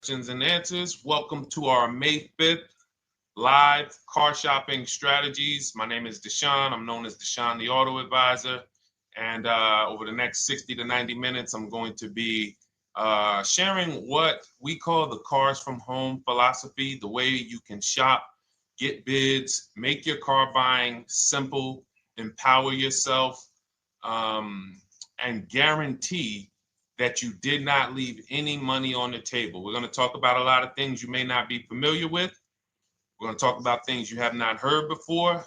questions and answers. Welcome to our May 5th live car shopping strategies. My name is Deshone. I'm known as Deshone the Auto Advisor. And over the next 60 to 90 minutes, I'm going to be sharing what we call the cars from home philosophy, the way you can shop, get bids, make your car buying simple, empower yourself, and guarantee that you did not leave any money on the table. We're going to talk about a lot of things you may not be familiar with. We're going to talk about things you have not heard before.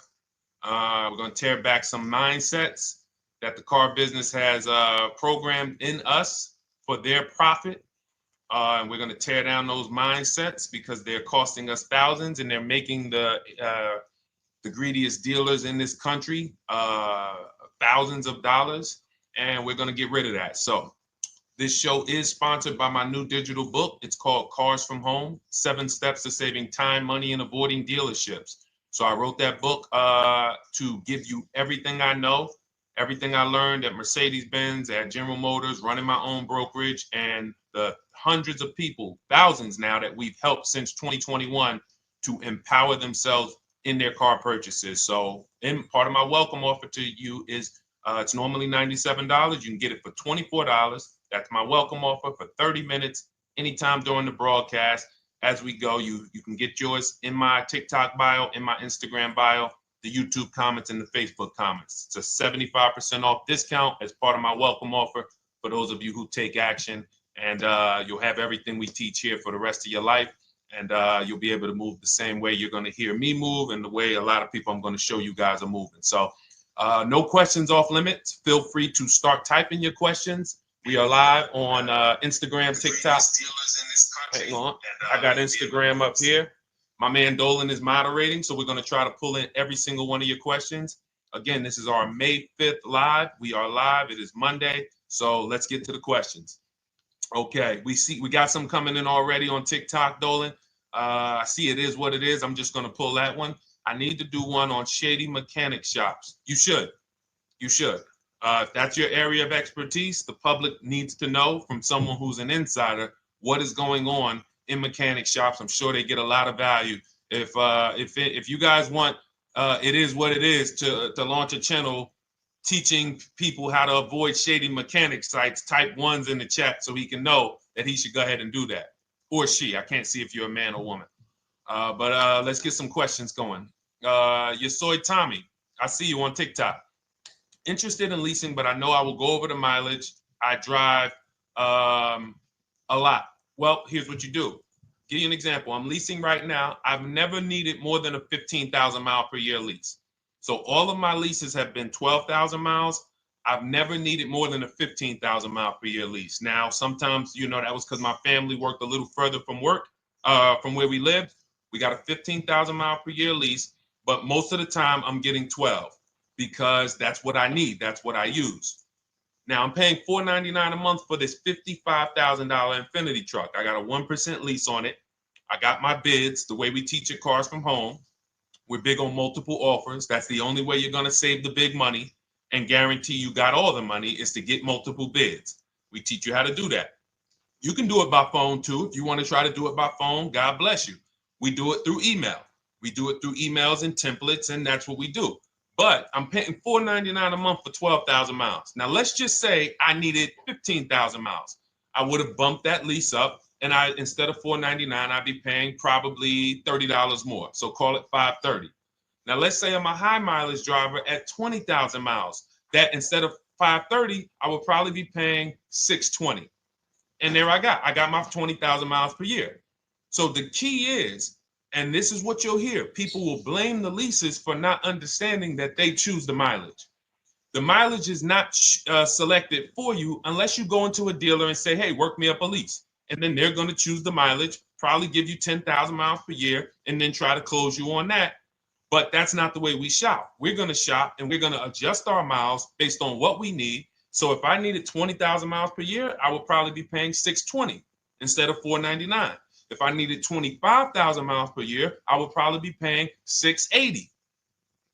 We're going to tear back some mindsets that the car business has programmed in us for their profit. And we're going to tear down those mindsets because they're costing us thousands and they're making the greediest dealers in this country thousands of dollars. And we're going to get rid of that. So this show is sponsored by my new digital book. It's called Cars from Home, 7 Steps to Saving Time, Money, and Avoiding Dealerships. So I wrote that book to give you everything I know, everything I learned at Mercedes-Benz, at General Motors, running my own brokerage, and the hundreds of people, thousands now, that we've helped since 2021 to empower themselves in their car purchases. So part of my welcome offer to you is it's normally $97. You can get it for $24. That's my welcome offer for 30 minutes, anytime during the broadcast. As we go, you can get yours in my TikTok bio, in my Instagram bio, the YouTube comments, and the Facebook comments. It's a 75% off discount as part of my welcome offer for those of you who take action. And you'll have everything we teach here for the rest of your life. And you'll be able to move the same way you're going to hear me move and the way a lot of people I'm going to show you guys are moving. So no questions off limits. Feel free to start typing your questions. We are live on Instagram, TikTok. Hang on. I got Instagram up here. My man Dolan is moderating, so we're going to try to pull in every single one of your questions. Again, this is our May 5th live. We are live. It is Monday, so let's get to the questions. Okay, we got some coming in already on TikTok, Dolan. I see it is what it is. I'm just going to pull that one. I need to do one on shady mechanic shops. You should. If that's your area of expertise, the public needs to know from someone who's an insider what is going on in mechanic shops. I'm sure they get a lot of value. If you guys want, it is what it is to launch a channel teaching people how to avoid shady mechanic sites. Type ones in the chat so he can know that he should go ahead and do that, or she. I can't see if you're a man or woman. But let's get some questions going. Yosoy Tommy, I see you on TikTok. Interested in leasing, but I know I will go over the mileage. I drive a lot. Well, here's what you do. Give you an example. I'm leasing right now. I've never needed more than a 15,000 mile per year lease. So all of my leases have been 12,000 miles. I've never needed more than a 15,000 mile per year lease. Now, sometimes, that was because my family worked a little further from where we lived. We got a 15,000 mile per year lease, but most of the time I'm getting 12 because that's what I need. That's what I use. Now I'm paying $499 a month for this $55,000 Infinity truck. I got a 1% lease on it. I got my bids, the way we teach at Cars from Home. We're big on multiple offers. That's the only way you're going to save the big money and guarantee you got all the money is to get multiple bids. We teach you how to do that. You can do it by phone too. If you want to try to do it by phone, God bless you. We do it through email. We do it through emails and templates, and that's what we do. But I'm paying $499 a month for 12,000 miles. Now, let's just say I needed 15,000 miles. I would have bumped that lease up, and instead of $499, I'd be paying probably $30 more. So call it $530. Now, let's say I'm a high mileage driver at 20,000 miles. That instead of $530, I would probably be paying $620. And there I got my 20,000 miles per year. So the key is, and this is what you'll hear, people will blame the leases for not understanding that they choose the mileage. The mileage is not selected for you unless you go into a dealer and say, hey, work me up a lease. And then they're going to choose the mileage, probably give you 10,000 miles per year, and then try to close you on that. But that's not the way we shop. We're going to shop and we're going to adjust our miles based on what we need. So if I needed 20,000 miles per year, I would probably be paying $620 instead of $499. If I needed 25,000 miles per year, I would probably be paying $680.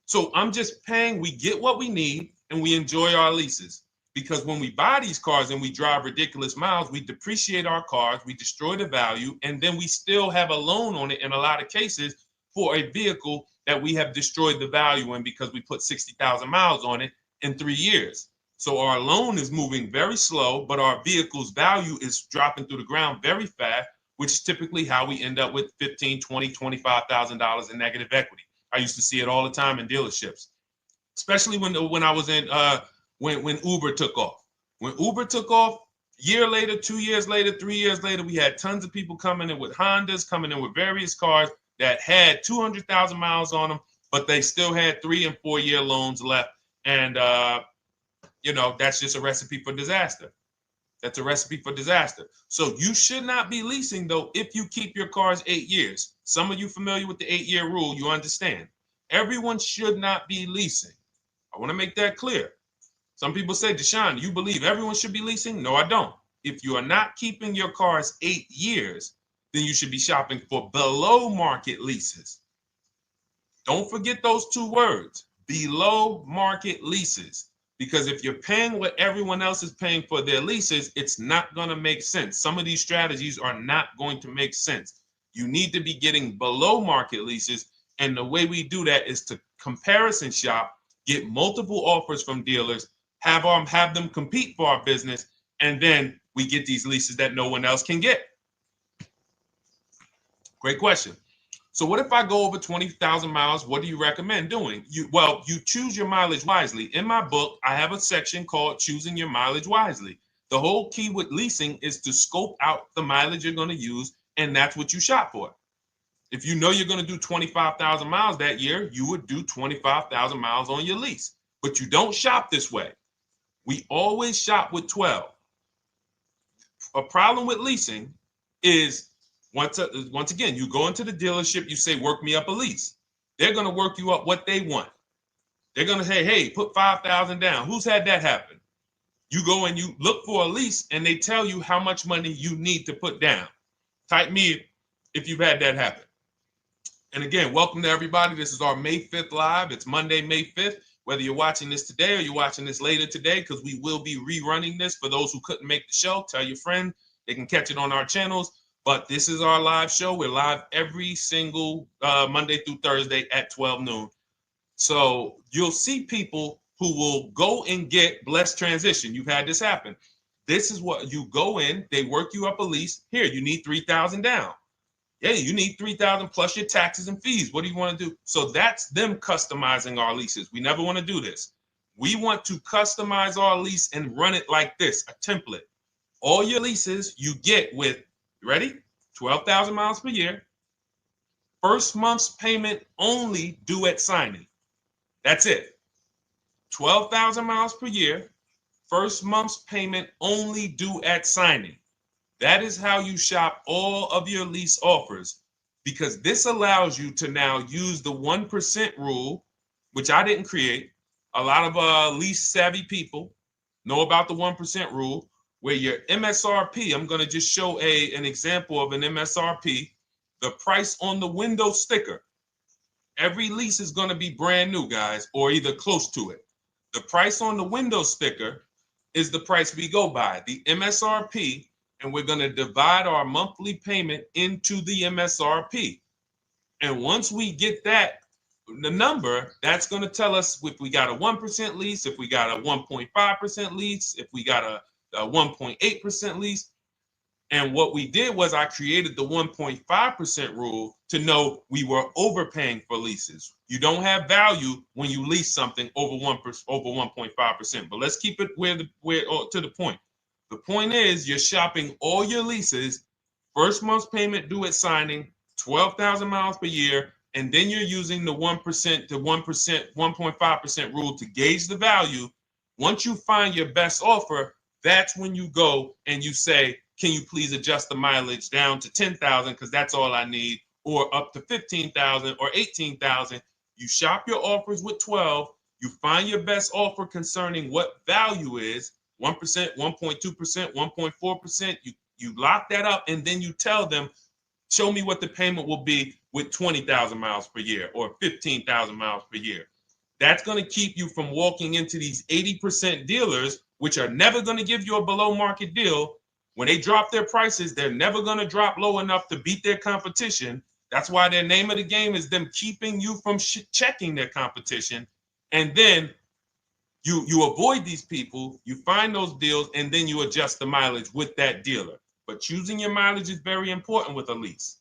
So I'm just paying, we get what we need and we enjoy our leases. because when we buy these cars and we drive ridiculous miles, we depreciate our cars, we destroy the value, and then we still have a loan on it in a lot of cases for a vehicle that we have destroyed the value in because we put 60,000 miles on it in 3 years. So our loan is moving very slow, but our vehicle's value is dropping through the ground very fast, which is typically how we end up with $15,000, $20,000, $25,000 in negative equity. I used to see it all the time in dealerships, especially when I was in when Uber took off. When Uber took off, year later, 2 years later, 3 years later, we had tons of people coming in with Hondas, coming in with various cars that had 200,000 miles on them, but they still had 3 and 4 year loans left. And, that's just a recipe for disaster. That's a recipe for disaster. So you should not be leasing, though, if you keep your cars 8 years. Some of you familiar with the 8-year rule, you understand. Everyone should not be leasing. I want to make that clear. Some people say, Deshone, you believe everyone should be leasing? No, I don't. If you are not keeping your cars 8 years, then you should be shopping for below market leases. Don't forget those 2 words, below market leases. Because if you're paying what everyone else is paying for their leases, it's not going to make sense. Some of these strategies are not going to make sense. You need to be getting below market leases. And the way we do that is to comparison shop, get multiple offers from dealers, have them compete for our business, and then we get these leases that no one else can get. Great question. So what if I go over 20,000 miles? What do you recommend doing? You choose your mileage wisely. In my book, I have a section called Choosing Your Mileage Wisely. The whole key with leasing is to scope out the mileage you're going to use, and that's what you shop for. If you know you're going to do 25,000 miles that year, you would do 25,000 miles on your lease. But you don't shop this way. We always shop with 12. A problem with leasing is once again, you go into the dealership, you say, work me up a lease. They're going to work you up what they want. They're going to say, hey, put 5,000 down. Who's had that happen? You go and you look for a lease and they tell you how much money you need to put down. Type me if you've had that happen. And again, welcome to everybody. This is our May 5th live. It's Monday, May 5th. Whether you're watching this today or you're watching this later today, because we will be rerunning this for those who couldn't make the show. Tell your friend they can catch it on our channels. But this is our live show. We're live every single Monday through Thursday at 12 noon. So you'll see people who will go and get blessed transition. You've had this happen. This is what you go in. They work you up a lease. Here, you need 3,000 down. Yeah, you need 3,000 plus your taxes and fees. What do you want to do? So that's them customizing our leases. We never want to do this. We want to customize our lease and run it like this, a template. All your leases you get with, ready? 12,000 miles per year. First month's payment only due at signing. That's it. 12,000 miles per year. First month's payment only due at signing. That is how you shop all of your lease offers, because this allows you to now use the 1% rule, which I didn't create. A lot of lease savvy people know about the 1% rule, where your MSRP, I'm going to just show an example of an MSRP, the price on the window sticker. Every lease is going to be brand new, guys, or either close to it. The price on the window sticker is the price we go by, the MSRP, and we're going to divide our monthly payment into the MSRP. And once we get that, the number, that's going to tell us if we got a 1% lease, if we got a 1.5% lease, if we got a 1.8% lease. And what we did was I created the 1.5% rule to know we were overpaying for leases. You don't have value when you lease something over 1.5%. But let's keep it to the point. The point is you're shopping all your leases, first month's payment due at signing, 12,000 miles per year, and then you're using the 1% to 1.5% rule to gauge the value. Once you find your best offer, that's when you go and you say, can you please adjust the mileage down to 10,000 because that's all I need, or up to 15,000 or 18,000. You shop your offers with 12. You find your best offer concerning what value is, 1%, 1.2%, 1.4%. You lock that up, and then you tell them, show me what the payment will be with 20,000 miles per year or 15,000 miles per year. That's going to keep you from walking into these 80% dealers which are never going to give you a below market deal. When they drop their prices, they're never going to drop low enough to beat their competition. That's why their name of the game is them keeping you from checking their competition. And then you avoid these people, you find those deals, and then you adjust the mileage with that dealer. But choosing your mileage is very important with a lease.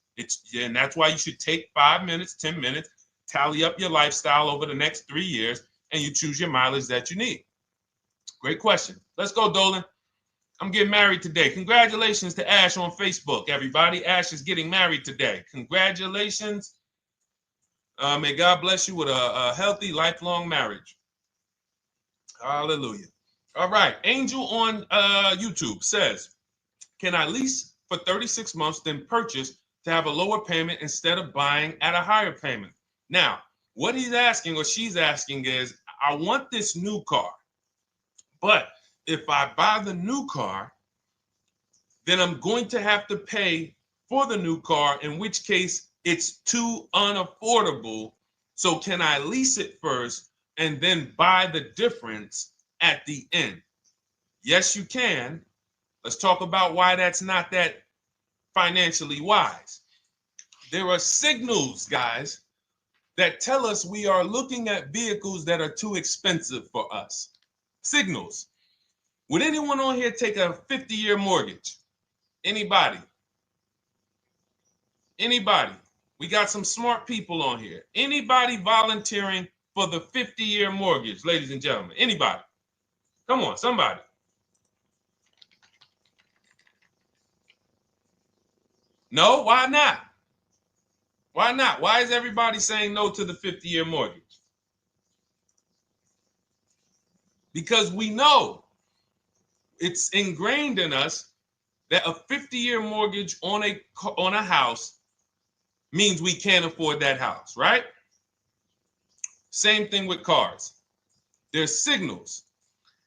And that's why you should take 5 minutes, 10 minutes, tally up your lifestyle over the next 3 years, and you choose your mileage that you need. Great question. Let's go, Dolan. I'm getting married today. Congratulations to Ash on Facebook, everybody. Ash is getting married today. Congratulations. May God bless you with a healthy, lifelong marriage. Hallelujah. All right. Angel on YouTube says, can I lease for 36 months, then purchase to have a lower payment instead of buying at a higher payment? Now, what he's asking or she's asking is, I want this new car, but if I buy the new car, then I'm going to have to pay for the new car, in which case it's too unaffordable. So can I lease it first and then buy the difference at the end? Yes, you can. Let's talk about why that's not that financially wise. There are signals, guys, that tell us we are looking at vehicles that are too expensive for us. Signals. Would anyone on here take a 50-year mortgage? Anybody? Anybody? We got some smart people on here. Anybody volunteering for the 50-year mortgage, ladies and gentlemen? Anybody? Come on, somebody. No, why not? Why not? Why is everybody saying no to the 50-year mortgage? Because we know it's ingrained in us that a 50-year mortgage on a house means we can't afford that house, right? Same thing with cars. There's signals.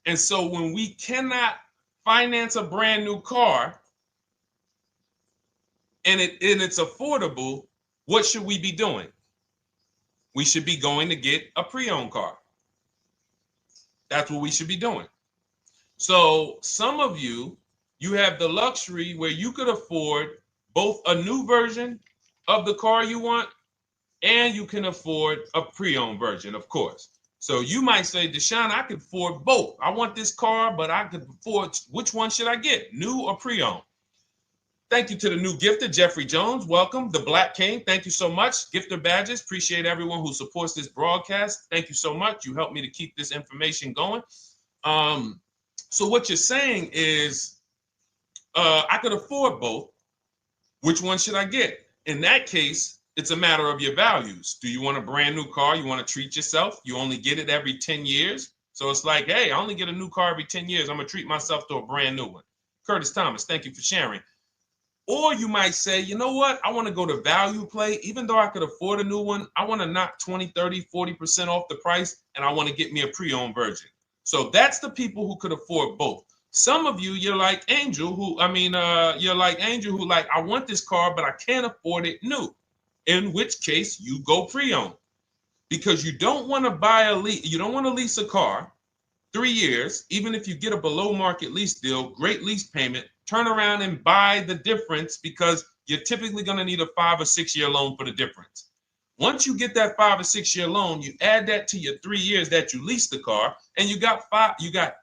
And so when we cannot finance a brand new car and it's affordable, what should we be doing? We should be going to get a pre-owned car. That's what we should be doing. So some of you have the luxury where you could afford both a new version of the car you want, and you can afford a pre-owned version, of course. So you might say, Deshone, I could afford both. I want this car, but I could afford, which one should I get, new or pre-owned? Thank you to the new gifter, Jeffrey Jones. Welcome. The Black King. Thank you so much. Gifter badges. Appreciate everyone who supports this broadcast. Thank you so much. You helped me to keep this information going. So what you're saying is, I could afford both. Which one should I get? In that case, it's a matter of your values. Do you want a brand new car? You want to treat yourself? You only get it every 10 years. So it's like, hey, I only get a new car every 10 years. I'm going to treat myself to a brand new one. Curtis Thomas, thank you for sharing. Or you might say, you know what? I want to go to value play. Even though I could afford a new one, I want to knock 20, 30, 40% off the price, and I want to get me a pre-owned version. So that's the people who could afford both. Some of you, you're like Angel, who like, I want this car, but I can't afford it new. In which case you go pre-owned, because you don't want to you don't want to lease a car 3 years, even if you get a below market lease deal, great lease payment, turn around and buy the difference, because you're typically going to need a 5 or 6 year loan for the difference. Once you get that 5 or 6 year loan, you add that to your 3 years that you leased the car, and you got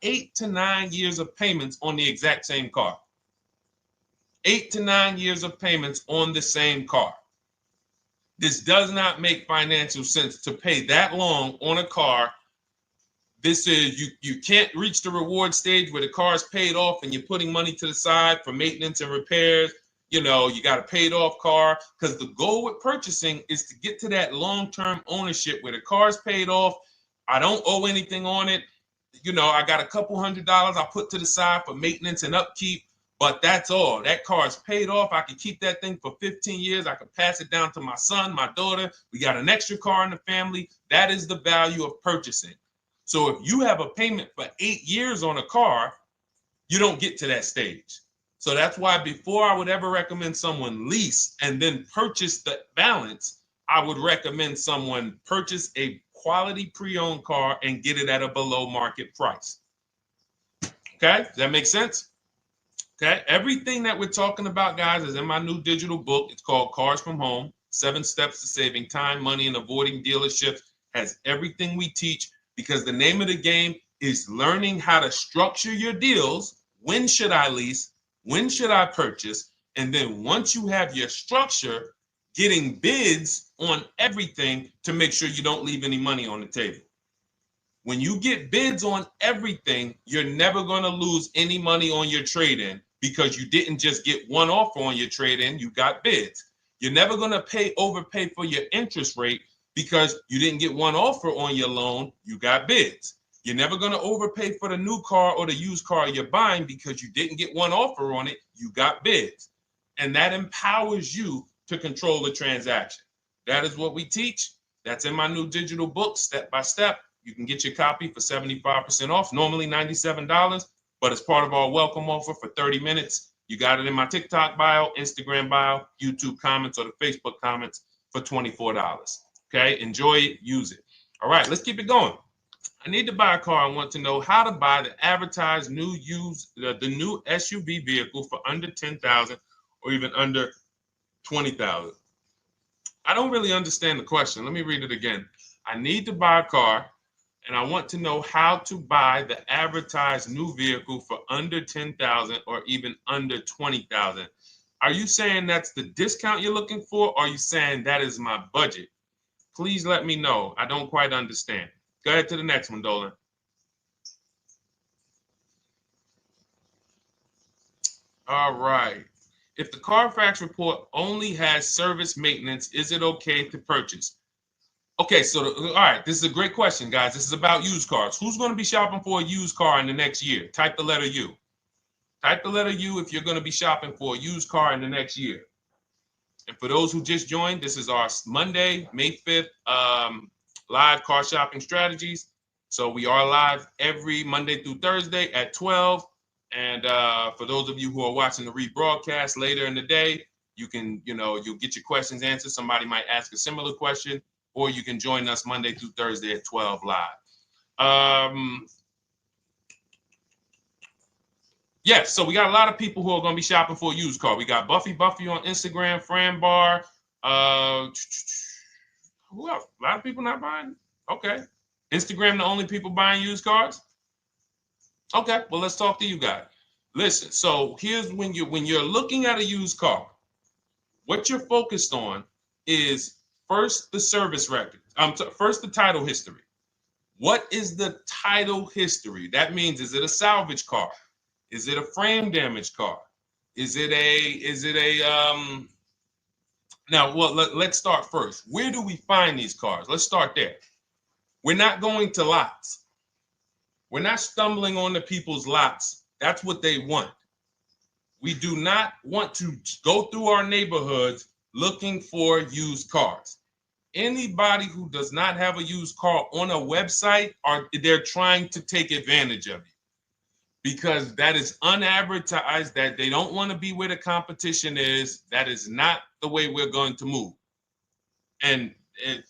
8 to 9 years of payments on the exact same car. 8 to 9 years of payments on the same car. This does not make financial sense to pay that long on a car. This is, you can't reach the reward stage where the car is paid off and you're putting money to the side for maintenance and repairs. You know, you got a paid off car, because the goal with purchasing is to get to that long-term ownership where the car is paid off. I don't owe anything on it. You know, I got a couple $100 I put to the side for maintenance and upkeep, but that's all. That car is paid off. I can keep that thing for 15 years. I can pass it down to my son, my daughter. We got an extra car in the family. That is the value of purchasing. So if you have a payment for 8 years on a car, you don't get to that stage. So that's why before I would ever recommend someone lease and then purchase the balance, I would recommend someone purchase a quality pre-owned car and get it at a below market price. Okay, does that make sense? Okay, everything that we're talking about, guys, is in my new digital book. It's called Cars from Home, 7 Steps to Saving Time, Money, and Avoiding Dealerships. Has everything we teach, because the name of the game is learning how to structure your deals. When should I lease? When should I purchase? And then once you have your structure, getting bids on everything to make sure you don't leave any money on the table. When you get bids on everything, you're never going to lose any money on your trade-in, because you didn't just get one offer on your trade-in, you got bids. You're never going to overpay for your interest rate, because you didn't get one offer on your loan, you got bids. You're never going to overpay for the new car or the used car you're buying, because you didn't get one offer on it, you got bids. And that empowers you to control the transaction. That is what we teach. That's in my new digital book, step by step. You can get your copy for 75% off, normally $97, but it's part of our welcome offer for 30 minutes. You got it in my TikTok bio, Instagram bio, YouTube comments, or the Facebook comments for $24. Okay, enjoy it, use it. All right, let's keep it going. I need to buy a car. I want to know how to buy the advertised new the new SUV vehicle for under $10,000 or even under $20,000. I don't really understand the question. Let me read it again. I need to buy a car, and I want to know how to buy the advertised new vehicle for under $10,000 or even under $20,000. Are you saying that's the discount you're looking for, or are you saying that is my budget? Please let me know. I don't quite understand. Go ahead to the next one, Dolan. All right. If the Carfax report only has service maintenance, is it okay to purchase? Okay, so all right, this is a great question, guys. This is about used cars. Who's going to be shopping for a used car in the next year? Type the letter U. Type the letter U if you're going to be shopping for a used car in the next year. And for those who just joined, this is our Monday, May 5th, live car shopping strategies. So we are live every Monday through Thursday at 12. And for those of you who are watching the rebroadcast later in the day, you can, you'll get your questions answered. Somebody might ask a similar question, or you can join us Monday through Thursday at 12 live. Yes, so we got a lot of people who are going to be shopping for a used car. We got Buffy on Instagram, Fran Bar. Who else? A lot of people not buying? Okay. Instagram, the only people buying used cars? Okay, well, let's talk to you guys. Listen, so here's when you're looking at a used car, what you're focused on is first the service record. First the title history. What is the title history? That means, is it a salvage car? Is it a frame damage car? Is it a now, well, let's start first. Where do we find these cars? Let's start there. We're not going to lots. We're not stumbling onto people's lots. That's what they want. We do not want to go through our neighborhoods looking for used cars. Anybody who does not have a used car on a website, they're trying to take advantage of you, because that is unadvertised, that they don't want to be where the competition is. That is not the way we're going to move. And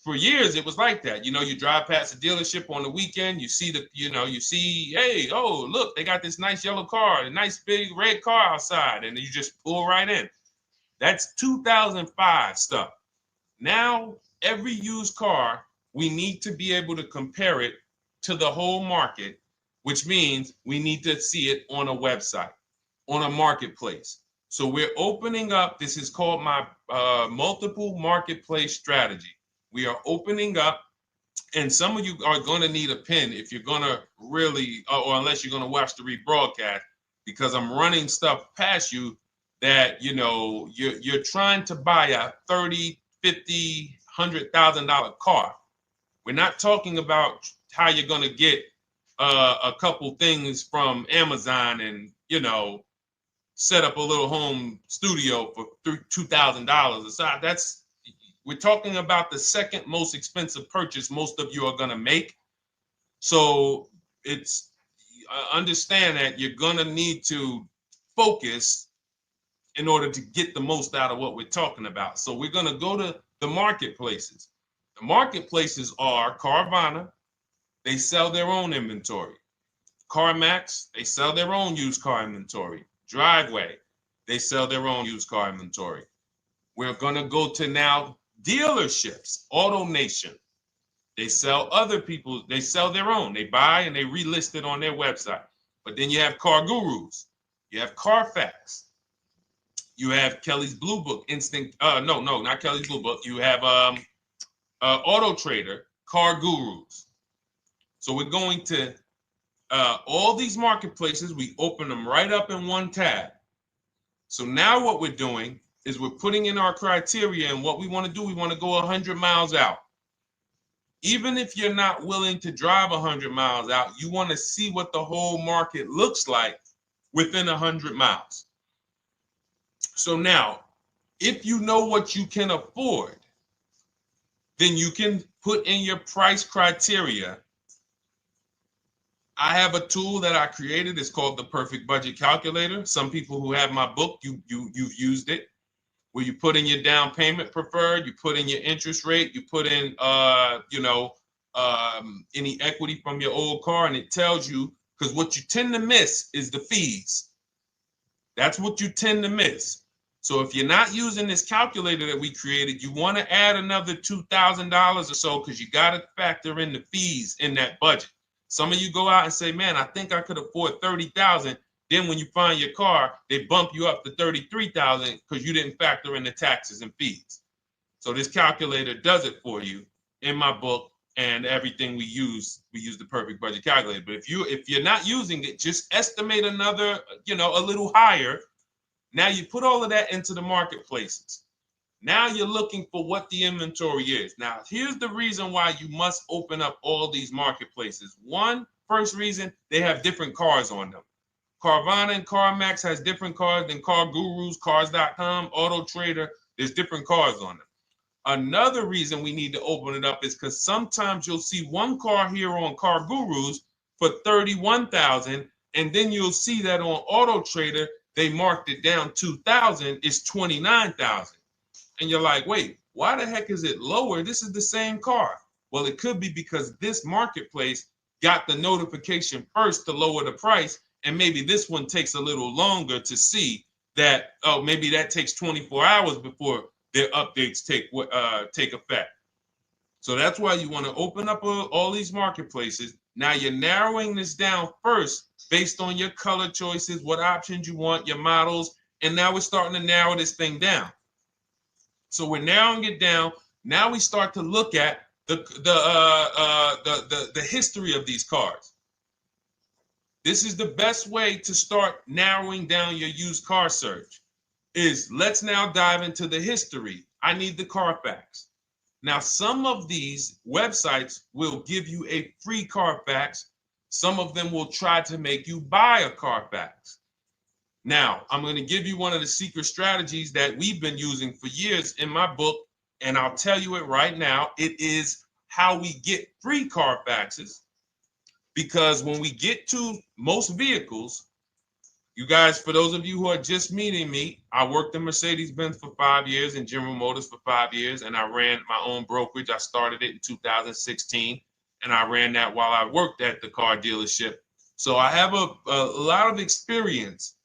for years, it was like that. You drive past a dealership on the weekend, you see hey, oh, look, they got this nice yellow car, a nice big red car outside, and you just pull right in. That's 2005 stuff. Now, every used car, we need to be able to compare it to the whole market, which means we need to see it on a website, on a marketplace. So we're opening up, this is called my multiple marketplace strategy. We are opening up, and some of you are going to need a pen if you're going to really, or unless you're going to watch the rebroadcast, because I'm running stuff past you that, you're trying to buy a $30,000, $50,000, $100,000 car. We're not talking about how you're going to get a couple things from Amazon and, set up a little home studio for $2,000. We're talking about the second most expensive purchase most of you are going to make. So it's understand that you're going to need to focus in order to get the most out of what we're talking about. So we're going to go to the marketplaces. The marketplaces are Carvana. They sell their own inventory. CarMax, they sell their own used car inventory. Driveway, they sell their own used car inventory. We're going to go to now dealerships. AutoNation, they sell other people's, they sell their own. They buy and they relist it on their website. But then you have Car Gurus, you have Carfax, you have Kelly's Blue Book, no, not Kelly's Blue Book. You have Auto Trader, Car Gurus. So we're going to all these marketplaces, we open them right up in one tab. So now what we're doing is we're putting in our criteria, and what we want to do, we want to go 100 miles out. Even if you're not willing to drive 100 miles out, you want to see what the whole market looks like within 100 miles. So now, if you know what you can afford, then you can put in your price criteria. I have a tool that I created. It's called the Perfect Budget Calculator. Some people who have my book, you've used it, where you put in your down payment preferred, you put in your interest rate, you put in any equity from your old car, and it tells you, because what you tend to miss is the fees. That's what you tend to miss. So if you're not using this calculator that we created, you want to add another $2,000 or so, because you got to factor in the fees in that budget. Some of you go out and say, man, I think I could afford $30,000. Then when you find your car, they bump you up to $33,000 because you didn't factor in the taxes and fees. So this calculator does it for you in my book, and everything we use the Perfect Budget Calculator. But if you're not using it, just estimate another, a little higher. Now you put all of that into the marketplaces. Now you're looking for what the inventory is. Now, here's the reason why you must open up all these marketplaces. First reason, they have different cars on them. Carvana and CarMax has different cars than Car Gurus, Cars.com, Auto Trader. There's different cars on them. Another reason we need to open it up is because sometimes you'll see one car here on Car Gurus for $31,000, and then you'll see that on Auto Trader they marked it down $2,000. It's $29,000. And you're like, wait, why the heck is it lower? This is the same car. Well, it could be because this marketplace got the notification first to lower the price, and maybe this one takes a little longer to see that, oh, maybe that takes 24 hours before their updates take effect. So that's why you want to open up all these marketplaces. Now you're narrowing this down first based on your color choices, what options you want, your models, and now we're starting to narrow this thing down. So we're narrowing it down. Now we start to look at the history of these cars. This is the best way to start narrowing down your used car search. Let's now dive into the history. I need the Carfax. Now, some of these websites will give you a free Carfax. Some of them will try to make you buy a Carfax. Now, I'm going to give you one of the secret strategies that we've been using for years in my book, and I'll tell you it right now. It is how we get free Carfaxes, because when we get to most vehicles, you guys, for those of you who are just meeting me, I worked in Mercedes-Benz for 5 years and General Motors for 5 years, and I ran my own brokerage. I started it in 2016, and I ran that while I worked at the car dealership. So I have a lot of experience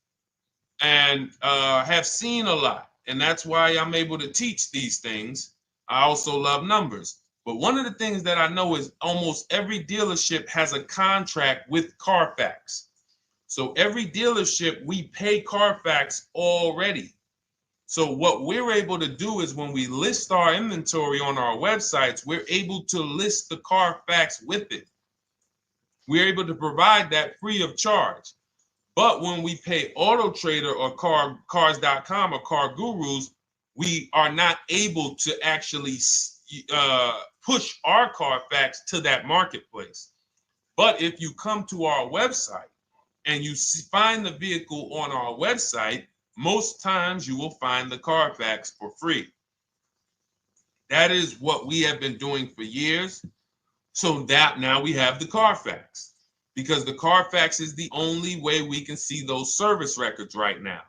and have seen a lot, and that's why I'm able to teach these things. I also love numbers. But one of the things that I know is almost every dealership has a contract with Carfax. So every dealership, we pay Carfax already. So what we're able to do is when we list our inventory on our websites, we're able to list the Carfax with it. We're able to provide that free of charge. But when we pay Auto Trader or Cars.com or Car Gurus, we are not able to actually push our Carfax to that marketplace. But if you come to our website and you find the vehicle on our website, most times you will find the Carfax for free. That is what we have been doing for years. So that now we have the Carfax, because the Carfax is the only way we can see those service records right now,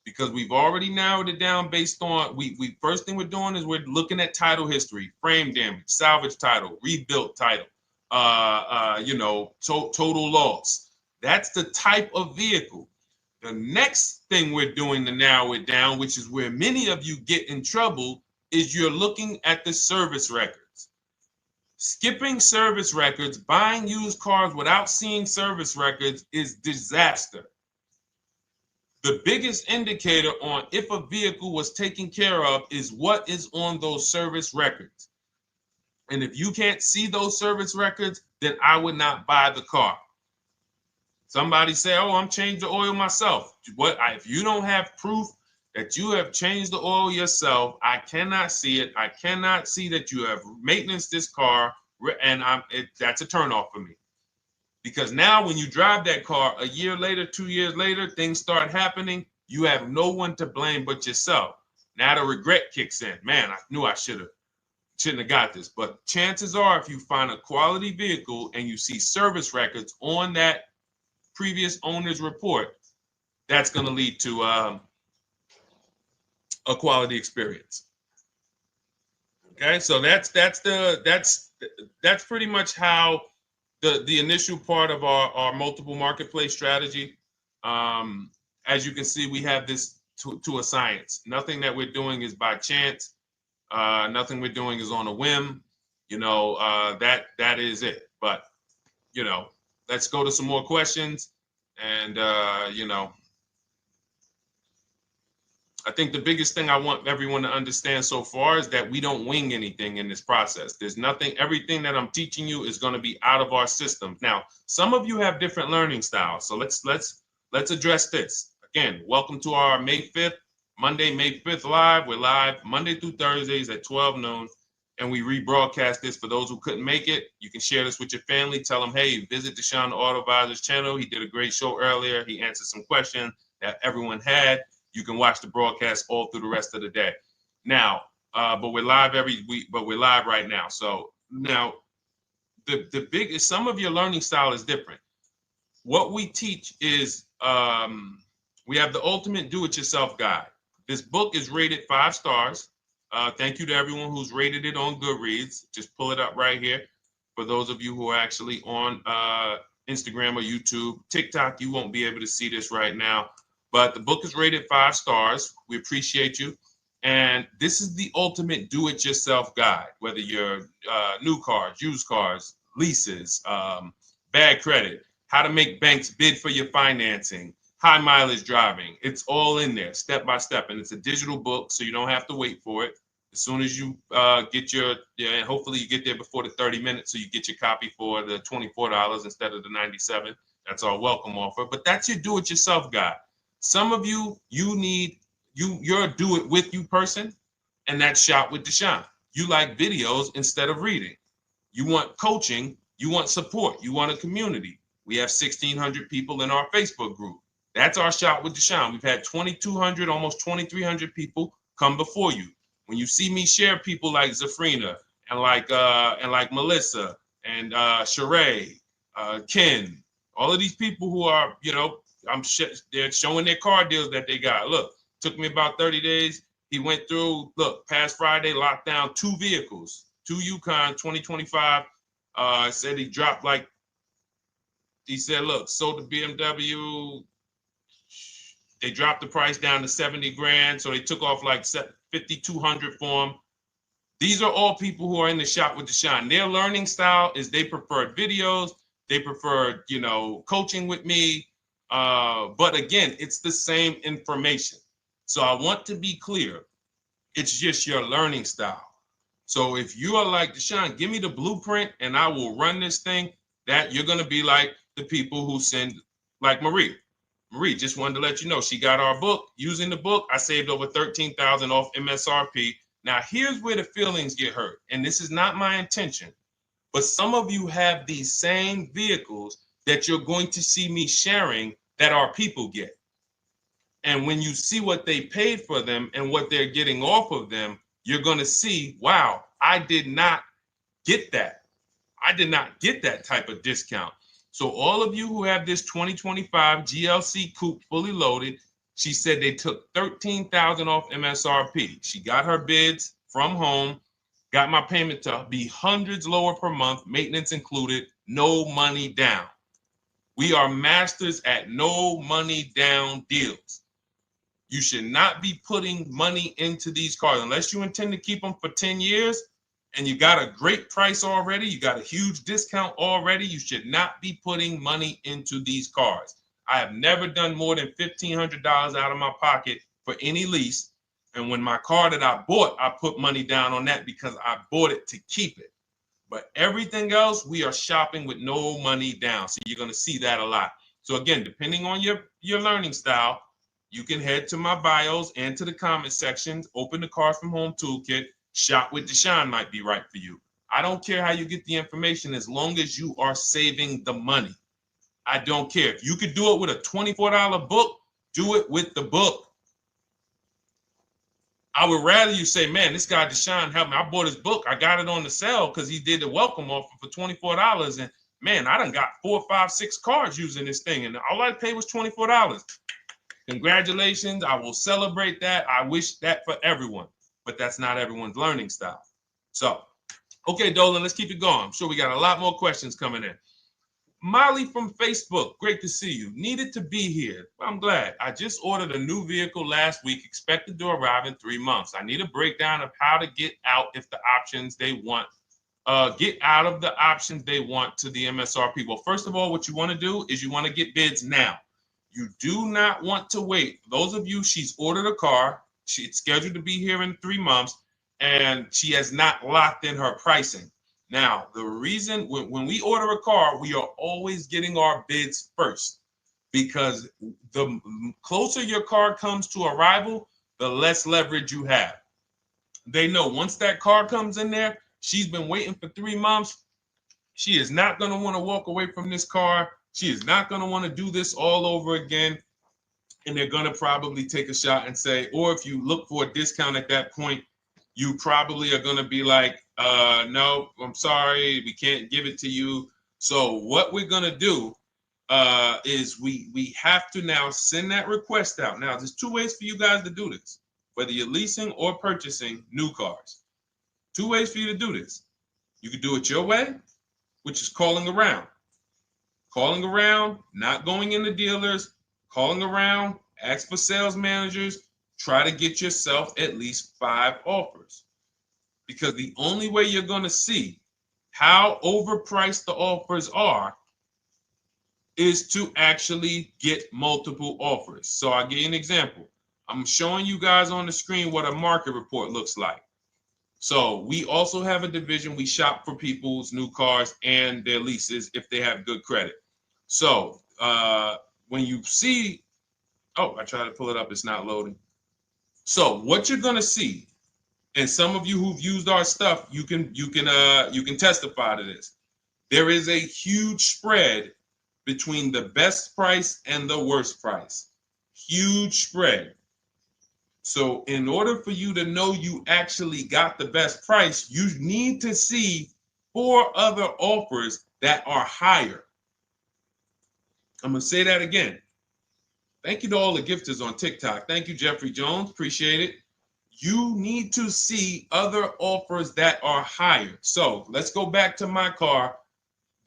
because we've already narrowed it down based on, first thing we're doing is we're looking at title history, frame damage, salvage title, rebuilt title, total loss. That's the type of vehicle. The next thing we're doing to narrow it down, which is where many of you get in trouble, is you're looking at the service records. Skipping service records, buying used cars without seeing service records is disaster. The biggest indicator on if a vehicle was taken care of is what is on those service records. And if you can't see those service records, then I would not buy the car. Somebody say, oh, I'm changing the oil myself. If you don't have proof that you have changed the oil yourself, I cannot see it. I cannot see that you have maintenance this car, and that's a turnoff for me. Because now when you drive that car a year later, 2 years later, things start happening. You have no one to blame but yourself. Now the regret kicks in. Man, I knew I shouldn't have got this. But chances are, if you find a quality vehicle and you see service records on that previous owner's report, that's going to lead to a quality experience. Okay, so that's pretty much how the initial part of our multiple marketplace strategy. As you can see, we have this to a science. Nothing that we're doing is by chance. Nothing we're doing is on a whim. That is it. But let's go to some more questions. And I think the biggest thing I want everyone to understand so far is that we don't wing anything in this process. There's nothing, everything that I'm teaching you is going to be out of our system. Now, some of you have different learning styles. So let's address this. Again, welcome to our May 5th, Monday, May 5th live. We're live Monday through Thursdays at 12 noon. And we rebroadcast this for those who couldn't make it. You can share this with your family. Tell them, hey, visit Deshone the Auto Advisor's channel. He did a great show earlier. He answered some questions that everyone had. You can watch the broadcast all through the rest of the day. Now, but we're live every week, but we're live right now. So now the biggest, some of your learning style is different. What we teach is we have the ultimate do-it-yourself guide. This book is rated 5 stars. Thank you to everyone who's rated it on Goodreads. Just pull it up right here. For those of you who are actually on Instagram or YouTube, TikTok, you won't be able to see this right now. But the book is rated 5 stars. We appreciate you. And this is the ultimate do-it-yourself guide, whether you're new cars, used cars, leases, bad credit, how to make banks bid for your financing, high mileage driving. It's all in there, step by step. And it's a digital book, so you don't have to wait for it. As soon as you get and hopefully you get there before the 30 minutes, so you get your copy for the $24 instead of the $97. That's our welcome offer. But that's your do-it-yourself guide. Some of you, you're a do-it-with-you person, and that's Shop with Deshone. You like videos instead of reading. You want coaching. You want support. You want a community. We have 1,600 people in our Facebook group. That's our Shop with Deshone. We've had 2,200, almost 2,300 people come before you. When you see me share people like Zafrina and like Melissa and Sheree, Ken, all of these people who are, they're showing their car deals that they got. Look, took me about 30 days. He went through, past Friday, locked down 2 vehicles, 2 Yukon 2025. Said he dropped sold the BMW. They dropped the price down to 70 grand. So they took off like 5,200 for him. These are all people who are in the Shop with Deshone. Their learning style is they prefer videos. They prefer, coaching with me. But again, it's the same information. So I want to be clear. It's just your learning style. So if you are like Deshone, give me the blueprint and I will run this thing. That you're going to be like the people who send, like Marie. Marie just wanted to let you know she got our book. Using the book, I saved over $13,000 off MSRP. Now, here's where the feelings get hurt. And this is not my intention. But some of you have these same vehicles that you're going to see me sharing that our people get. And when you see what they paid for them and what they're getting off of them, you're going to see, wow, I did not get that. I did not get that type of discount. So all of you who have this 2025 GLC coupe fully loaded, she said they took $13,000 off MSRP. She got her bids from home, got my payment to be hundreds lower per month, maintenance included, no money down. We are masters at no money down deals. You should not be putting money into these cars unless you intend to keep them for 10 years and you got a great price already. You got a huge discount already. You should not be putting money into these cars. I have never done more than $1,500 out of my pocket for any lease. And when my car that I bought, I put money down on that because I bought it to keep it. But everything else, we are shopping with no money down. So you're going to see that a lot. So again, depending on your learning style, you can head to my bios and to the comment sections, open the Cars from Home Toolkit, Shop with Deshone might be right for you. I don't care how you get the information as long as you are saving the money. I don't care. If you could do it with a $24 book, do it with the book. I would rather you say, man, this guy Deshone helped me. I bought his book. I got it on the sale because he did the welcome offer for $24. And man, I done got 4, 5, 6 cars using this thing. And all I paid was $24. Congratulations. I will celebrate that. I wish that for everyone, but that's not everyone's learning style. So, okay, Dolan, let's keep it going. I'm sure we got a lot more questions coming in. Molly from Facebook, great to see you. Needed to be here. I'm glad. I just ordered a new vehicle last week, expected to arrive in 3 months. I need a breakdown of how to get out if the options they want, get out of the options they want to the MSRP. Well, first of all, what you want to do is you want to get bids now. You do not want to wait. For those of you, she's ordered a car. It's scheduled to be here in 3 months, and she has not locked in her pricing. Now, the reason when we order a car, we are always getting our bids first because the closer your car comes to arrival, the less leverage you have. They know once that car comes in there, she's been waiting for 3 months. She is not going to want to walk away from this car. She is not going to want to do this all over again. And they're going to probably take a shot and say, or if you look for a discount at that point, you probably are going to be like, no, I'm sorry, we can't give it to you. So what we're going to do is we have to now send that request out. Now, there's 2 ways for you guys to do this, whether you're leasing or purchasing new cars. 2 ways for you to do this. You can do it your way, which is calling around. Calling around, not going into dealers, calling around, ask for sales managers, try to get yourself at least 5 offers. Because the only way you're going to see how overpriced the offers are is to actually get multiple offers. So I'll give you an example. I'm showing you guys on the screen what a market report looks like. So we also have a division. We shop for people's new cars and their leases if they have good credit. So when you see, oh, I tried to pull it up. It's not loading. So what you're going to see, and some of you who've used our stuff, you can testify to this. There is a huge spread between the best price and the worst price. Huge spread. So in order for you to know you actually got the best price, you need to see 4 other offers that are higher. I'm going to say that again. Thank you to all the gifters on TikTok. Thank you, Jeffrey Jones. Appreciate it. You need to see other offers that are higher. So let's go back to my car.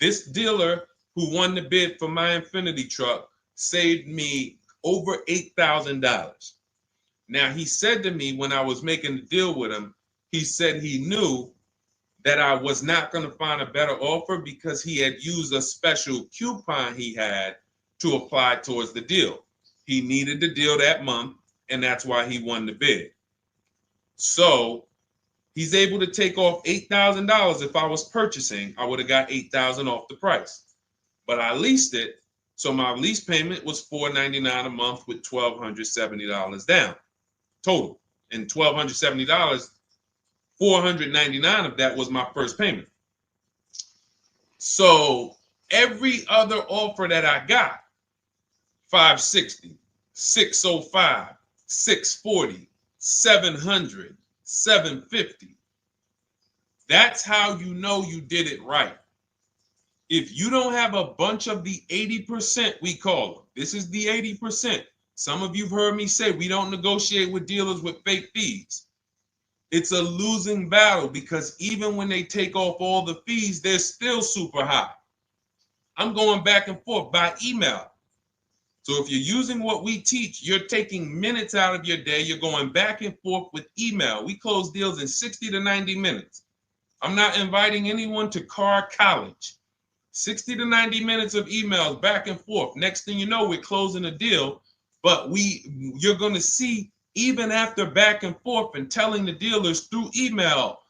This dealer who won the bid for my Infinity truck saved me over $8,000. Now, he said to me when I was making the deal with him, he said he knew that I was not going to find a better offer because he had used a special coupon he had to apply towards the deal. He needed the deal that month, and that's why he won the bid. So he's able to take off $8,000. If I was purchasing, I would have got $8,000 off the price. But I leased it, so my lease payment was $499 a month with $1,270 down total. And $1,270, $499 of that was my first payment. So every other offer that I got, 560, 605, 640, 700, 750. That's how you know you did it right. If you don't have a bunch of the 80%, we call them. This is the 80%. Some of you have heard me say we don't negotiate with dealers with fake fees. It's a losing battle because even when they take off all the fees, they're still super high. I'm going back and forth by email. So if you're using what we teach, you're taking minutes out of your day. You're going back and forth with email. We close deals in 60 to 90 minutes. I'm not inviting anyone to car college. 60 to 90 minutes of emails back and forth. Next thing you know, we're closing a deal. But you're going to see, even after back and forth and telling the dealers through email,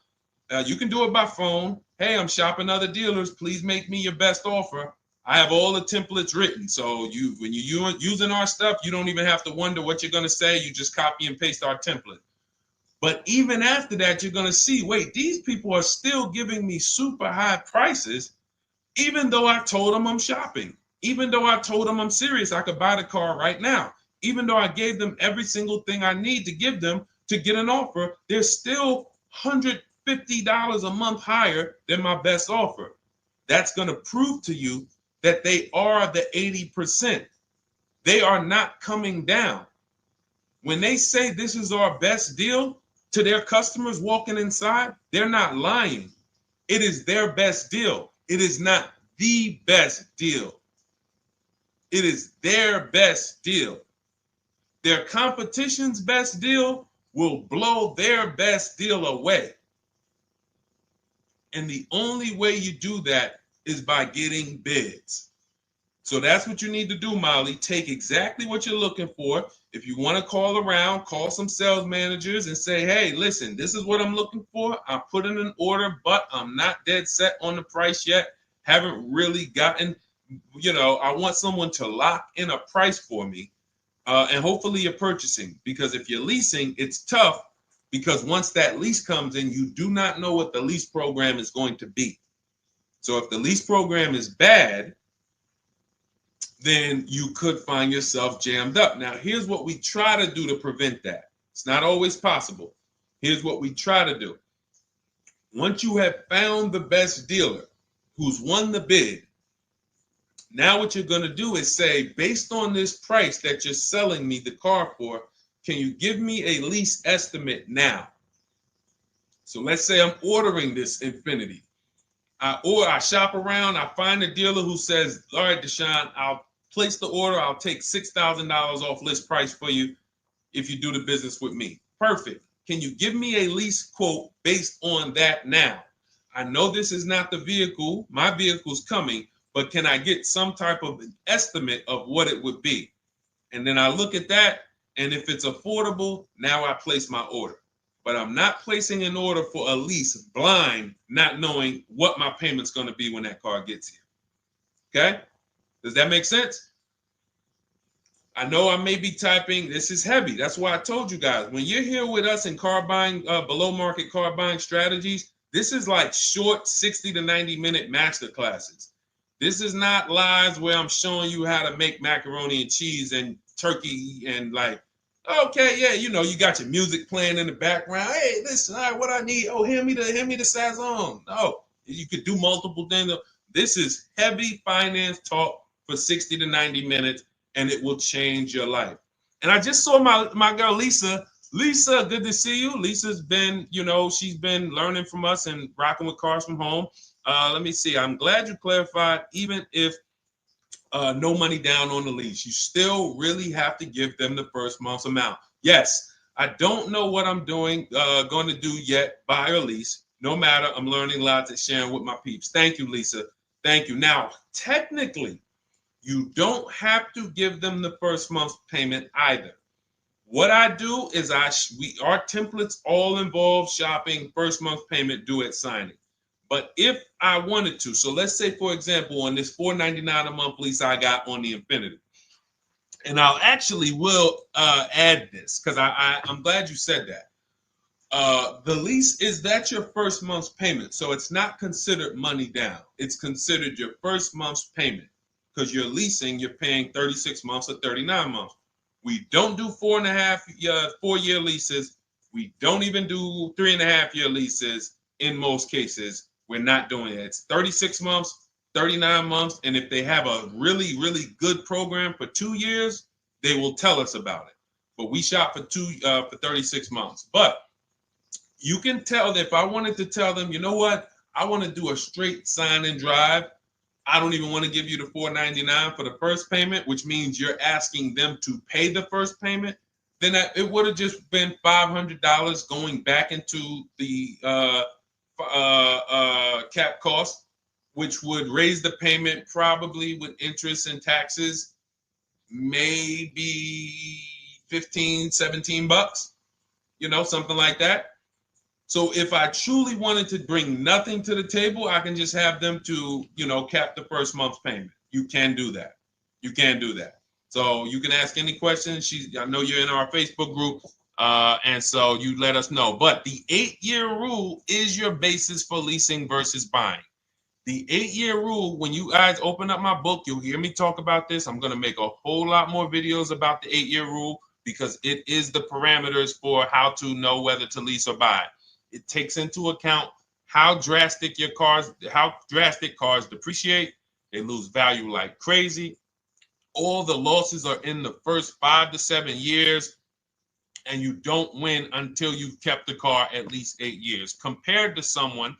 you can do it by phone. Hey, I'm shopping other dealers. Please make me your best offer. I have all the templates written. So when you're using our stuff, you don't even have to wonder what you're going to say. You just copy and paste our template. But even after that, you're going to see, wait, these people are still giving me super high prices, even though I told them I'm shopping, even though I told them I'm serious, I could buy the car right now. Even though I gave them every single thing I need to give them to get an offer, they're still $150 a month higher than my best offer. That's going to prove to you that they are the 80%. They are not coming down. When they say this is our best deal to their customers walking inside, they're not lying. It is their best deal. It is not the best deal. It is their best deal. Their competition's best deal will blow their best deal away. And the only way you do that is by getting bids. So that's what you need to do, Molly. Take exactly what you're looking for. If you want to call around, call some sales managers and say, hey, listen, this is what I'm looking for. I put in an order, but I'm not dead set on the price yet. Haven't really gotten, I want someone to lock in a price for me. And hopefully you're purchasing, because if you're leasing, it's tough, because once that lease comes in, you do not know what the lease program is going to be. So if the lease program is bad, then you could find yourself jammed up. Now, here's what we try to do to prevent that. It's not always possible. Here's what we try to do. Once you have found the best dealer who's won the bid, now what you're going to do is say, based on this price that you're selling me the car for, can you give me a lease estimate now? So let's say I'm ordering this Infiniti. I shop around, I find a dealer who says, all right, Deshone, I'll place the order. I'll take $6,000 off list price for you if you do the business with me. Perfect. Can you give me a lease quote based on that now? I know this is not the vehicle. My vehicle's coming, but can I get some type of an estimate of what it would be? And then I look at that, and if it's affordable, now I place my order. But I'm not placing an order for a lease blind, not knowing what my payment's going to be when that car gets here. Okay? Does that make sense? I know I may be typing, this is heavy. That's why I told you guys, when you're here with us in car buying, below market car buying strategies, this is like short 60 to 90 minute master classes. This is not lives where I'm showing you how to make macaroni and cheese and turkey and like, okay, yeah, you got your music playing in the background. Hey, listen, all right, what I need. Oh, hand me the Sazon. No, you could do multiple things. This is heavy finance talk for 60 to 90 minutes, and it will change your life. And I just saw my girl, Lisa. Lisa, good to see you. Lisa's been, she's been learning from us and rocking with cars from home. Let me see. I'm glad you clarified, even if no money down on the lease, you still really have to give them the first month's amount. Yes, I don't know what I'm going to do yet, buy or lease. No matter, I'm learning lots and sharing with my peeps. Thank you, Lisa. Thank you. Now, technically, you don't have to give them the first month's payment either. What I do is our templates all involve shopping, first month payment due at signing. But if I wanted to, so let's say, for example, on this $499 a month lease I got on the Infiniti, and I'll actually will add this because I'm glad you said that. The lease that's your first month's payment, so it's not considered money down. It's considered your first month's payment because you're leasing, you're paying 36 months or 39 months. We don't do 4-year leases. We don't even do 3.5-year leases in most cases. We're not doing it. It's 36 months, 39 months. And if they have a really, really good program for 2 years, they will tell us about it. But we shop for 36 months. But you can tell that if I wanted to tell them, you know what, I want to do a straight sign and drive. I don't even want to give you the $499 for the first payment, which means you're asking them to pay the first payment. Then it would have just been $500 going back into the cap cost, which would raise the payment probably with interest and taxes, maybe 15, 17 bucks, something like that. So if I truly wanted to bring nothing to the table, I can just have them to, cap the first month's payment. You can do that. You can do that. So you can ask any questions. I know you're in our Facebook group, and so you let us know. But the 8-year rule is your basis for leasing versus buying. The 8-year rule, when you guys open up my book, you'll hear me talk about this. I'm going to make a whole lot more videos about the 8-year rule because it is the parameters for how to know whether to lease or buy. It takes into account how drastic cars depreciate. They lose value like crazy. All the losses are in the first 5 to 7 years, and you don't win until you've kept the car at least 8 years, compared to someone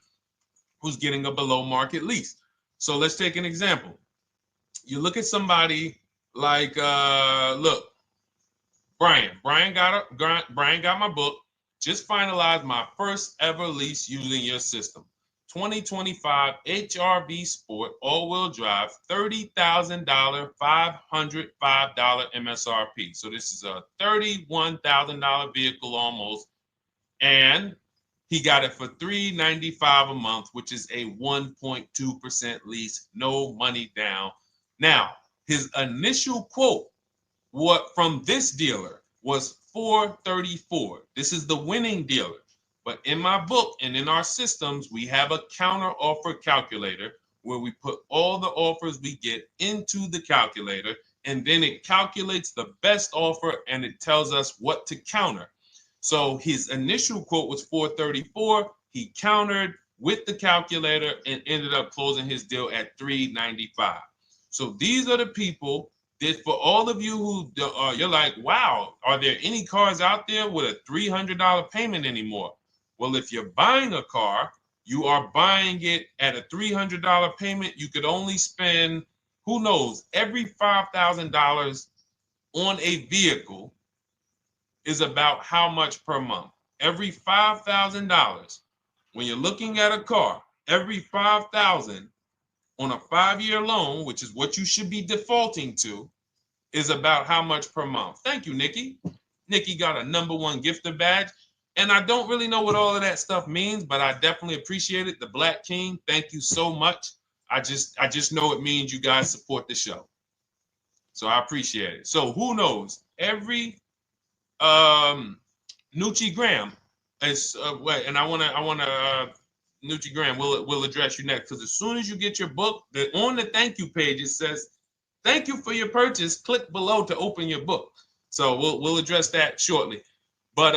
who's getting a below market lease. So let's take an example. You look at somebody like, look, Brian. Brian got my book. Just finalized my first ever lease using your system. 2025 HRV Sport all-wheel drive, $30,000, $505 MSRP. So this is a $31,000 vehicle almost, and he got it for $395 a month, which is a 1.2% lease, no money down. Now, his initial quote from this dealer was $434. This is the winning dealer. But in my book and in our systems, we have a counter offer calculator where we put all the offers we get into the calculator, and then it calculates the best offer and it tells us what to counter. So his initial quote was $434. He countered with the calculator and ended up closing his deal at $395. So these are the people that, for all of you who you're like, wow, are there any cars out there with a $300 payment anymore? Well, if you're buying a car, you are buying it at a $300 payment. You could only spend, who knows, every $5,000 on a vehicle is about how much per month? Every $5,000. When you're looking at a car, every $5,000 on a 5-year loan, which is what you should be defaulting to, is about how much per month. Thank you, Nikki. Nikki got a #1 gifter badge. And I don't really know what all of that stuff means, but I definitely appreciate it. The Black King, thank you so much. I just know it means you guys support the show. So I appreciate it. So who knows? Every Nucci Graham is and I want to Nucci Graham will address you next, because as soon as you get your book, on the thank you page it says thank you for your purchase. Click below to open your book. So we'll address that shortly. But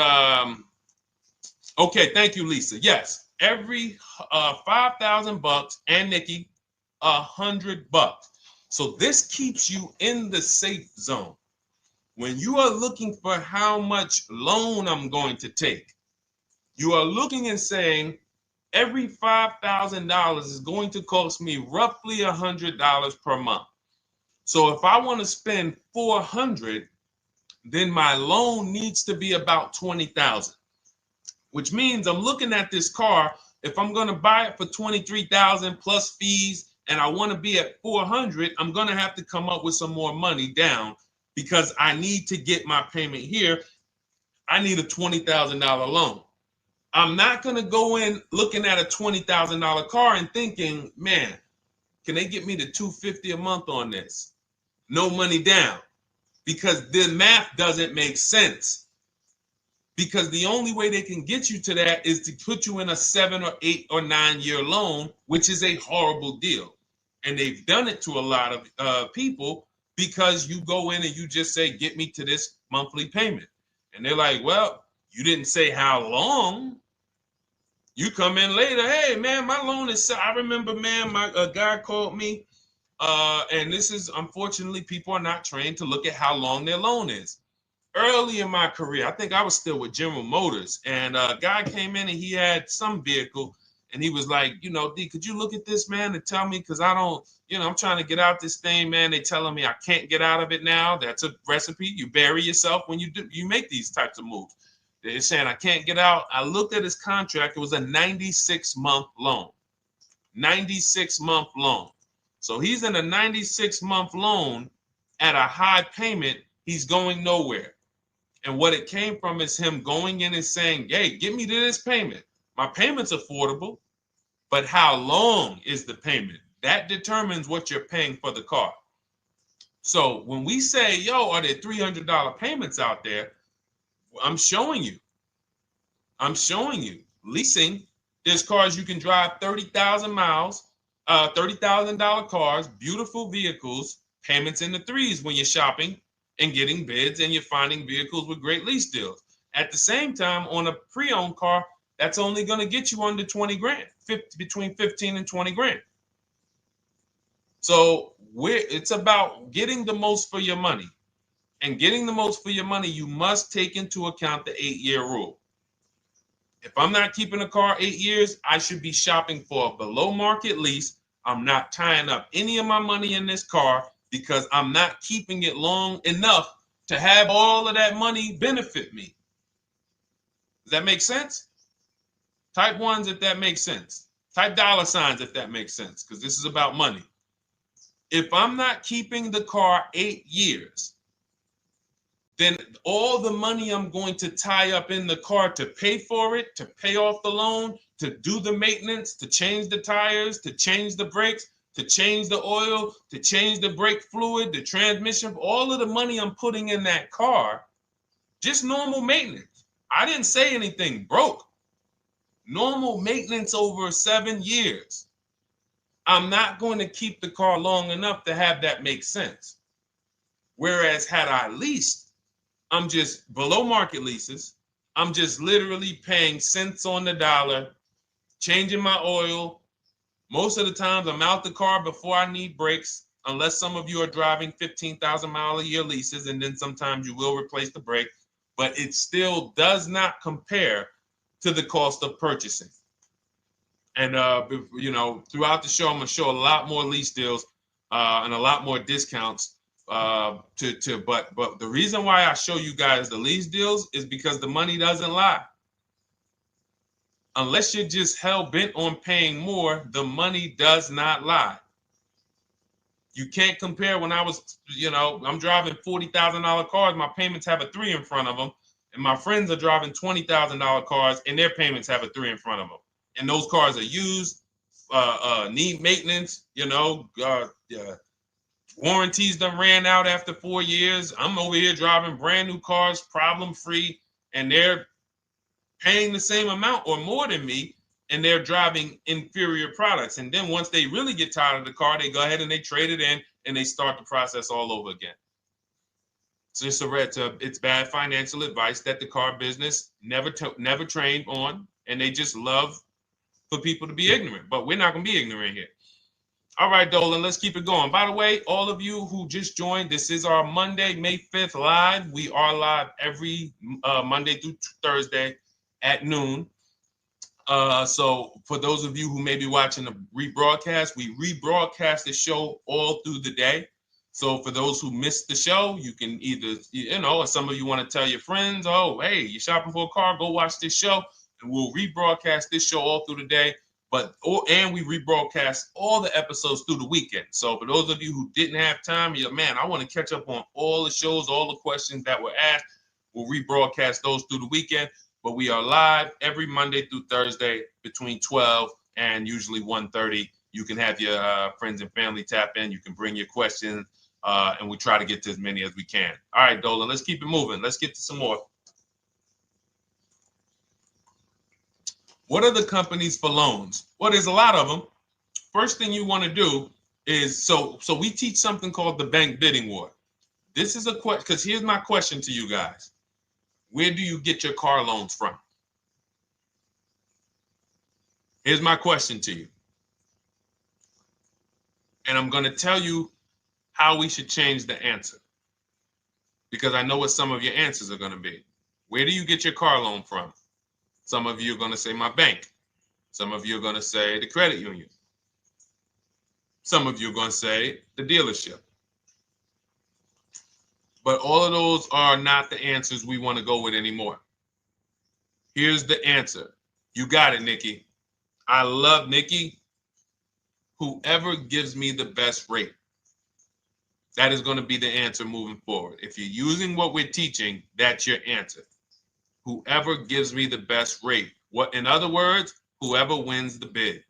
okay, thank you, Lisa. Yes, every $5,000, and Nikki, $100. So this keeps you in the safe zone. When you are looking for how much loan I'm going to take, you are looking and saying every $5,000 is going to cost me roughly $100 per month. So if I want to spend $400, then my loan needs to be about $20,000, which means I'm looking at this car. If I'm going to buy it for $23,000 plus fees, and I want to be at $400, I'm going to have to come up with some more money down, because I need to get my payment here. I need a $20,000 loan. I'm not going to go in looking at a $20,000 car and thinking, man, can they get me to $250 a month on this? No money down, because the math doesn't make sense. Because the only way they can get you to that is to put you in a 7 or 8 or 9 year loan, which is a horrible deal. And they've done it to a lot of people, because you go in and you just say, get me to this monthly payment. And they're like, well, you didn't say how long. You come in later, hey, man, my loan is, I remember, man, a guy called me, and this is, unfortunately, people are not trained to look at how long their loan is. Early in my career, I think I was still with General Motors, and a guy came in and he had some vehicle, And he was like, you know, D, could you look at this, man, and tell me, because I don't, you know, I'm trying to get out this thing, man. They telling me I can't get out of it now. That's a recipe. You bury yourself when you make these types of moves. They're saying I can't get out. I looked at his contract. It was a 96-month loan. 96-month loan. So he's in a 96-month loan at a high payment. He's going nowhere. And what it came from is him going in and saying, hey, get me to this payment. My payment's affordable, but how long is the payment? That determines what you're paying for the car. So when we say, yo, are there $300 payments out there? I'm showing you. Leasing, there's cars you can drive 30,000 miles, $30,000 cars, beautiful vehicles, payments in the threes when you're shopping and getting bids and you're finding vehicles with great lease deals. At the same time, on a pre-owned car, that's only going to get you under 20 grand, between 15 and 20 grand. So it's about getting the most for your money. And getting the most for your money, you must take into account the 8-year rule. If I'm not keeping a car 8 years, I should be shopping for a below market lease. I'm not tying up any of my money in this car because I'm not keeping it long enough to have all of that money benefit me. Does that make sense? Type ones if that makes sense. Type dollar signs if that makes sense, because this is about money. If I'm not keeping the car 8 years, then all the money I'm going to tie up in the car to pay for it, to pay off the loan, to do the maintenance, to change the tires, to change the brakes, to change the oil, to change the brake fluid, the transmission, all of the money I'm putting in that car, just normal maintenance. I didn't say anything broke. Normal maintenance over 7 years. I'm not going to keep the car long enough to have that make sense. Whereas had I leased, I'm just below market leases. I'm just literally paying cents on the dollar, changing my oil. Most of the times I'm out the car before I need brakes, unless some of you are driving 15,000 mile a year leases, and then sometimes you will replace the brake, but it still does not compare to the cost of purchasing. And you know, throughout the show, I'm gonna show a lot more lease deals and a lot more discounts. But the reason why I show you guys the lease deals is because the money doesn't lie. Unless you're just hell bent on paying more, the money does not lie. You can't compare when I was, you know, I'm driving $40,000 cars, my payments have a 3 in front of them, and my friends are driving $20,000 cars and their payments have a 3 in front of them. And those cars are used, need maintenance, you know, warranties done ran out after 4 years. I'm over here driving brand new cars, problem free, and they're paying the same amount or more than me, and they're driving inferior products. And then once they really get tired of the car, they go ahead and they trade it in and they start the process all over again. So it's bad financial advice that the car business never trained on, and they just love for people to be ignorant. But we're not going to be ignorant here. All right, Dolan, let's keep it going. By the way, all of you who just joined, this is our Monday, May 5th live. We are live every Monday through Thursday at noon. So for those of you who may be watching the rebroadcast, we rebroadcast the show all through the day. So for those who missed the show, you can either, you know, or some of you want to tell your friends, oh, hey, you're shopping for a car, go watch this show. And we'll rebroadcast this show all through the day. And we rebroadcast all the episodes through the weekend. So for those of you who didn't have time, you're, man, I want to catch up on all the shows, all the questions that were asked. We'll rebroadcast those through the weekend. But we are live every Monday through Thursday between 12 and usually 1:30. You can have your friends and family tap in. You can bring your questions, and we try to get to as many as we can. All right, Dolan, let's keep it moving. Let's get to some more. What are the companies for loans? Well, there's a lot of them. First thing you want to do is, so we teach something called the bank bidding war. This is a question, because here's my question to you guys. Where do you get your car loans from? Here's my question to you. And I'm going to tell you how we should change the answer, because I know what some of your answers are going to be. Where do you get your car loan from? Some of you are going to say my bank. Some of you are going to say the credit union. Some of you are going to say the dealership. But all of those are not the answers we want to go with anymore. Here's the answer. You got it, Nikki. I love Nikki. Whoever gives me the best rate. That is going to be the answer moving forward. If you're using what we're teaching, that's your answer. Whoever gives me the best rate. What, in other words, whoever wins the bid.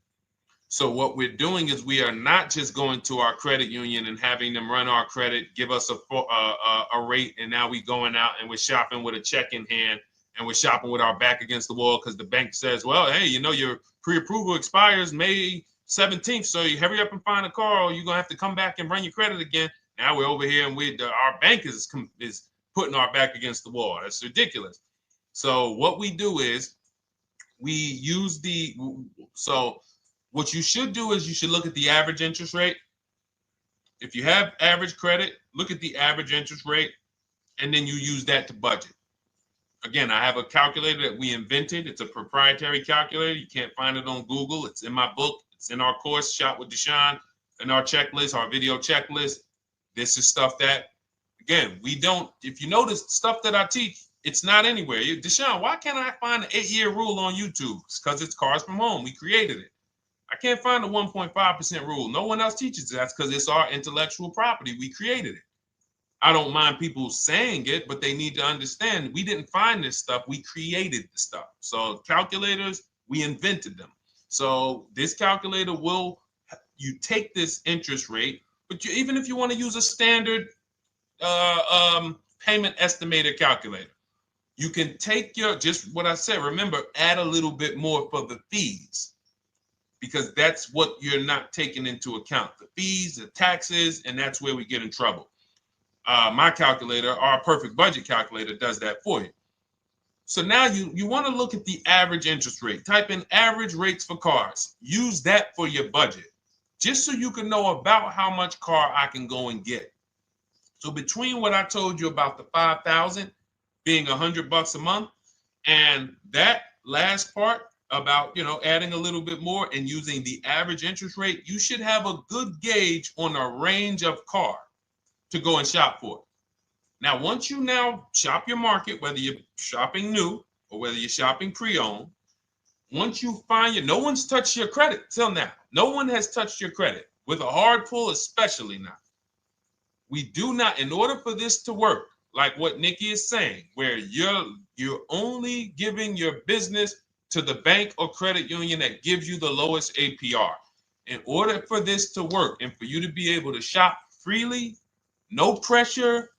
So what we're doing is we are not just going to our credit union and having them run our credit, give us a rate, and now we going out and we're shopping with a check in hand and we're shopping with our back against the wall because the bank says, well, hey, you know, your pre-approval expires May 17th, so you hurry up and find a car or you're going to have to come back and run your credit again. Now we're over here and our bank is putting our back against the wall. That's ridiculous. So what we do is we use what you should do is you should look at the average interest rate. If you have average credit, look at the average interest rate, and then you use that to budget. Again, I have a calculator that we invented. It's a proprietary calculator. You can't find it on Google. It's in my book. It's in our course, Shop with Deshone, in our checklist, our video checklist. This is stuff that, again, we don't, if you notice stuff that I teach, it's not anywhere. Deshone, why can't I find an 8-year rule on YouTube? It's because it's Cars from Home. We created it. I can't find the 1.5% rule. No one else teaches it. That's because it's our intellectual property. We created it. I don't mind people saying it, but they need to understand we didn't find this stuff. We created the stuff. So calculators, we invented them. So this calculator you take this interest rate, but even if you want to use a standard payment estimator calculator, you can take just what I said. Remember, add a little bit more for the fees, because that's what you're not taking into account. The fees, the taxes, and that's where we get in trouble. My calculator, our perfect budget calculator, does that for you. So now you want to look at the average interest rate. Type in average rates for cars. Use that for your budget, just so you can know about how much car I can go and get. So between what I told you about the 5,000 being $100 a month, and that last part about, adding a little bit more and using the average interest rate, you should have a good gauge on a range of car to go and shop for. Now, once you now shop your market, whether you're shopping new or whether you're shopping pre-owned, once you find no one's touched your credit till now. No one has touched your credit with a hard pull, especially now. We do not, in order for this to work, like what Nikki is saying, where you're only giving your business to the bank or credit union that gives you the lowest APR. In order for this to work and for you to be able to shop freely, no pressure,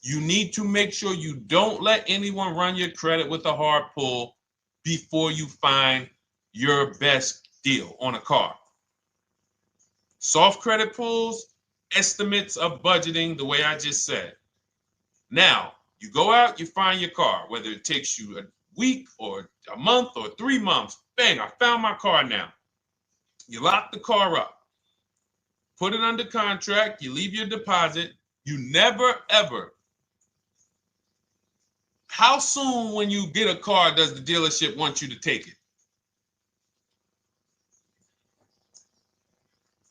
you need to make sure you don't let anyone run your credit with a hard pull before you find your best deal on a car. Soft credit pulls, estimates of budgeting, the way I just said. Now, you go out, you find your car, whether it takes you a week or a month or 3 months. Bang, I found my car now. You lock the car up, put it under contract, you leave your deposit. You never, ever. How soon when you get a car does the dealership want you to take it?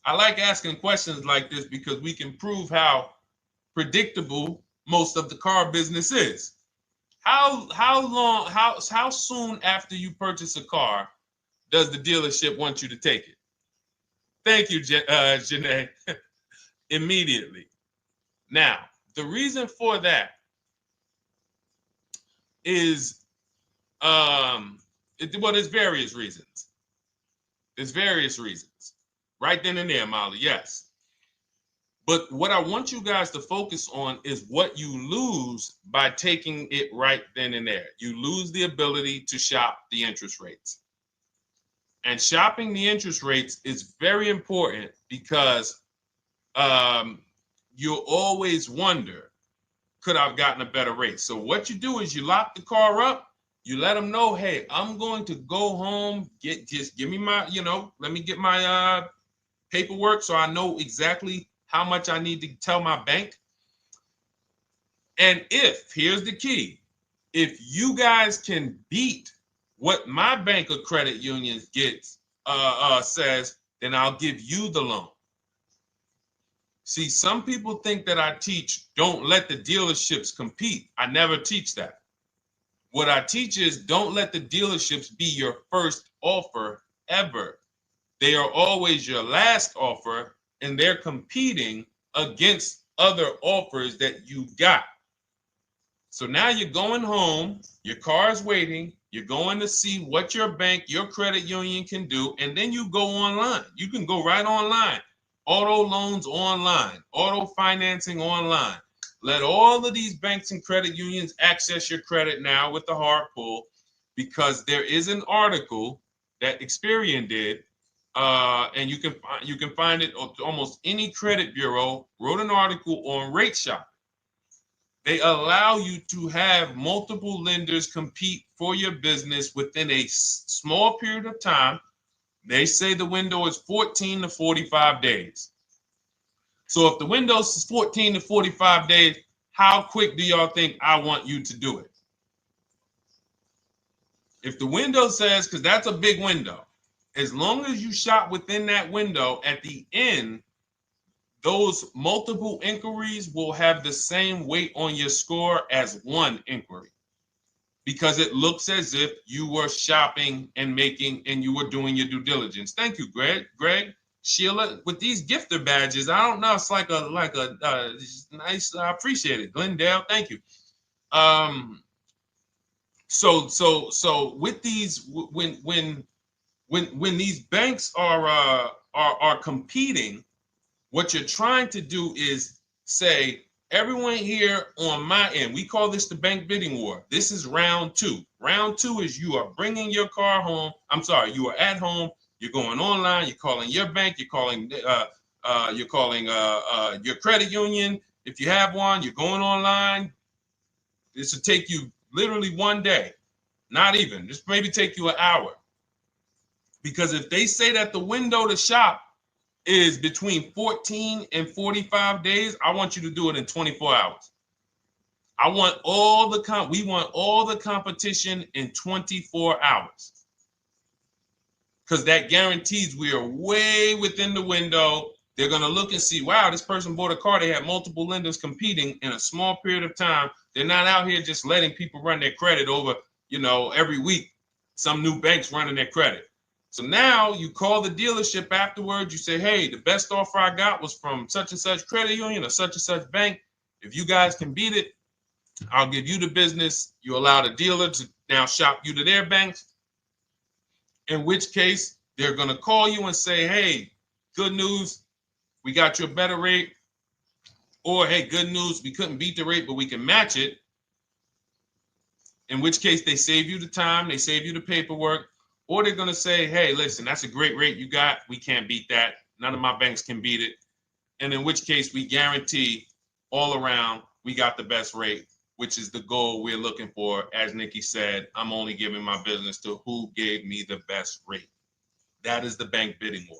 I like asking questions like this because we can prove how predictable most of the car business is. How soon after you purchase a car does the dealership want you to take it? Thank you, Janae. Immediately. Now, the reason for that is, there's various reasons. There's various reasons. Right then and there, Molly, yes. But what I want you guys to focus on is what you lose by taking it right then and there. You lose the ability to shop the interest rates. And shopping the interest rates is very important because you'll always wonder, could I have gotten a better rate? So what you do is you lock the car up, you let them know, hey, I'm going to go home, just give me my, let me get my paperwork so I know exactly how much I need to tell my bank. And here's the key, if you guys can beat what my bank or credit union gets says, then I'll give you the loan. See, some people think that I teach don't let the dealerships compete. I never teach that. What I teach is don't let the dealerships be your first offer ever. They are always your last offer, and they're competing against other offers that you got. So now you're going home, your car's waiting, you're going to see what your bank, your credit union can do, and then you go online. You can go right online. Auto loans online, auto financing online. Let all of these banks and credit unions access your credit now with the hard pull, because there is an article that Experian did, and you can find it at almost any credit bureau, wrote an article on rate shopping. They allow you to have multiple lenders compete for your business within a small period of time. They say the window is 14 to 45 days. So if the window is 14 to 45 days, how quick do y'all think I want you to do it? If the window says, because that's a big window, as long as you shop within that window, at the end, those multiple inquiries will have the same weight on your score as one inquiry, because it looks as if you were shopping and you were doing your due diligence. Thank you, Greg, Sheila, with these gifter badges. I don't know. It's like a nice. I appreciate it, Glendale. Thank you. So with these, when these banks are competing, what you're trying to do is say, everyone here on my end, we call this the bank bidding war. This is round two. Round two is you are bringing your car home. I'm sorry, you are at home. You're going online. You're calling your bank. You're calling your credit union. If you have one, you're going online. This will take you literally one day, not even. This maybe take you an hour. Because if they say that the window to shop is between 14 and 45 days, I want you to do it in 24 hours. We want all the competition in 24 hours. Because that guarantees we are way within the window. They're going to look and see, wow, this person bought a car. They had multiple lenders competing in a small period of time. They're not out here just letting people run their credit over, every week. Some new banks running their credit. So now you call the dealership afterwards. You say, hey, the best offer I got was from such and such credit union or such and such bank. If you guys can beat it, I'll give you the business. You allow the dealer to now shop you to their banks. In which case, they're going to call you and say, hey, good news, we got you a better rate. Or, hey, good news, we couldn't beat the rate, but we can match it. In which case, they save you the time, they save you the paperwork. Or they're going to say, hey, listen, that's a great rate you got. We can't beat that. None of my banks can beat it. And in which case, we guarantee all around we got the best rate, which is the goal we're looking for. As Nikki said, I'm only giving my business to who gave me the best rate. That is the bank bidding war.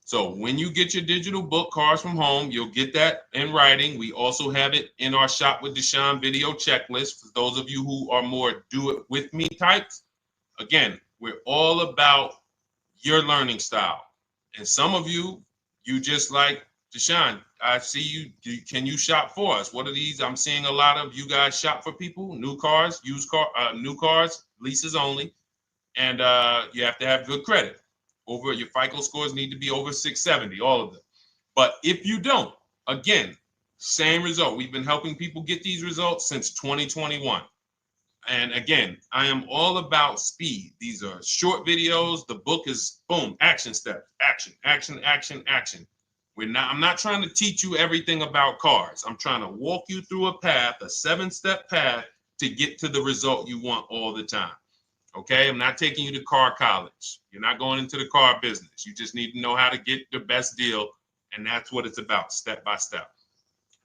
So when you get your digital book, Cars from Home, you'll get that in writing. We also have it in our Shop with Deshone video checklist. For those of you who are more do-it-with-me types, again, we're all about your learning style. And some of you just like, Deshone, I see you. Can you shop for us? What are these? I'm seeing a lot of you guys shop for people, new cars, new cars, leases only. And you have to have good credit. Your FICO scores need to be over 670, all of them. But if you don't, again, same result. We've been helping people get these results since 2021. And again, I am all about speed. These are short videos. The book is boom, action steps, action, action, action, action. I'm not trying to teach you everything about cars. I'm trying to walk you through a path, a 7-step path to get to the result you want all the time. Okay, I'm not taking you to car college. You're not going into the car business. You just need to know how to get the best deal. And that's what it's about, step by step.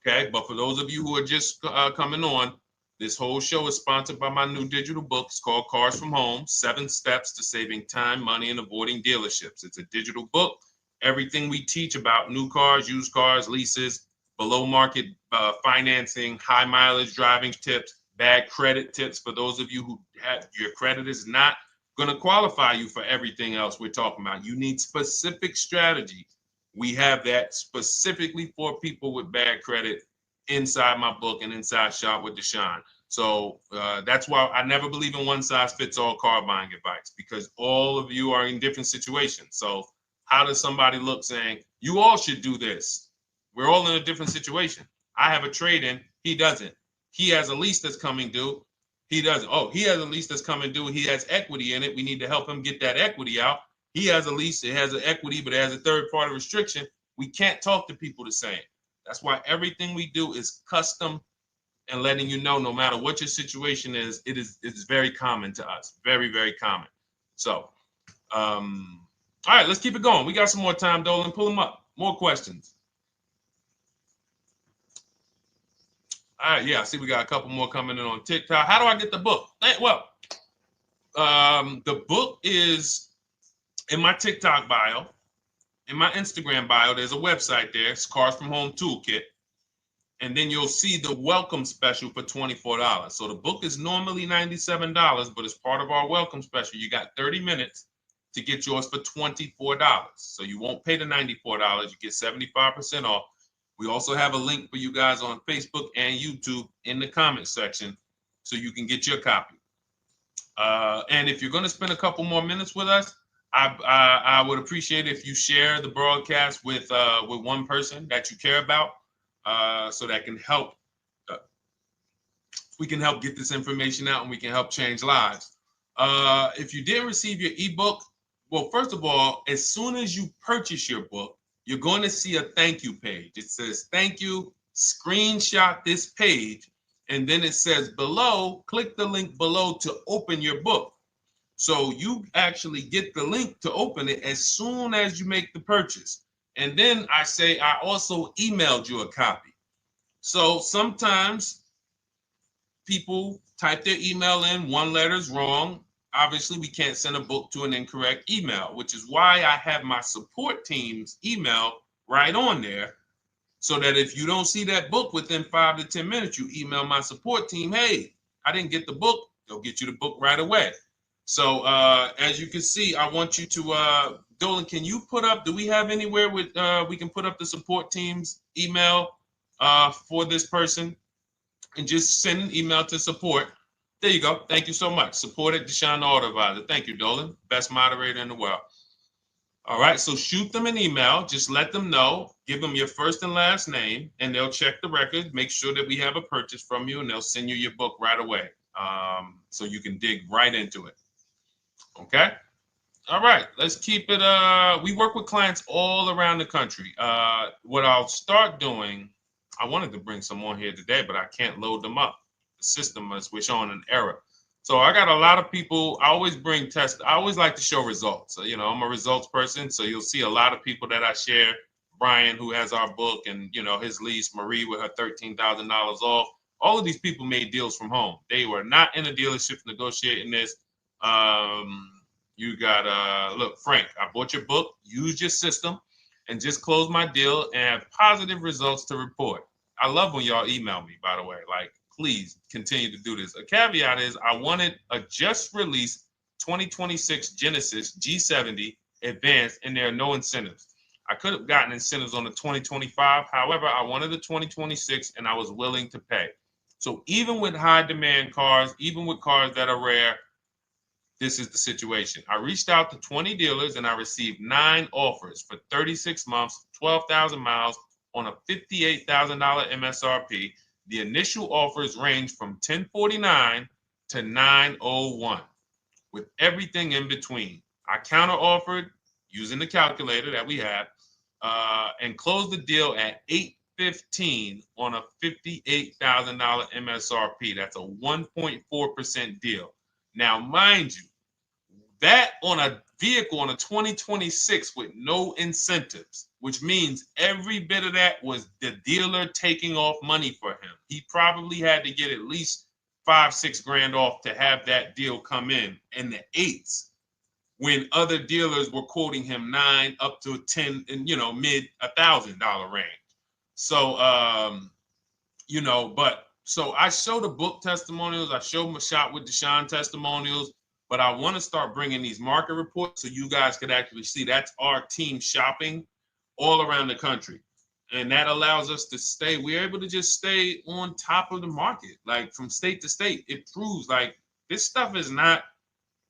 Okay, but for those of you who are just coming on, this whole show is sponsored by my new digital book. It's called Cars from Home, 7 Steps to Saving Time, Money, and Avoiding Dealerships. It's a digital book. Everything we teach about new cars, used cars, leases, below market financing, high mileage driving tips, bad credit tips for those of you who have your credit is not going to qualify you for everything else we're talking about. You need specific strategy. We have that specifically for people with bad credit inside my book and inside Shop with Deshone. So that's why I never believe in one size fits all car buying advice, because all of you are in different situations. So how does somebody look saying, you all should do this? We're all in a different situation. I have a trade-in. He doesn't. He has a lease that's coming due. He doesn't. Oh, he has a lease that's coming due. He has equity in it. We need to help him get that equity out. He has a lease. It has an equity, but it has a third-party restriction. We can't talk to people the same. That's why everything we do is custom and letting you know, no matter what your situation is, it's very common to us. Very, very common. So, all right, let's keep it going. We got some more time, Dolan. Pull them up. More questions. All right, yeah, I see we got a couple more coming in on TikTok. How do I get the book? Well, the book is in my TikTok bio. In my Instagram bio, there's a website there. It's Cars from Home Toolkit. And then you'll see the welcome special for $24. So the book is normally $97, but as part of our welcome special, you got 30 minutes to get yours for $24. So you won't pay the $94. You get 75% off. We also have a link for you guys on Facebook and YouTube in the comment section so you can get your copy. And if you're going to spend a couple more minutes with us, I would appreciate if you share the broadcast with one person that you care about, so that can help. We can help get this information out, and we can help change lives. If you didn't receive your ebook, well, first of all, as soon as you purchase your book, you're going to see a thank you page. It says, thank you, screenshot this page. And then it says below, click the link below to open your book. So you actually get the link to open it as soon as you make the purchase. And then I say, I also emailed you a copy. So sometimes people type their email in, one letter's wrong. Obviously, we can't send a book to an incorrect email, which is why I have my support team's email right on there, so that if you don't see that book within 5 to 10 minutes, you email my support team, hey, I didn't get the book. They'll get you the book right away. So as you can see, I want you to, Dolan, can you put up, do we have anywhere with, we can put up the support team's email for this person, and just send an email to support. There you go. Thank you so much. Support at Deshone the Auto Advisor. Thank you, Dolan. Best moderator in the world. All right, so shoot them an email. Just let them know. Give them your first and last name, and they'll check the record, make sure that we have a purchase from you, and they'll send you your book right away, so you can dig right into it. Okay? All right, let's keep it. We work with clients all around the country. What I'll start doing, I wanted to bring some on here today, but I can't load them up. The system is showing an error. So I got a lot of people. I always bring tests. I always like to show results. So, you know, I'm a results person. So you'll see a lot of people that I share. Brian, who has our book, and, you know, his lease, Marie with her $13,000 off. All of these people made deals from home. They were not in a dealership negotiating this. You got, look, Frank, I bought your book, used your system, and just closed my deal and have positive results to report. I love when y'all email me, by the way. Like, please continue to do this. A caveat is I wanted a just released 2026 Genesis G70 Advanced, and there are no incentives. I could have gotten incentives on the 2025. However, I wanted the 2026, and I was willing to pay. So even with high demand cars, even with cars that are rare, this is the situation. I reached out to 20 dealers, and I received 9 offers for 36 months, 12,000 miles on a $58,000 MSRP. The initial offers range from $1049 to $901, with everything in between. I counter offered using the calculator that we have, and closed the deal at $815 on a $58,000 MSRP. That's a 1.4% deal. Now, mind you, that on a vehicle on a 2026 with no incentives, which means every bit of that was the dealer taking off money for him. He probably had to get at least $5-6 grand off to have that deal come in the 8s, when other dealers were quoting him 9 up to 10 and, you know, mid $1,000 range. So, you know, but so I show the book testimonials. I show my Shop with Deshone testimonials. But I want to start bringing these market reports so you guys could actually see that's our team shopping all around the country. And that allows us to stay, we're able to just stay on top of the market, like from state to state. It proves like this stuff is not,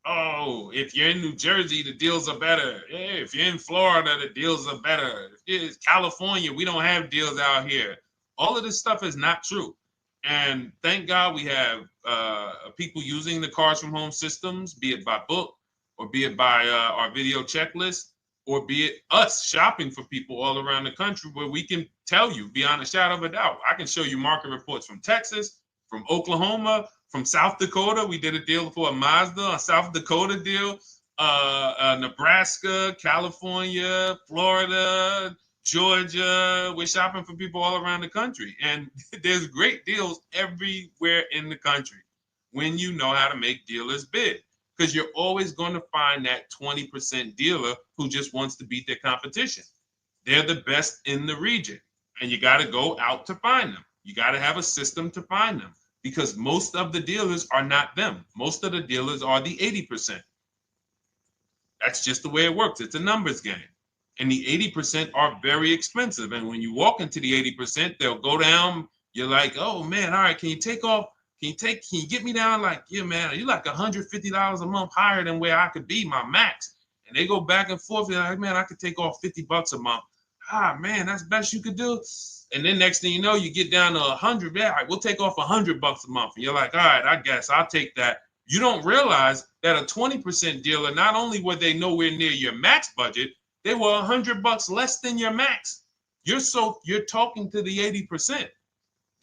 oh, if you're in New Jersey, the deals are better. Yeah, if you're in Florida, the deals are better. If it's California, we don't have deals out here. All of this stuff is not true. And thank God we have people using the Cars from Home systems, be it by book or be it by our video checklist, or be it us shopping for people all around the country where we can tell you beyond a shadow of a doubt. I can show you market reports from Texas, from Oklahoma, from South Dakota. We did a deal for a Mazda, a South Dakota deal, Nebraska, California, Florida, Georgia. We're shopping for people all around the country. And there's great deals everywhere in the country when you know how to make dealers bid. Because you're always going to find that 20% dealer who just wants to beat their competition. They're the best in the region. And you got to go out to find them. You got to have a system to find them. Because most of the dealers are not them. Most of the dealers are the 80%. That's just the way it works. It's a numbers game. And the 80% are very expensive. And when you walk into the 80%, they'll go down. You're like, oh man, all right, can you take off? Can you get me down? Like, yeah, man, you're like $150 a month higher than where I could be, my max. And they go back and forth. You're like, man, I could take off $50 a month. Ah, man, that's the best you could do. And then next thing you know, you get down to 100. Yeah, all right, we'll take off $100 a month. And you're like, all right, I guess I'll take that. You don't realize that a 20% dealer, not only were they nowhere near your max budget, they were $100 less than your max. You're talking to the 80%.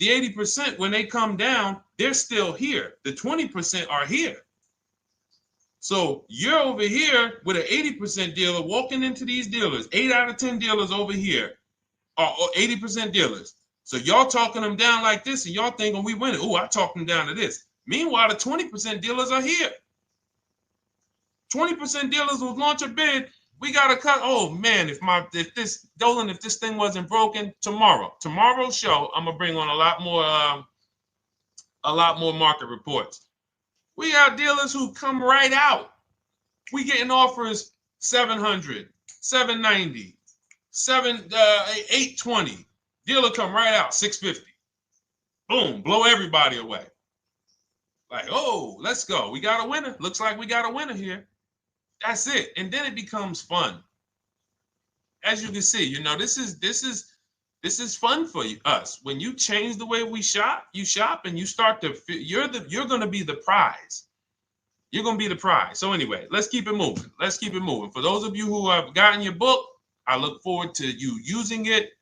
The 80%, when they come down, they're still here. The 20% are here. So you're over here with an 80% dealer walking into these dealers. 8 out of 10 dealers over here are 80% dealers. So y'all talking them down like this, and y'all thinking we winning. Oh, I talked them down to this. Meanwhile, the 20% dealers are here. 20% dealers will launch a bid. We gotta cut. Oh man, if this thing wasn't broken, tomorrow's show, I'm gonna bring on a lot more market reports. We got dealers who come right out. We getting offers 700, 790, 820. Dealer come right out 650. Boom, blow everybody away. Like, oh, let's go. We got a winner. Looks like we got a winner here. That's it. And then it becomes fun. As you can see, this is fun for us. When you change the way we shop, you shop and you start to you're going to be the prize. You're going to be the prize. So anyway, let's keep it moving. For those of you who have gotten your book, I look forward to you using it,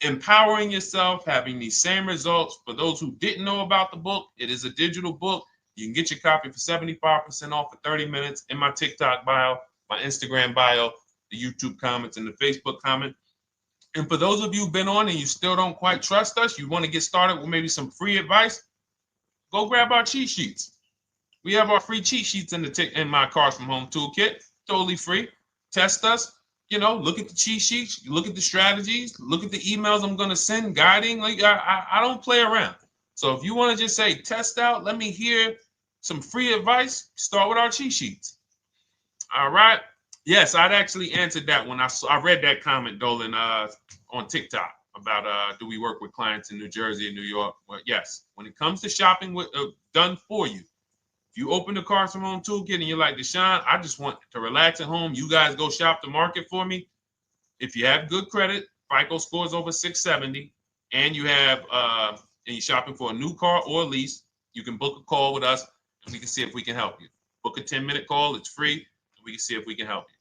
empowering yourself, having these same results. For those who didn't know about the book, it is a digital book. You can get your copy for 75% off for 30 minutes in my TikTok bio, my Instagram bio, the YouTube comments, and the Facebook comment. And for those of you who've been on and you still don't quite trust us, you want to get started with at some free advice, go grab our cheat sheets. We have our free cheat sheets in my Cars from Home toolkit, totally free. Test us, look at the cheat sheets, look at the strategies, look at the emails I'm going to send, guiding. Like I don't play around. So if you want to just say, test out, let me hear some free advice, start with our cheat sheets. All right. Yes, I'd actually answered that when I read that comment, Dolan, on TikTok about do we work with clients in New Jersey and New York? Well, yes. When it comes to shopping done for you, if you open the Cars from Home toolkit and you're like, Deshone, I just want to relax at home. You guys go shop the market for me. If you have good credit, FICO scores over 670, and you have and you're shopping for a new car or a lease, you can book a call with us and we can see if we can help you. Book a 10-minute call. It's free. And we can see if we can help you.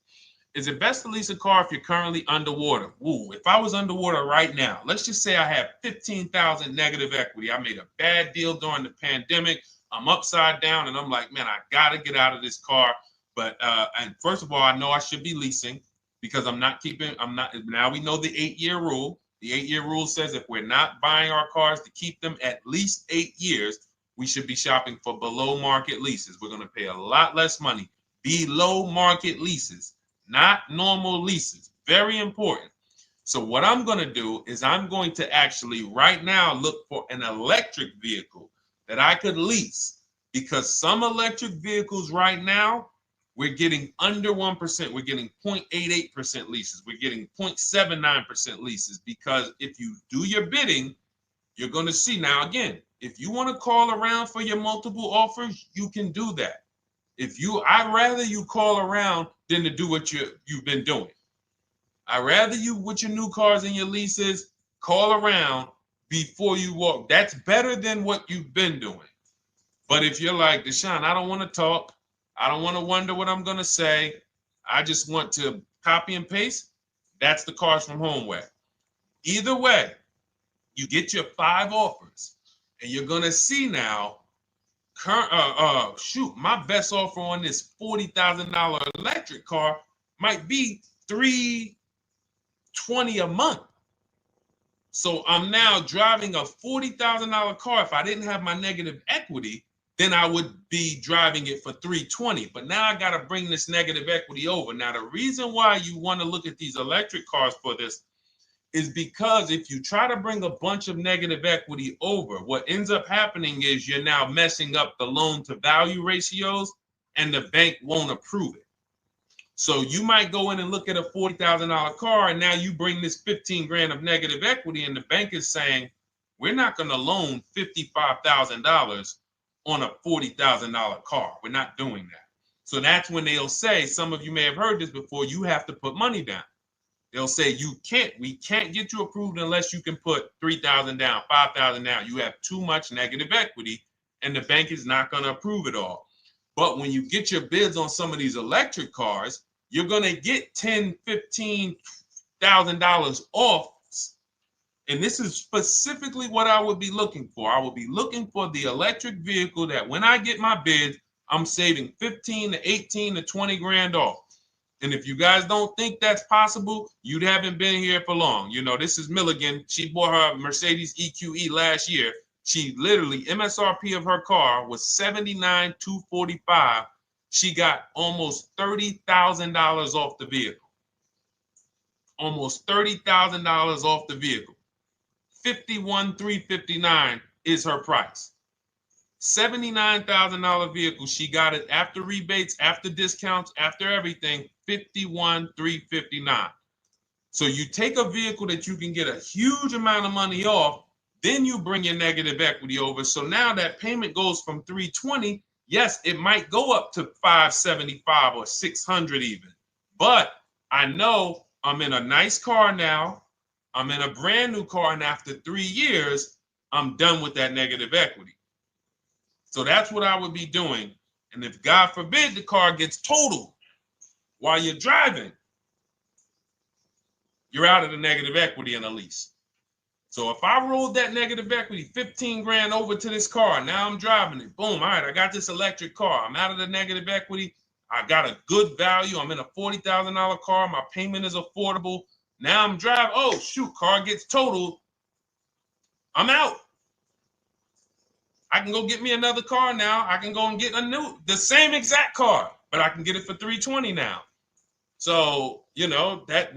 Is it best to lease a car if you're currently underwater? Ooh, if I was underwater right now, let's just say I have 15,000 negative equity. I made a bad deal during the pandemic. I'm upside down and I'm like, man, I got to get out of this car. But and first of all, I know I should be leasing because now we know the 8-year rule. The 8-year rule says if we're not buying our cars to keep them at least 8 years, we should be shopping for below market leases. We're going to pay a lot less money. Below market leases, not normal leases. Very important. So what I'm going to do is I'm going to actually right now look for an electric vehicle that I could lease because some electric vehicles right now, we're getting under 1%. We're getting 0.88% leases. We're getting 0.79% leases, because if you do your bidding, you're going to see. Now, again, if you want to call around for your multiple offers, you can do that. I'd rather you call around than to do what you've been doing. I'd rather you, with your new cars and your leases, call around before you walk. That's better than what you've been doing. But if you're like, Deshone, I don't want to talk. I don't want to wonder what I'm going to say. I just want to copy and paste. That's the Cars from Home way. Either way, you get your 5 offers, and you're going to see now, my best offer on this $40,000 electric car might be $320 a month. So I'm now driving a $40,000 car. If I didn't have my negative equity, then I would be driving it for $320. But now I got to bring this negative equity over. Now, the reason why you want to look at these electric cars for this is because if you try to bring a bunch of negative equity over, what ends up happening is you're now messing up the loan to value ratios, and the bank won't approve it. So you might go in and look at a $40,000 car, and now you bring this 15 grand of negative equity, and the bank is saying, we're not going to loan $55,000 on a $40,000 car. We're not doing that. So that's when they'll say, some of you may have heard this before, you have to put money down. They'll say, we can't get you approved unless you can put $3,000 down, $5,000 down. You have too much negative equity, and the bank is not going to approve it all. But when you get your bids on some of these electric cars, you're going to get $10,000, $15,000 off. And this is specifically what I would be looking for. I would be looking for the electric vehicle that when I get my bids, I'm saving 15 to 18 to 20 grand off. And if you guys don't think that's possible, you haven't been here for long. You know, this is Milligan. She bought her Mercedes EQE last year. She literally, MSRP of her car was $79,245. She got almost $30,000 off the vehicle. Almost $30,000 off the vehicle. $51,359 is her price. $79,000 vehicle. She got it after rebates, after discounts, after everything. $51,359. So you take a vehicle that you can get a huge amount of money off, then you bring your negative equity over. So now that payment goes from $320. Yes, it might go up to $575 or $600 even. But I know I'm in a nice car now. I'm in a brand new car, and after 3 years, I'm done with that negative equity. So that's what I would be doing. And if God forbid the car gets totaled while you're driving, you're out of the negative equity in a lease. So if I rolled that negative equity, 15 grand over to this car, now I'm driving it. Boom. All right, I got this electric car. I'm out of the negative equity. I got a good value. I'm in a $40,000 car. My payment is affordable. Now I'm driving. Oh, shoot, car gets totaled. I'm out. I can go get me another car now. I can go and get the same exact car, but I can get it for $320 now. So, you know, that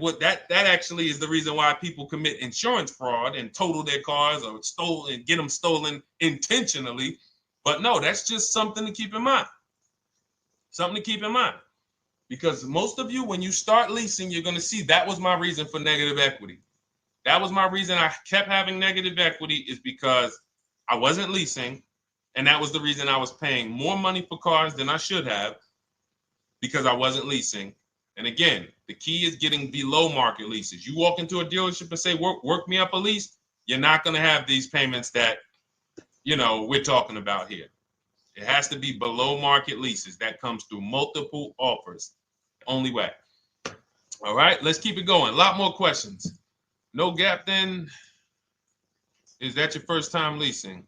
actually is the reason why people commit insurance fraud and total their cars or get them stolen intentionally. But no, that's just something to keep in mind. Something to keep in mind. Because most of you, when you start leasing, you're going to see that was my reason for negative equity. That was my reason I kept having negative equity, is because I wasn't leasing. And that was the reason I was paying more money for cars than I should have, because I wasn't leasing. And again, the key is getting below market leases. You walk into a dealership and say, work me up a lease, you're not going to have these payments that, you know, we're talking about here. It has to be below market leases. That comes through multiple offers. Only way. All right, let's keep it going. A lot more questions. No gap then. Is that your first time leasing?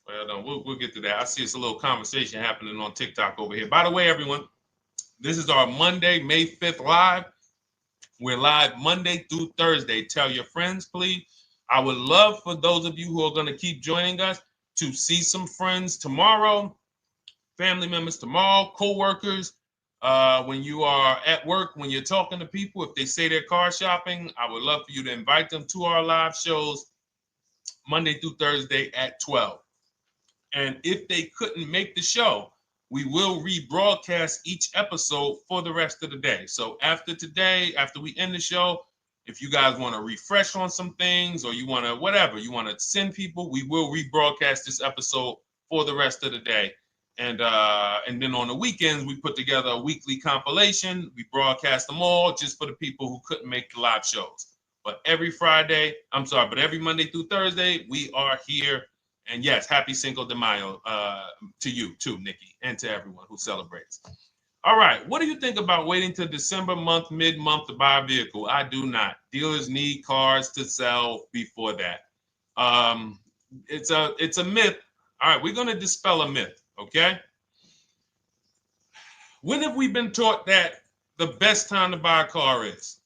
Well, no, we'll get to that. I see it's a little conversation happening on TikTok over here. By the way, everyone, this is our Monday, May 5th live. We're live Monday through Thursday. Tell your friends, please. I would love for those of you who are going to keep joining us to see some friends tomorrow, family members tomorrow, co-workers. When you are at work, when you're talking to people, if they say they're car shopping, I would love for you to invite them to our live shows Monday through Thursday at 12. And if they couldn't make the show, we will rebroadcast each episode for the rest of the day. So after today, after we end the show, if you guys want to refresh on some things or you want to whatever, you want to send people, we will rebroadcast this episode for the rest of the day. And then on the weekends, we put together a weekly compilation. We broadcast them all just for the people who couldn't make the live shows. But every Monday through Thursday, we are here. And yes, happy Cinco de Mayo to you too, Nikki, and to everyone who celebrates. All right, what do you think about waiting till December month, mid-month to buy a vehicle? I do not. Dealers need cars to sell before that. It's a myth. All right, we're going to dispel a myth, okay? When have we been taught that the best time to buy a car is?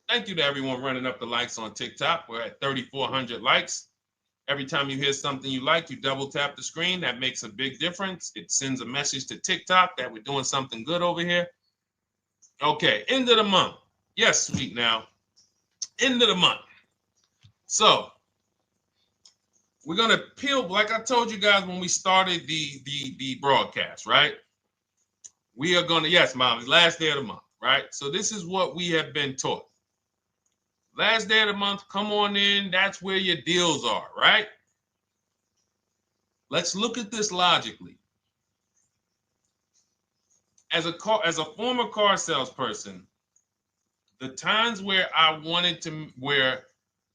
Thank you to everyone running up the likes on TikTok. We're at 3,400 likes. Every time you hear something you like, you double tap the screen. That makes a big difference. It sends a message to TikTok that we're doing something good over here. Okay, end of the month. Yes, sweet now. End of the month. So we're gonna peel, like I told you guys when we started the broadcast, right? We are gonna, yes, Molly, last day of the month, right? So this is what we have been taught. Last day of the month, come on in. That's where your deals are, right? Let's look at this logically. As a former car salesperson, the times where where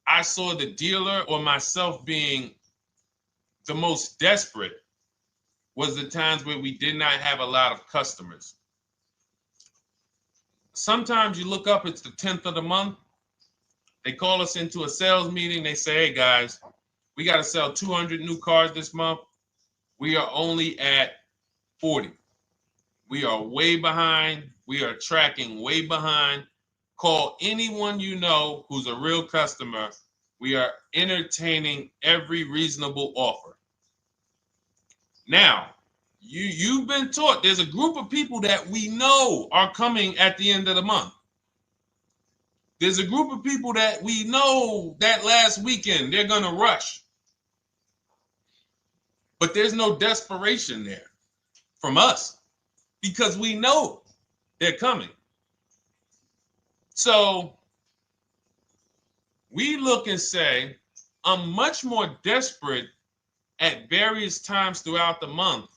I saw the dealer or myself being the most desperate was the times where we did not have a lot of customers. Sometimes you look up, it's the 10th of the month. They call us into a sales meeting. They say, hey, guys, we got to sell 200 new cars this month. We are only at 40. We are way behind. We are tracking way behind. Call anyone you know who's a real customer. We are entertaining every reasonable offer. Now, you've been taught there's a group of people that we know are coming at the end of the month. There's a group of people that we know that last weekend they're going to rush. But there's no desperation there from us because we know they're coming. So we look and say, I'm much more desperate at various times throughout the month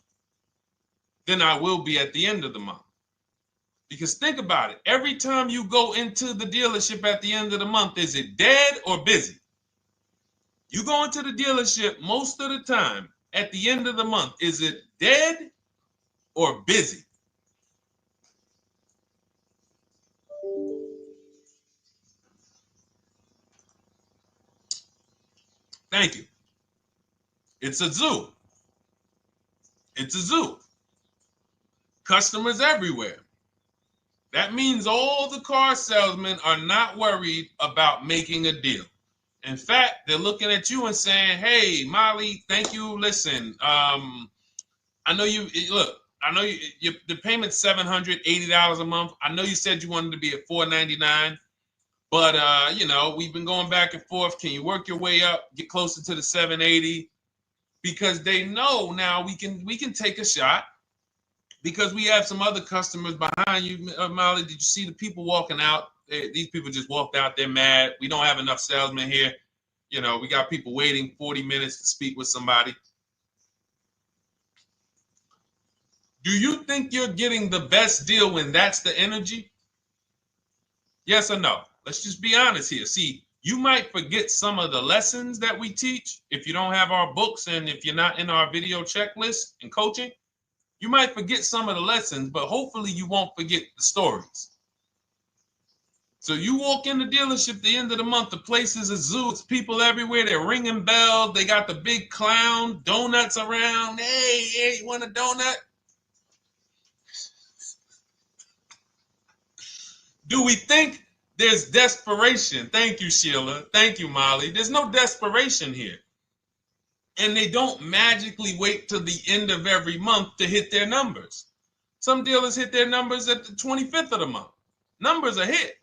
than I will be at the end of the month. Because think about it. Every time you go into the dealership at the end of the month, is it dead or busy? You go into the dealership most of the time at the end of the month, is it dead or busy? Thank you. It's a zoo. It's a zoo. Customers everywhere. That means all the car salesmen are not worried about making a deal. In fact, they're looking at you and saying, hey, Molly, thank you. Listen, I know you, look, I know the payment's $780 a month. I know you said you wanted to be at $499, but, we've been going back and forth. Can you work your way up, get closer to the $780? Because they know now we can take a shot. Because we have some other customers behind you, Molly. Did you see the people walking out? These people just walked out. They're mad. We don't have enough salesmen here. We got people waiting 40 minutes to speak with somebody. Do you think you're getting the best deal when that's the energy? Yes or no? Let's just be honest here. See, you might forget some of the lessons that we teach if you don't have our books and if you're not in our video checklist and coaching. You might forget some of the lessons, but hopefully you won't forget the stories. So you walk in the dealership at the end of the month, the place is a zoo. It's people everywhere. They're ringing bells. They got the big clown, donuts around. Hey, you want a donut? Do we think there's desperation? Thank you, Sheila. Thank you, Molly. There's no desperation here. And they don't magically wait till the end of every month to hit their numbers. Some dealers hit their numbers at the 25th of the month. Numbers are hit.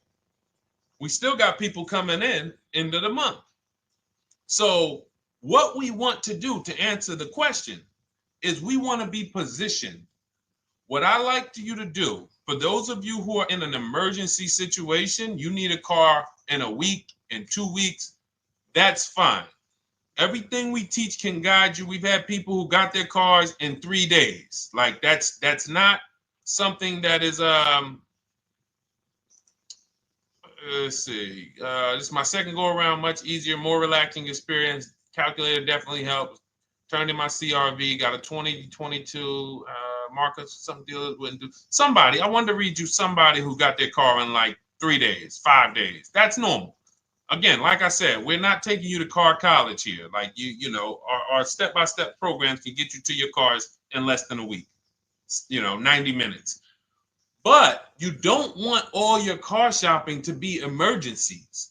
We still got people coming in end of the month. So What we want to do to answer the question is we want to be positioned. What I like you to do, for those of you who are in an emergency situation, you need a car in a week, in 2 weeks, that's fine. Everything we teach can guide you. We've had people who got their cars in 3 days. Like that's not something that is let's see. This is my second go around, much easier, more relaxing experience. Calculator definitely helps. Turned in my CRV, got a 2022 Marcus, some dealers wouldn't do. Somebody, I wanted to read you somebody who got their car in like 3 days, 5 days. That's normal. Again, like I said, we're not taking you to car college here. Like you know, our step-by-step programs can get you to your cars in less than a week, 90 minutes. But you don't want all your car shopping to be emergencies,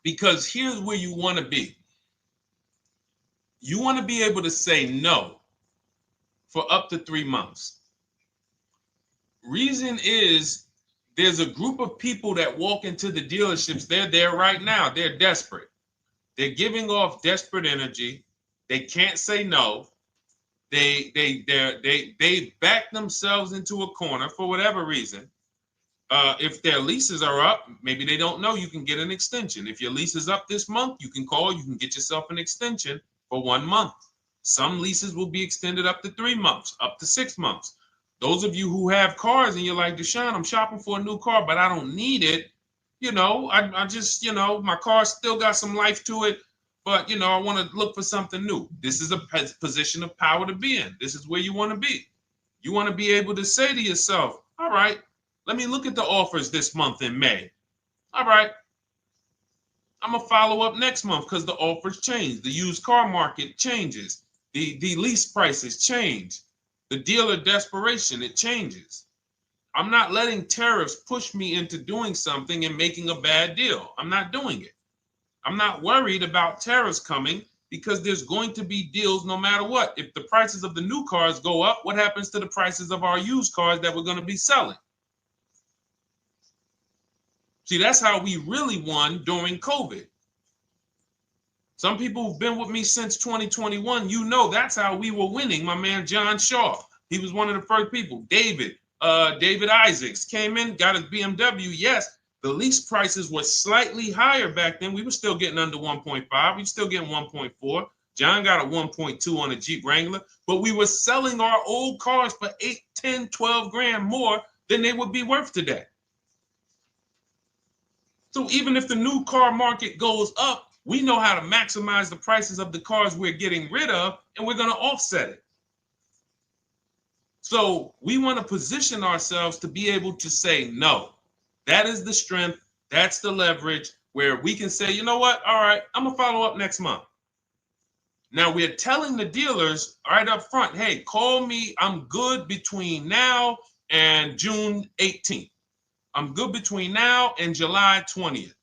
because here's where you want to be. You want to be able to say no for up to 3 months. Reason is, there's a group of people that walk into the dealerships. They're there right now. They're desperate. They're giving off desperate energy. They can't say no. They back themselves into a corner for whatever reason. If their leases are up, maybe they don't know you can get an extension. If your lease is up this month, you can call. You can get yourself an extension for 1 month. Some leases will be extended up to 3 months, up to 6 months. Those of you who have cars and you're like, Deshone, I'm shopping for a new car, but I don't need it. I just, my car still got some life to it, but, I want to look for something new. This is a position of power to be in. This is where you want to be. You want to be able to say to yourself, all right, let me look at the offers this month in May. All right, I'm going to follow up next month because the offers change. The used car market changes. The lease prices change. The dealer desperation, it changes. I'm not letting tariffs push me into doing something and making a bad deal. I'm not doing it. I'm not worried about tariffs coming, because there's going to be deals no matter what. If the prices of the new cars go up, what happens to the prices of our used cars that we're going to be selling? See, that's how we really won during COVID. Some people who've been with me since 2021, that's how we were winning. My man John Shaw, he was one of the first people. David Isaacs came in, got his BMW. Yes, the lease prices were slightly higher back then. We were still getting under 1.5. We were still getting 1.4. John got a 1.2 on a Jeep Wrangler, but we were selling our old cars for 8, 10, 12 grand more than they would be worth today. So even if the new car market goes up, we know how to maximize the prices of the cars we're getting rid of, and we're going to offset it. So we want to position ourselves to be able to say no. That is the strength. That's the leverage where we can say, you know what? All right, I'm going to follow up next month. Now we're telling the dealers right up front, hey, call me. I'm good between now and June 18th. I'm good between now and July 20th.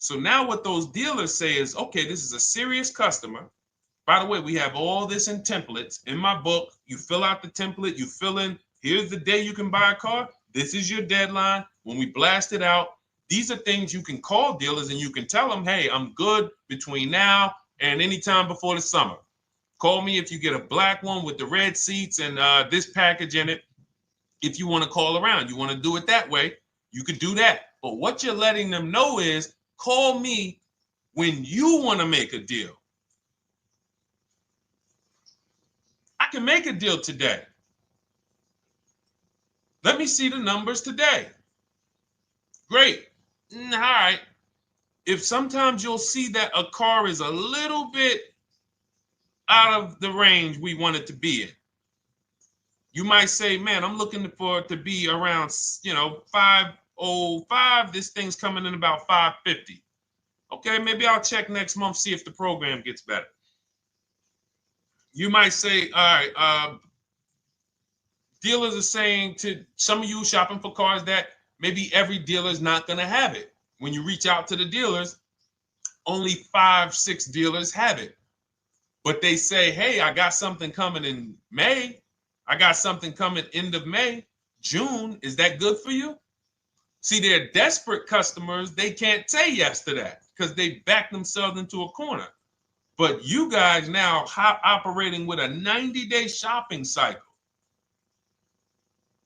So now what those dealers say is, okay, this is a serious customer. By the way, we have all this in templates. In my book, you fill out the template, you fill in, here's the day you can buy a car. This is your deadline. When we blast it out, these are things you can call dealers and you can tell them, hey, I'm good between now and anytime before the summer. Call me if you get a black one with the red seats and this package in it. If you want to call around, you want to do it that way, you could do that. But what you're letting them know is, call me when you want to make a deal. I can make a deal today. Let me see the numbers today. Great. All right. If sometimes you'll see that a car is a little bit out of the range we want it to be in, you might say, man, I'm looking for it to be around, 505. This thing's coming in about 550. Okay, maybe I'll check next month, see if the program gets better. You might say, all right, dealers are saying to some of you shopping for cars that maybe every dealer is not going to have it. When you reach out to the dealers, only 5, 6 dealers have it. But they say, hey, I got something coming in May. I got something coming end of May, June. Is that good for you? See, they're desperate customers. They can't say yes to that because they back themselves into a corner. But you guys now operating with a 90-day shopping cycle.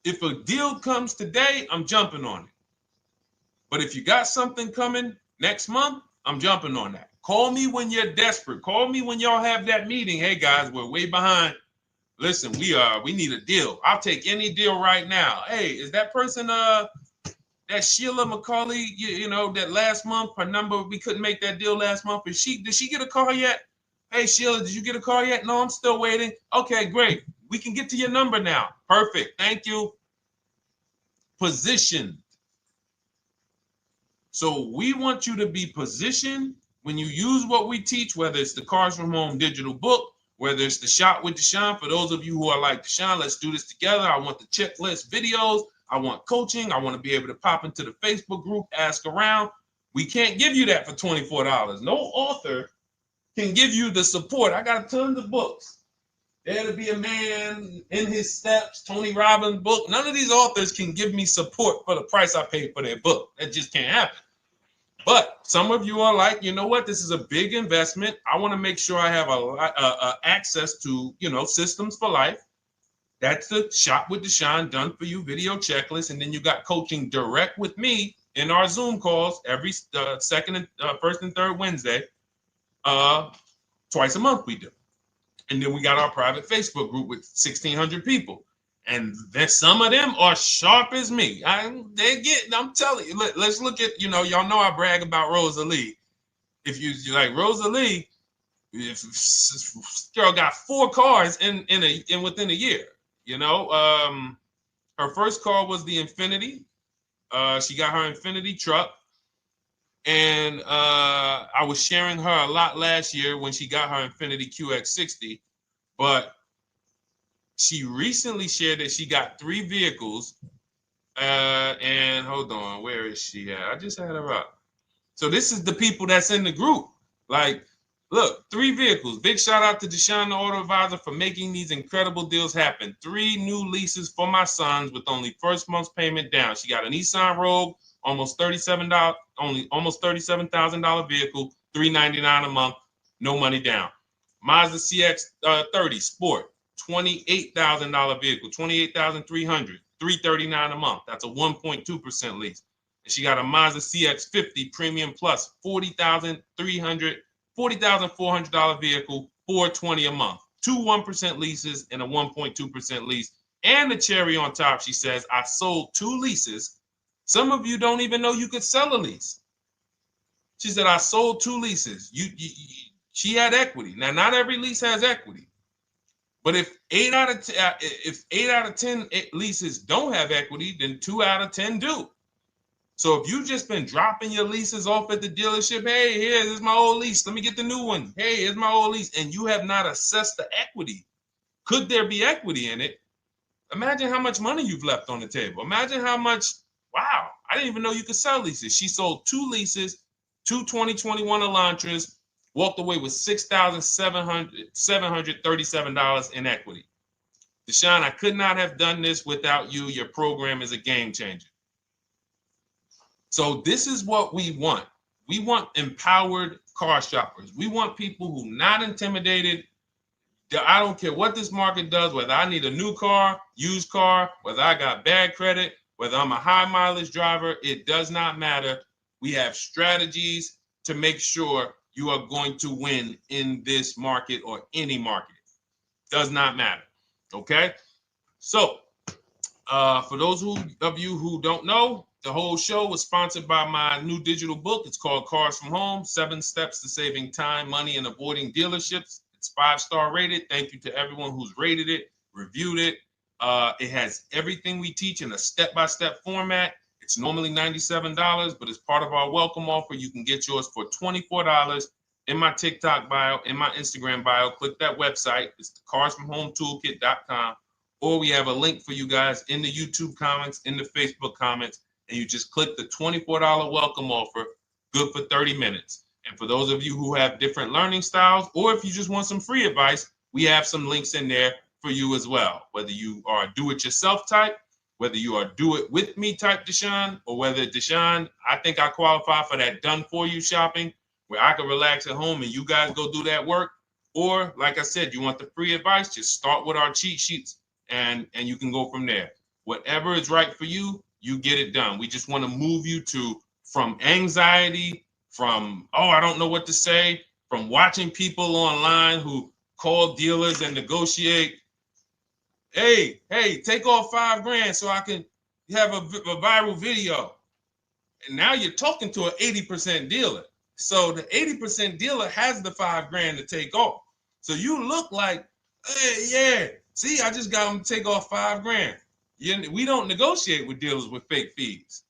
If a deal comes today, I'm jumping on it. But if you got something coming next month, I'm jumping on that. Call me when you're desperate. Call me when y'all have that meeting. Hey guys, we're way behind. Listen, we need a deal. I'll take any deal right now. Hey, is that person that Sheila McCauley, you know, that last month, her number, we couldn't make that deal last month. Did she get a call yet? Hey Sheila, did you get a call yet? No, I'm still waiting. Okay, great. We can get to your number now. Perfect. Thank you. Positioned. So we want you to be positioned when you use what we teach, whether it's the Cars from Home digital book, whether it's the Shop with Deshone. For those of you who are like, Deshone, let's do this together. I want the checklist videos. I want coaching. I want to be able to pop into the Facebook group, ask around. We can't give you that for $24. No author can give you the support. I got tons of books. Dare to Be a Man, In His Steps, Tony Robbins' book. None of these authors can give me support for the price I paid for their book. That just can't happen. But some of you are like, you know what? This is a big investment. I want to make sure I have a access to, you know, systems for life. That's the Shop with Deshone done for you video checklist. And then you got coaching direct with me in our Zoom calls every first and third Wednesday. Twice a month we do. And then we got our private Facebook group with 1,600 people. And then some of them are sharp as me. I'm telling you, let's look at, you know, y'all know I brag about Rosalie. If you like Rosalie, if girl got 4 cars in within a year, you know. Her first car was the Infinity. She got her Infinity truck. And I was sharing her a lot last year when she got her Infinity QX60, but she recently shared that she got 3 vehicles. And hold on, where is she at? I just had her up. So this is the people that's in the group. Like, look, 3 vehicles. Big shout out to Deshone the Auto Advisor for making these incredible deals happen. 3 new leases for my sons with only first month's payment down. She got a Nissan Rogue, almost $37,000 vehicle, $399 a month, no money down. Mazda CX-30 Sport, $28,000 vehicle, $28,300, $339 a month. That's a 1.2% lease. And she got a Mazda CX-50 Premium Plus, $40,400 vehicle, $420 a month. 2 1% leases and a 1.2% lease. And the cherry on top, she says, I sold 2 leases. Some of you don't even know you could sell a lease. She said, I sold 2 leases. She had equity. Now, not every lease has equity. But if 8 out of 10 leases don't have equity, then 2 out of 10 do. So if you've just been dropping your leases off at the dealership, hey, here's my old lease. Let me get the new one. Hey, here's my old lease. And you have not assessed the equity. Could there be equity in it? Imagine how much money you've left on the table. Imagine how much, wow, I didn't even know you could sell leases. She sold 2 leases, 2 2021 Elantras, walked away with $6,737 in equity. Deshone, I could not have done this without you. Your program is a game changer. So this is what we want. We want empowered car shoppers. We want people who are not intimidated. I don't care what this market does, whether I need a new car, used car, whether I got bad credit, whether I'm a high mileage driver, it does not matter. We have strategies to make sure you are going to win in this market or any market. Does not matter. Okay? So, for those of you who don't know, the whole show was sponsored by my new digital book. It's called Cars from Home, 7 Steps to Saving Time, Money, and Avoiding Dealerships. It's 5-star rated. Thank you to everyone who's rated it, reviewed it. It has everything we teach in a step-by-step format. It's normally $97, but as part of our welcome offer, you can get yours for $24 in my TikTok bio, in my Instagram bio. Click that website. It's the carsfromhometoolkit.com. Or we have a link for you guys in the YouTube comments, in the Facebook comments, and you just click the $24 welcome offer, good for 30 minutes. And for those of you who have different learning styles, or if you just want some free advice, we have some links in there for you as well. Whether you are a do-it-yourself type, whether you are do-it-with-me type Deshone, or whether Deshone, I think I qualify for that done-for-you shopping, where I can relax at home and you guys go do that work. Or like I said, you want the free advice, just start with our cheat sheets and you can go from there. Whatever is right for you, you get it done. We just want to move you from anxiety, from, oh, I don't know what to say, from watching people online who call dealers and negotiate. Hey, take off $5,000 so I can have a viral video. And now you're talking to an 80% dealer. So the 80% dealer has the $5,000 to take off. So you look like, hey, yeah, see, I just got them to take off $5,000. We don't negotiate with dealers with fake fees.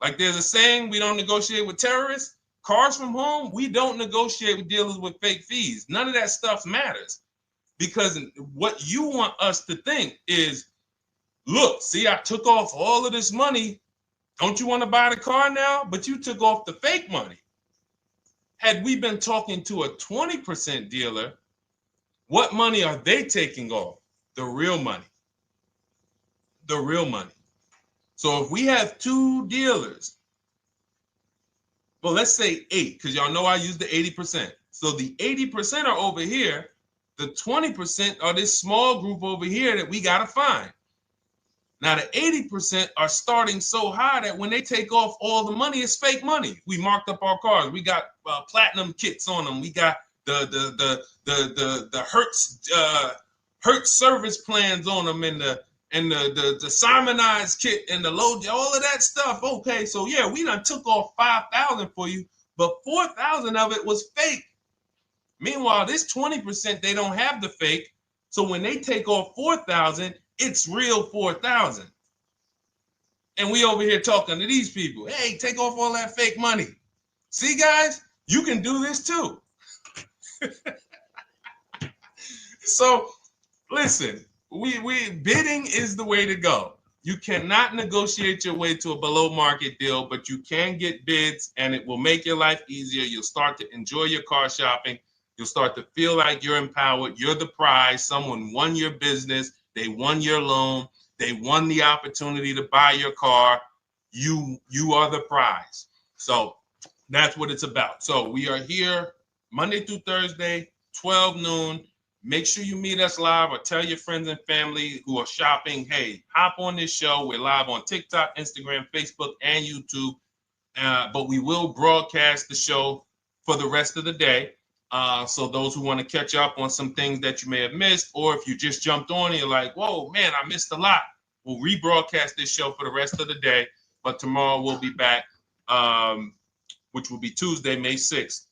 Like there's a saying, we don't negotiate with terrorists. Cars from home, we don't negotiate with dealers with fake fees. None of that stuff matters. Because what you want us to think is, look, see, I took off all of this money. Don't you want to buy the car now? But you took off the fake money. Had we been talking to a 20% dealer, what money are they taking off? The real money. The real money. So if we have two dealers, well, let's say 8, because y'all know I use the 80%. So the 80% are over here. The 20% are this small group over here that we got to find. Now, the 80% are starting so high that when they take off all the money, it's fake money. We marked up our cars. We got platinum kits on them. We got the Hertz service plans on them, and the Simonized kit and the low, all of that stuff. Okay, so yeah, we done took off 5,000 for you, but 4,000 of it was fake. Meanwhile, this 20%, they don't have the fake. So when they take off 4,000, it's real 4,000. And we over here talking to these people. Hey, take off all that fake money. See, guys, you can do this too. So listen, we bidding is the way to go. You cannot negotiate your way to a below market deal, but you can get bids and it will make your life easier. You'll start to enjoy your car shopping. You'll start to feel like you're empowered. You're the prize. Someone won your business. They won your loan. They won the opportunity to buy your car. You are the prize. So that's what it's about. So we are here Monday through Thursday, 12 noon. Make sure you meet us live or tell your friends and family who are shopping, hey, hop on this show. We're live on TikTok, Instagram, Facebook, and YouTube. But we will broadcast the show for the rest of the day. So those who want to catch up on some things that you may have missed, or if you just jumped on and you're like, whoa, man, I missed a lot. We'll rebroadcast this show for the rest of the day. But tomorrow we'll be back, which will be Tuesday, May 6th,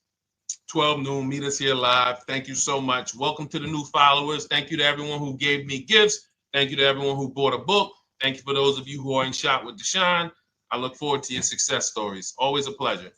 12 noon. Meet us here live. Thank you so much. Welcome to the new followers. Thank you to everyone who gave me gifts. Thank you to everyone who bought a book. Thank you for those of you who are in Shop with Deshone. I look forward to your success stories. Always a pleasure.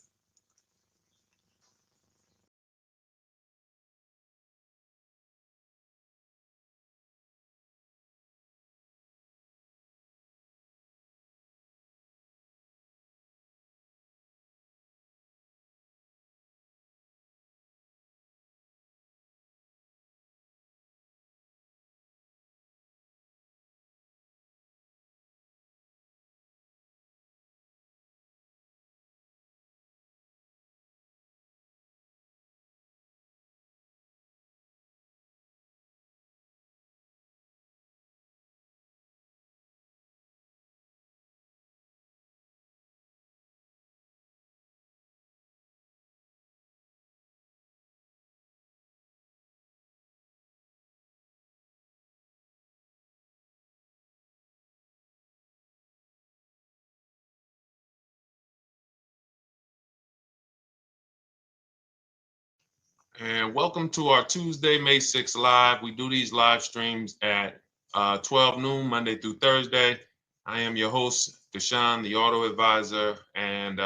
And welcome to our Tuesday, May 6th live. We do these live streams at 12 noon, Monday through Thursday. I am your host, Deshone the Auto Advisor. And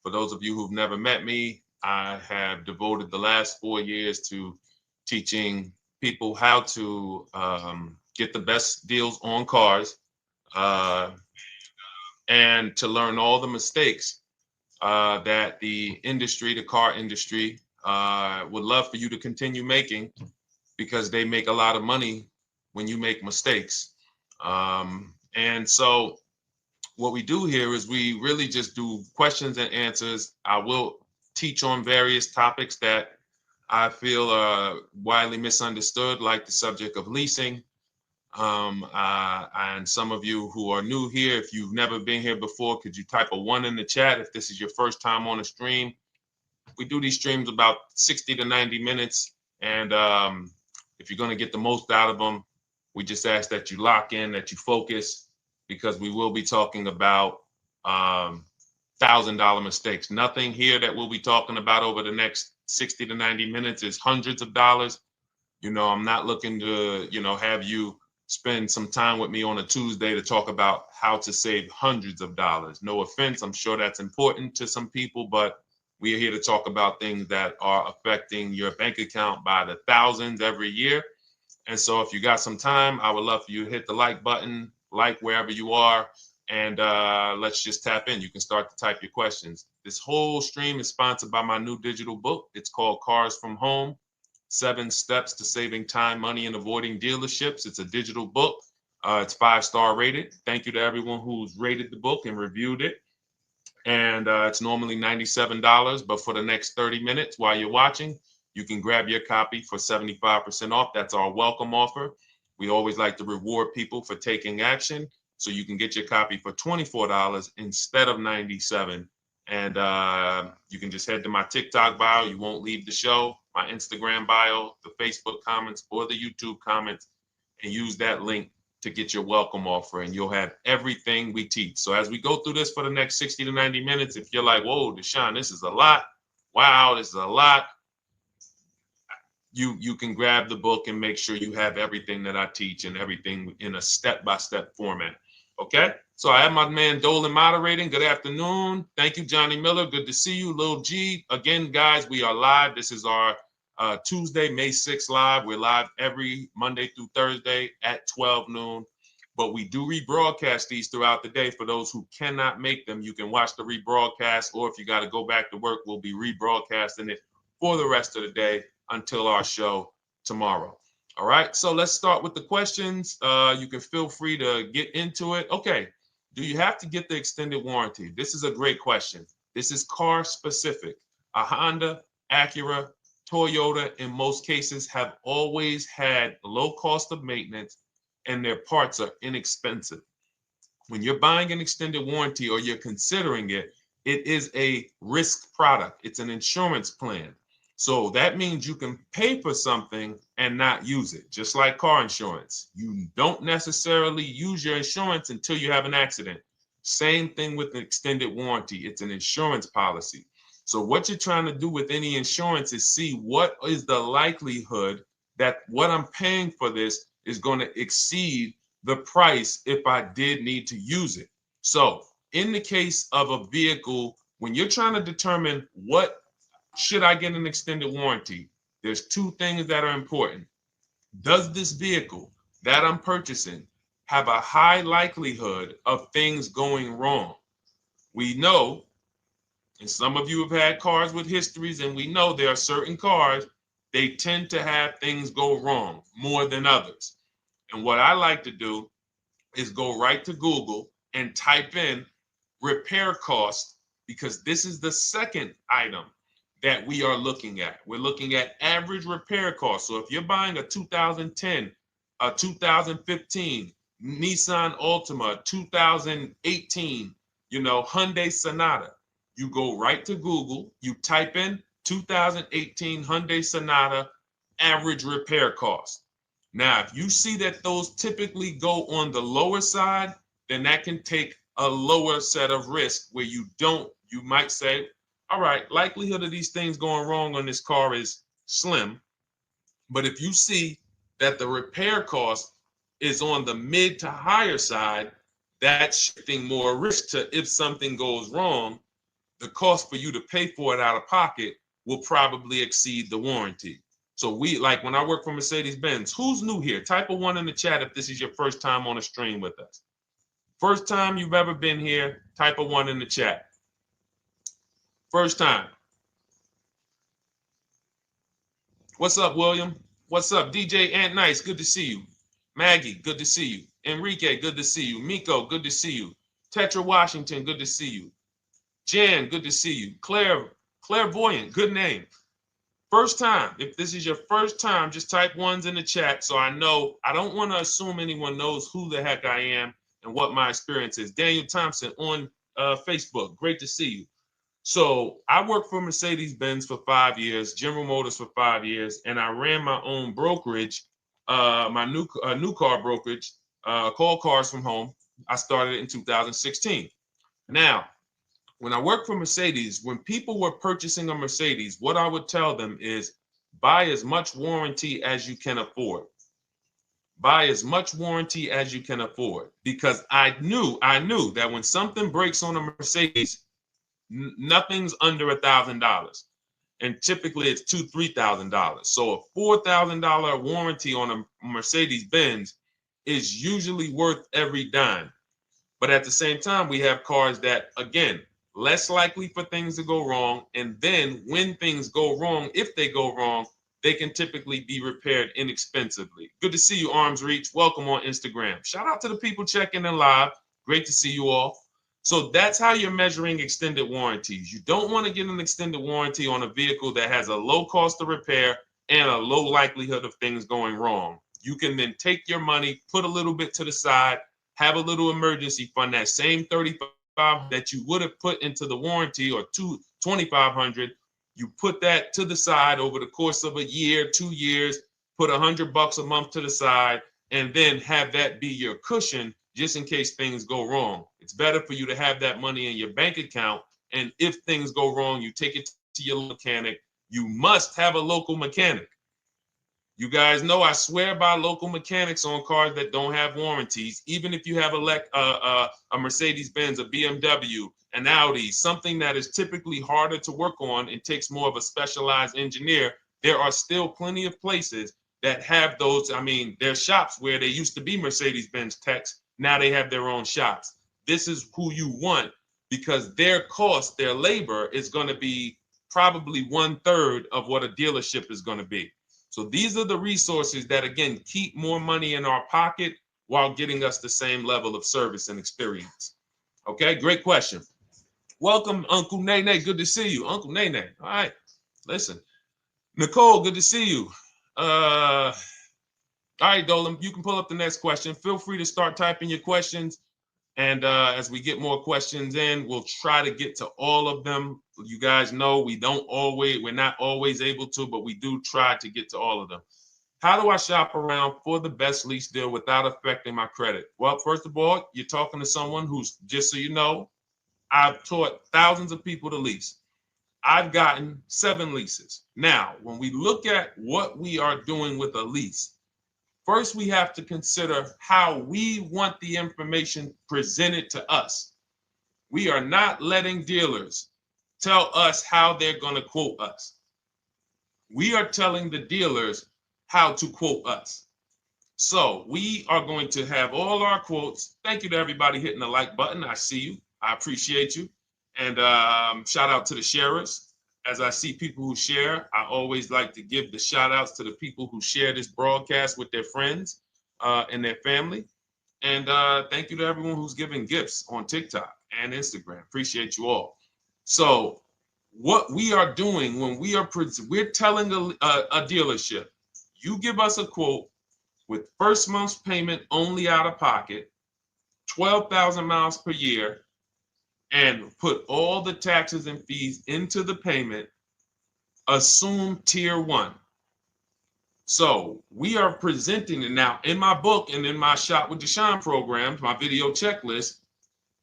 for those of you who've never met me, I have devoted the last 4 years to teaching people how to get the best deals on cars and to learn all the mistakes that the industry, the car industry, would love for you to continue making, because they make a lot of money when you make mistakes. And so what we do here is we really just do questions and answers. I will teach on various topics that I feel are widely misunderstood, like the subject of leasing. And some of you who are new here, if you've never been here before, could you type a 1 in the chat if this is your first time on a stream? We do these streams about 60 to 90 minutes. And if you're going to get the most out of them, we just ask that you lock in, that you focus, because we will be talking about $1,000 mistakes. Nothing here that we'll be talking about over the next 60 to 90 minutes is hundreds of dollars. You know, I'm not looking to, have you spend some time with me on a Tuesday to talk about how to save hundreds of dollars. No offense, I'm sure that's important to some people, but we are here to talk about things that are affecting your bank account by the thousands every year. And so if you got some time, I would love for you to hit the like button, like wherever you are, and let's just tap in. You can start to type your questions. This whole stream is sponsored by my new digital book. It's called Cars from Home, 7 Steps to Saving Time, Money, and Avoiding Dealerships. It's a digital book. It's 5-star rated. Thank you to everyone who's rated the book and reviewed it. And it's normally $97, but for the next 30 minutes while you're watching, you can grab your copy for 75% off. That's our welcome offer. We always like to reward people for taking action. So you can get your copy for $24 instead of $97. And you can just head to my TikTok bio. You won't leave the show, my Instagram bio, the Facebook comments, or the YouTube comments, and use that link to get your welcome offer, and you'll have everything we teach. So as we go through this for the next 60 to 90 minutes, if you're like, whoa, Deshone, this is a lot. Wow, this is a lot. You can grab the book and make sure you have everything that I teach and everything in a step-by-step format. Okay? So I have my man Dolan moderating. Good afternoon. Thank you, Johnny Miller. Good to see you. Lil G. Again, guys, we are live. This is our Tuesday, May 6th live. We're live every Monday through Thursday at 12 noon. But we do rebroadcast these throughout the day. For those who cannot make them, you can watch the rebroadcast, or if you got to go back to work, we'll be rebroadcasting it for the rest of the day until our show tomorrow. All right, so let's start with the questions. You can feel free to get into it. Okay, do you have to get the extended warranty? This is a great question. This is car specific. A Honda, Acura, Toyota, in most cases, have always had low cost of maintenance and their parts are inexpensive. When you're buying an extended warranty or you're considering it, it is a risk product. It's an insurance plan. So that means you can pay for something and not use it, just like car insurance. You don't necessarily use your insurance until you have an accident. Same thing with an extended warranty. It's an insurance policy. So what you're trying to do with any insurance is see what is the likelihood that what I'm paying for this is going to exceed the price if I did need to use it. So in the case of a vehicle, when you're trying to determine what should I get an extended warranty, there's 2 things that are important. Does this vehicle that I'm purchasing have a high likelihood of things going wrong? We know, and some of you have had cars with histories, and we know there are certain cars, they tend to have things go wrong more than others. And what I like to do is go right to Google and type in repair cost, because this is the second item that we are looking at. We're looking at average repair cost. So if you're buying a 2010, a 2015 Nissan Altima, 2018, Hyundai Sonata, you go right to Google, you type in 2018 Hyundai Sonata average repair cost. Now, if you see that those typically go on the lower side, then that can take a lower set of risk where you might say, all right, likelihood of these things going wrong on this car is slim. But if you see that the repair cost is on the mid to higher side, that's shifting more risk to if something goes wrong, the cost for you to pay for it out of pocket will probably exceed the warranty. So like when I work for Mercedes-Benz, who's new here? Type a 1 in the chat if this is your first time on a stream with us. First time you've ever been here, type a 1 in the chat. First time. What's up, William? What's up, DJ Ant Nice? Good to see you. Maggie, good to see you. Enrique, good to see you. Miko, good to see you. Tetra Washington, good to see you. Jan, good to see you. Claire, Clairvoyant, good name. First time, if this is your first time, just type ones in the chat so I know. I don't want to assume anyone knows who the heck I am and what my experience is. Daniel Thompson on Facebook, great to see you. So I worked for Mercedes-Benz for 5 years, General Motors for 5 years, and I ran my own brokerage, my new car brokerage, called Cars from Home. I started it in 2016. Now, when I worked for Mercedes, when people were purchasing a Mercedes, what I would tell them is buy as much warranty as you can afford. Buy as much warranty as you can afford, because I knew that when something breaks on a Mercedes, nothing's under $1,000, and typically it's $2,000-$3,000. So a $4,000 warranty on a Mercedes-Benz is usually worth every dime. But at the same time, we have cars that, again, less likely for things to go wrong. And then when things go wrong, if they go wrong, they can typically be repaired inexpensively. Good to see you, Arms Reach. Welcome on Instagram. Shout out to the people checking in live. Great to see you all. So that's how you're measuring extended warranties. You don't want to get an extended warranty on a vehicle that has a low cost of repair and a low likelihood of things going wrong. You can then take your money, put a little bit to the side, have a little emergency fund, that same $35 that you would have put into the warranty, or $2,500, you put that to the side over the course of a year, 2 years, put $100 a month to the side, and then have that be your cushion just in case things go wrong. It's better for you to have that money in your bank account, and if things go wrong, you take it to your mechanic. You must have a local mechanic. You guys know I swear by local mechanics on cars that don't have warranties. Even if you have a Mercedes-Benz, a BMW, an Audi, something that is typically harder to work on and takes more of a specialized engineer, there are still plenty of places that have those. I mean, there's shops where they used to be Mercedes-Benz techs. Now they have their own shops. This is who you want, because their cost, their labor is going to be probably 1/3 of what a dealership is going to be. So these are the resources that, again, keep more money in our pocket while getting us the same level of service and experience. Okay, great question. Welcome, Uncle Nene. Good to see you. Uncle Nene. All right, listen. Nicole, good to see you. All right, Dolan, you can pull up the next question. Feel free to start typing your questions. And as we get more questions in, we'll try to get to all of them. You guys know we're not always able to, but we do try to get to all of them. How do I shop around for the best lease deal without affecting my credit? Well, first of all, you're talking to someone who's, just so you know, I've taught thousands of people to lease. I've gotten 7 leases. Now, when we look at what we are doing with a lease, first, we have to consider how we want the information presented to us. We are not letting dealers tell us how they're going to quote us. We are telling the dealers how to quote us. So we are going to have all our quotes. Thank you to everybody hitting the like button. I see you. I appreciate you. And shout out to the sharers. As I see people who share, I always like to give the shout outs to the people who share this broadcast with their friends and their family. And thank you to everyone who's giving gifts on TikTok and Instagram. Appreciate you all. So what we are doing when we're telling a dealership, you give us a quote with first month's payment only out of pocket, 12,000 miles per year, and put all the taxes and fees into the payment, assume tier 1. So we are presenting it now in my book and in my Shop with Deshone programs, my video checklist.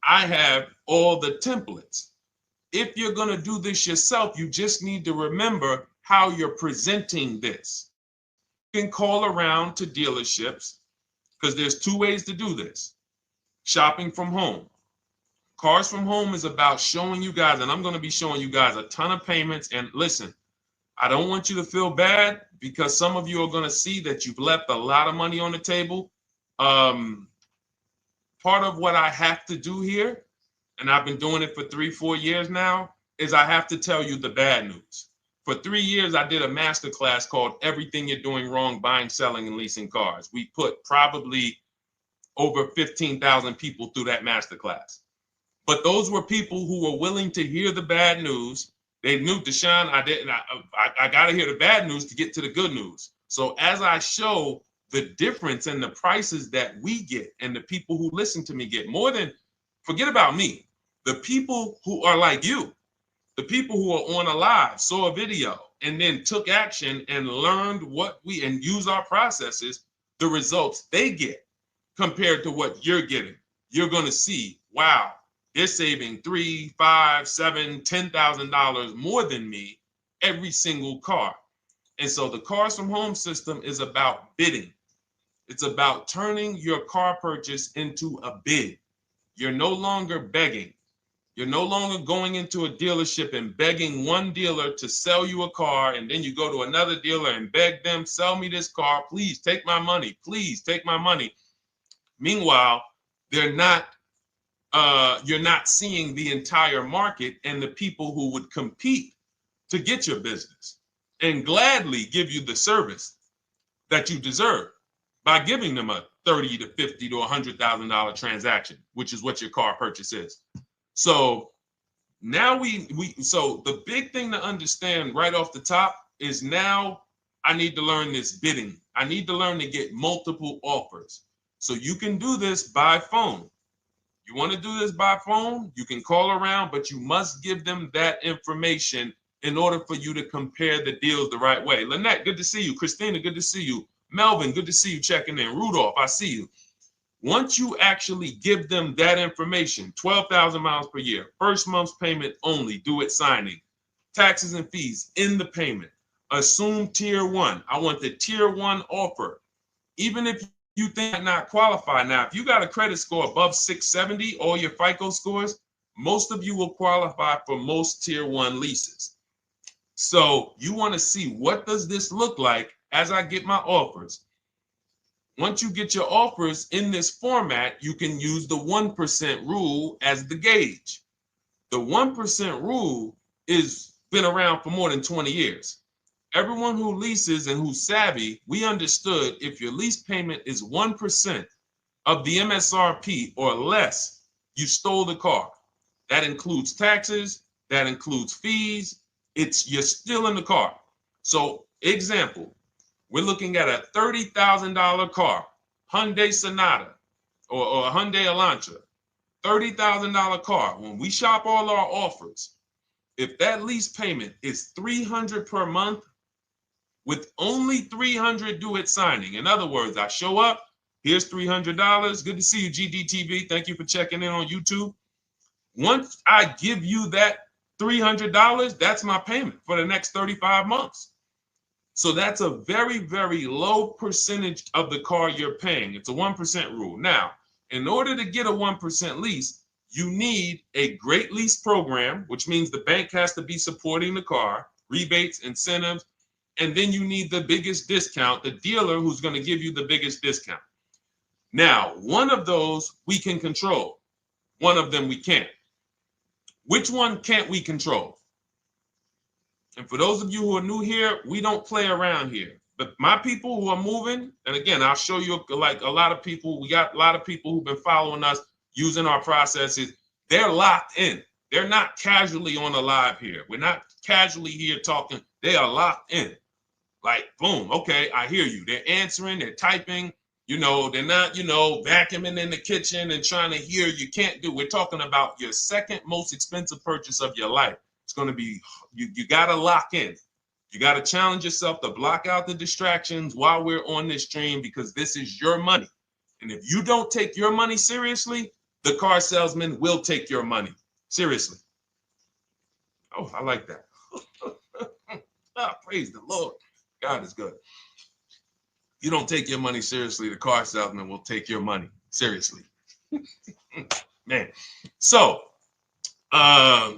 I have all the templates. If you're going to do this yourself, you just need to remember how you're presenting this. You can call around to dealerships, because there's 2 ways to do this. Shopping from home. Cars from Home is about showing you guys, and I'm going to be showing you guys a ton of payments. And listen, I don't want you to feel bad, because some of you are going to see that you've left a lot of money on the table. Part of what I have to do here, and I've been doing it for 3-4 years now, is I have to tell you the bad news. For 3 years, I did a masterclass called Everything You're Doing Wrong Buying, Selling, and Leasing Cars. We put probably over 15,000 people through that masterclass. But those were people who were willing to hear the bad news They knew, Deshone, I didn't. I got to hear the bad news to get to the good news. So as I show the difference in the prices that we get and the people who listen to me get, more than, forget about me, the people who are like you, the people who are on a live, saw a video, and then took action and learned what we, and use our processes, the results they get compared to what you're getting. You're going to see, wow, they're saving $3, $5, $7, $10,000 more than me every single car. And so the Cars from Home system is about bidding. It's about turning your car purchase into a bid. You're no longer begging. You're no longer going into a dealership and begging one dealer to sell you a car, and then you go to another dealer and beg them, sell me this car, please take my money, please take my money. Meanwhile, you're not seeing the entire market and the people who would compete to get your business and gladly give you the service that you deserve by giving them a $30 to $50 to $100,000 transaction, which is what your car purchase is. So now so the big thing to understand right off the top is, now I need to learn this bidding. I need to learn to get multiple offers. So you can do this by phone. You want to do this by phone, you can call around, but you must give them that information in order for you to compare the deals the right way. Lynette, good to see you. Christina, good to see you. Melvin, good to see you checking in. Rudolph, I see you. Once you actually give them that information, 12,000 miles per year, first month's payment only, due at signing, taxes and fees in the payment, assume tier one. I want the tier one offer. Even if you think I not qualify. Now, if you got a credit score above 670, all your FICO scores, most of you will qualify for most tier one leases. So you want to see, what does this look like as I get my offers? Once you get your offers in this format, you can use the 1% rule as the gauge. The 1% rule is been around for more than 20 years. Everyone who leases and who's savvy, we understood if your lease payment is 1% of the MSRP or less, you stole the car. That includes taxes, that includes fees. You're still in the car. So example, we're looking at a $30,000 car, Hyundai Sonata or a Hyundai Elantra, $30,000 car. When we shop all our offers, if that lease payment is $300 per month, with only $300 due at signing. In other words, I show up, here's $300. Good to see you, GDTV. Thank you for checking in on YouTube. Once I give you that $300, that's my payment for the next 35 months. So that's a very, very low percentage of the car you're paying. It's a 1% rule. Now, in order to get a 1% lease, you need a great lease program, which means the bank has to be supporting the car, rebates, incentives, and then you need the biggest discount, the dealer who's going to give you the biggest discount. Now, one of those we can control. One of them we can't. Which one can't we control? And for those of you who are new here, we don't play around here. But my people who are moving, and again, I'll show you, like a lot of people, we got a lot of people who've been following us, using our processes. They're locked in. They're not casually on a live here. We're not casually here talking. They are locked in. Like, boom, okay, I hear you. They're answering, they're typing, they're not, vacuuming in the kitchen and trying to hear. You can't do. We're talking about your second most expensive purchase of your life. It's going to be, you got to lock in. You got to challenge yourself to block out the distractions while we're on this stream, because this is your money. And if you don't take your money seriously, the car salesman will take your money seriously. Oh, I like that. Praise the Lord. God is good. You don't take your money seriously, the car salesman will take your money seriously. Man. So, all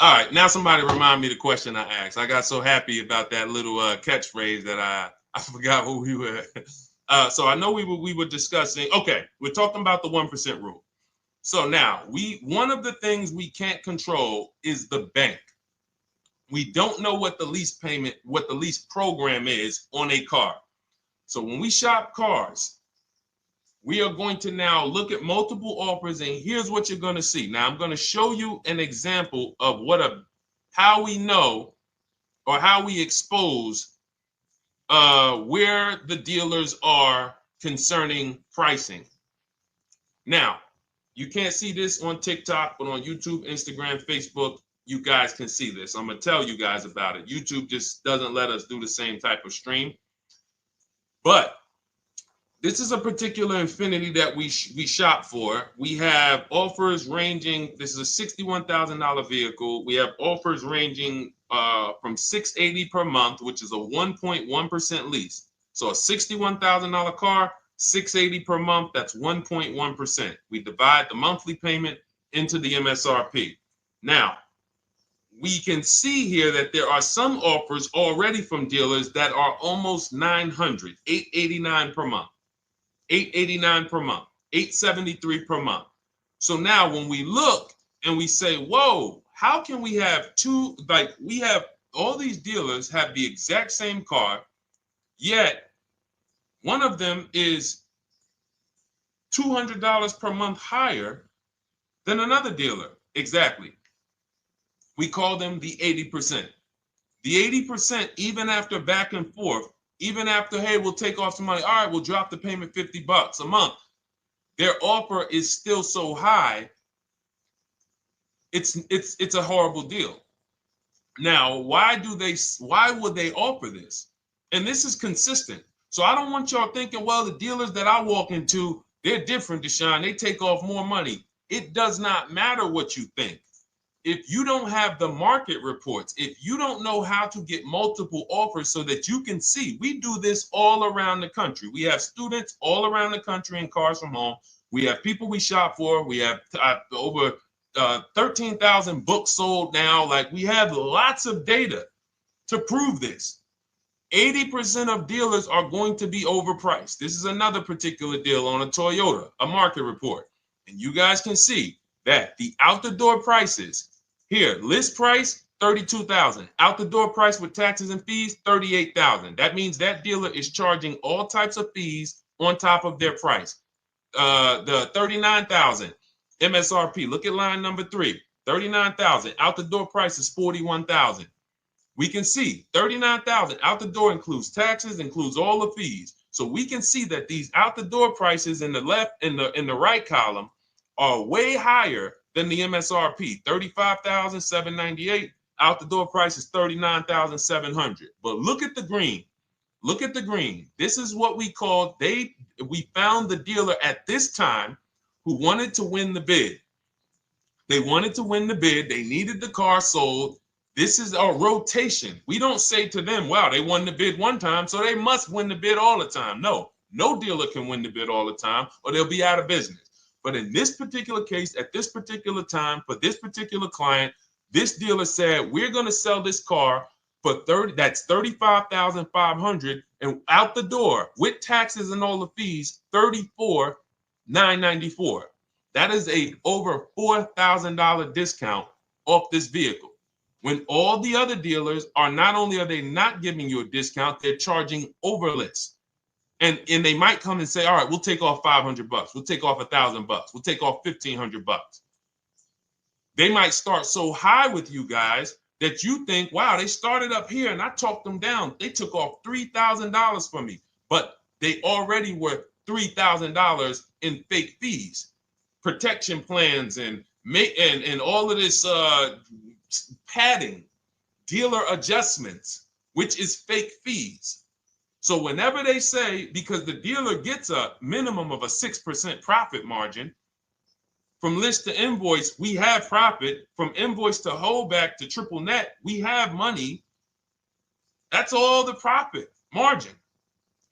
right, now somebody remind me the question I asked. I got so happy about that little catchphrase that I forgot who we were. So I know we were discussing. Okay, we're talking about the 1% rule. So now one of the things we can't control is the bank. We don't know what the lease payment, what the lease program is on a car. So when we shop cars, We are going to now look at multiple offers, and here's what you're going to see. Now, I'm going to show you an example of how we know or how we expose where the dealers are concerning pricing. Now, you can't see this on TikTok, but on YouTube, Instagram, Facebook, you guys can see this. I'm going to tell you guys about it. YouTube just doesn't let us do the same type of stream. But this is a particular Infiniti that we shop for. We have offers ranging, this is a $61,000 vehicle. We have offers ranging from $680 per month, which is a 1.1% lease. So a $61,000 car, $680 per month, that's 1.1%. We divide the monthly payment into the MSRP. Now, we can see here that there are some offers already from dealers that are almost $900, $889 per month. $889 per month, $873 per month. So now when we look and we say, whoa, how can we have two, like we have all these dealers have the exact same car, yet one of them is $200 per month higher than another dealer. Exactly. We call them the 80%. The 80%, even after back and forth, even after, hey, we'll take off some money. All right, we'll drop the payment $50 a month. Their offer is still so high. It's a horrible deal. Now, why would they offer this? And this is consistent. So I don't want y'all thinking, well, the dealers that I walk into, they're different, Deshone. They take off more money. It does not matter what you think. If you don't have the market reports, if you don't know how to get multiple offers so that you can see, we do this all around the country. We have students all around the country in Cars from Home. We have people we shop for. We have over 13,000 books sold now. Like, we have lots of data to prove this. 80% of dealers are going to be overpriced. This is another particular deal on a Toyota, a market report. And you guys can see that the out-the-door prices here, list price, $32,000. Out-the-door price with taxes and fees, $38,000. That means that dealer is charging all types of fees on top of their price. The $39,000 MSRP. Look at line number 3. $39,000. Out-the-door price is $41,000. We can see $39,000 out the door includes taxes, includes all the fees. So we can see that these out the door prices in the left, in the right column, are way higher than the MSRP. $35,798. Out the door price is $39,700. But look at the green. Look at the green. This is what we call we found the dealer at this time who wanted to win the bid. They wanted to win the bid. They needed the car sold. This is a rotation. We don't say to them, wow, they won the bid one time, so they must win the bid all the time. No dealer can win the bid all the time, or they'll be out of business. But in this particular case, at this particular time, for this particular client, this dealer said, we're going to sell this car for that's $35,500, and out the door with taxes and all the fees, $34,994. That is a over $4,000 discount off this vehicle. When all the other dealers are, not only are they not giving you a discount, they're charging over list. And they might come and say, all right, we'll take off $500. We'll take off $1,000. We'll take off $1,500. They might start so high with you guys that you think, wow, they started up here and I talked them down. They took off $3,000 from me, but they already were $3,000 in fake fees, protection plans, and all of this padding, dealer adjustments, which is fake fees. So whenever they say, because the dealer gets a minimum of a 6% profit margin, from list to invoice, we have profit. From invoice to holdback to triple net, we have money. That's all the profit margin.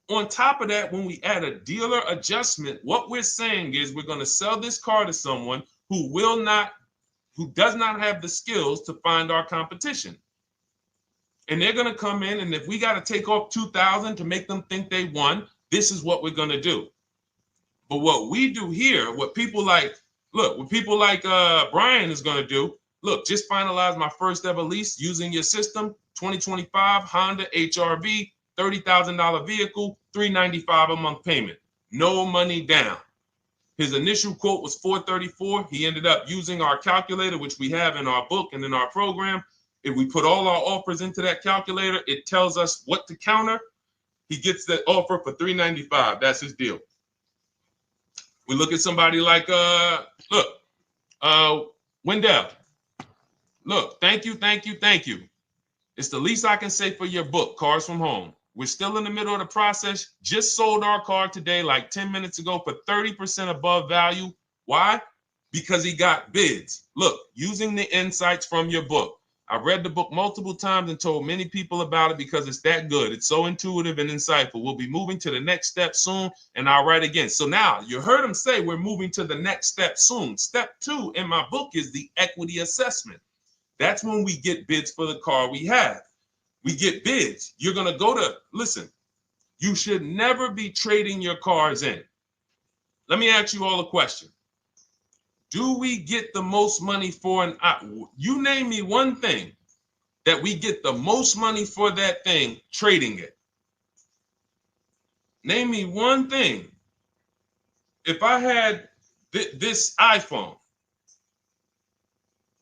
On top of that, when we add a dealer adjustment, what we're saying is we're going to sell this car to someone who does not have the skills to find our competition. And they're going to come in, and if we got to take off $2,000 to make them think they won, this is what we're going to do. But what we do here, what people like Brian is going to do, look, just finalize my first ever lease using your system, 2025 Honda HRV, $30,000 vehicle, $395 a month payment. no money down. His initial quote was $434. He ended up using our calculator, which we have in our book and in our program. If we put all our offers into that calculator, it tells us what to counter. He gets that offer for $395. That's his deal. We look at somebody like Wendell. Look, thank you. It's the least I can say for your book, Cars from Home. We're still in the middle of the process. Just sold our car today, like 10 minutes ago, for 30% above value. Why? Because he got bids. Look, using the insights from your book. I've read the book multiple times and told many people about it because it's that good. It's so intuitive and insightful. We'll be moving to the next step soon, and I'll write again. So now you heard him say we're moving to the next step soon. Step 2 in my book is the equity assessment. That's when we get bids for the car we have. We get bids. You're going to go to, listen, you should never be trading your cars in. Let me ask you all a question. Do we get the most money for an, you name me one thing that we get the most money for that thing trading it. Name me one thing. If I had this iPhone,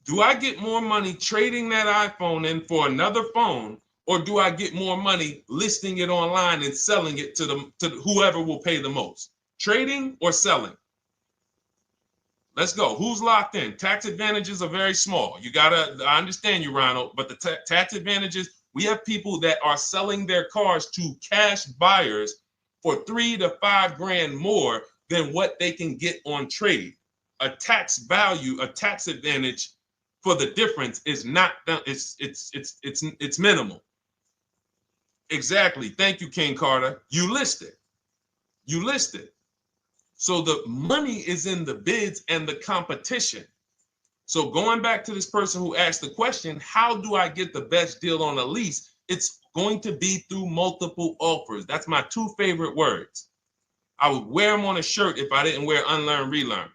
do I get more money trading that iPhone in for another phone, or do I get more money listing it online and selling it to whoever will pay the most? Trading or selling? Let's go. Who's locked in? Tax advantages are very small. I understand you, Ronald, but the tax advantages, we have people that are selling their cars to cash buyers for $3 to $5 grand more than what they can get on trade. A tax value, a tax advantage for the difference is not, it's minimal. Exactly. Thank you, King Carter. You listed. So the money is in the bids and the competition. So going back to this person who asked the question, how do I get the best deal on a lease? It's going to be through multiple offers. That's my 2 favorite words. I would wear them on a shirt if I didn't wear unlearn, relearn.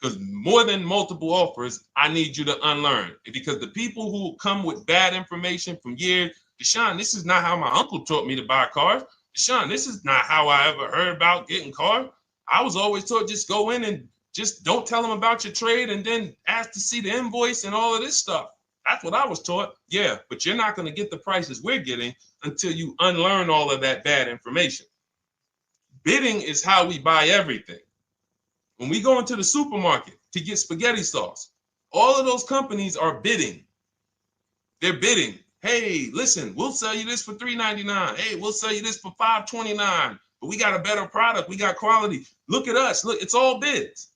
Because more than multiple offers, I need you to unlearn. Because the people who come with bad information from years, Deshone, this is not how my uncle taught me to buy cars. Deshone, this is not how I ever heard about getting cars. I was always taught just go in and just don't tell them about your trade and then ask to see the invoice and all of this stuff. That's what I was taught. Yeah, but you're not going to get the prices we're getting until you unlearn all of that bad information. Bidding is how we buy everything. When we go into the supermarket to get spaghetti sauce, all of those companies are bidding. They're bidding. Hey, listen, we'll sell you this for $3.99. Hey, we'll sell you this for $5.29. But we got a better product. We got quality. Look at us. Look, it's all bids.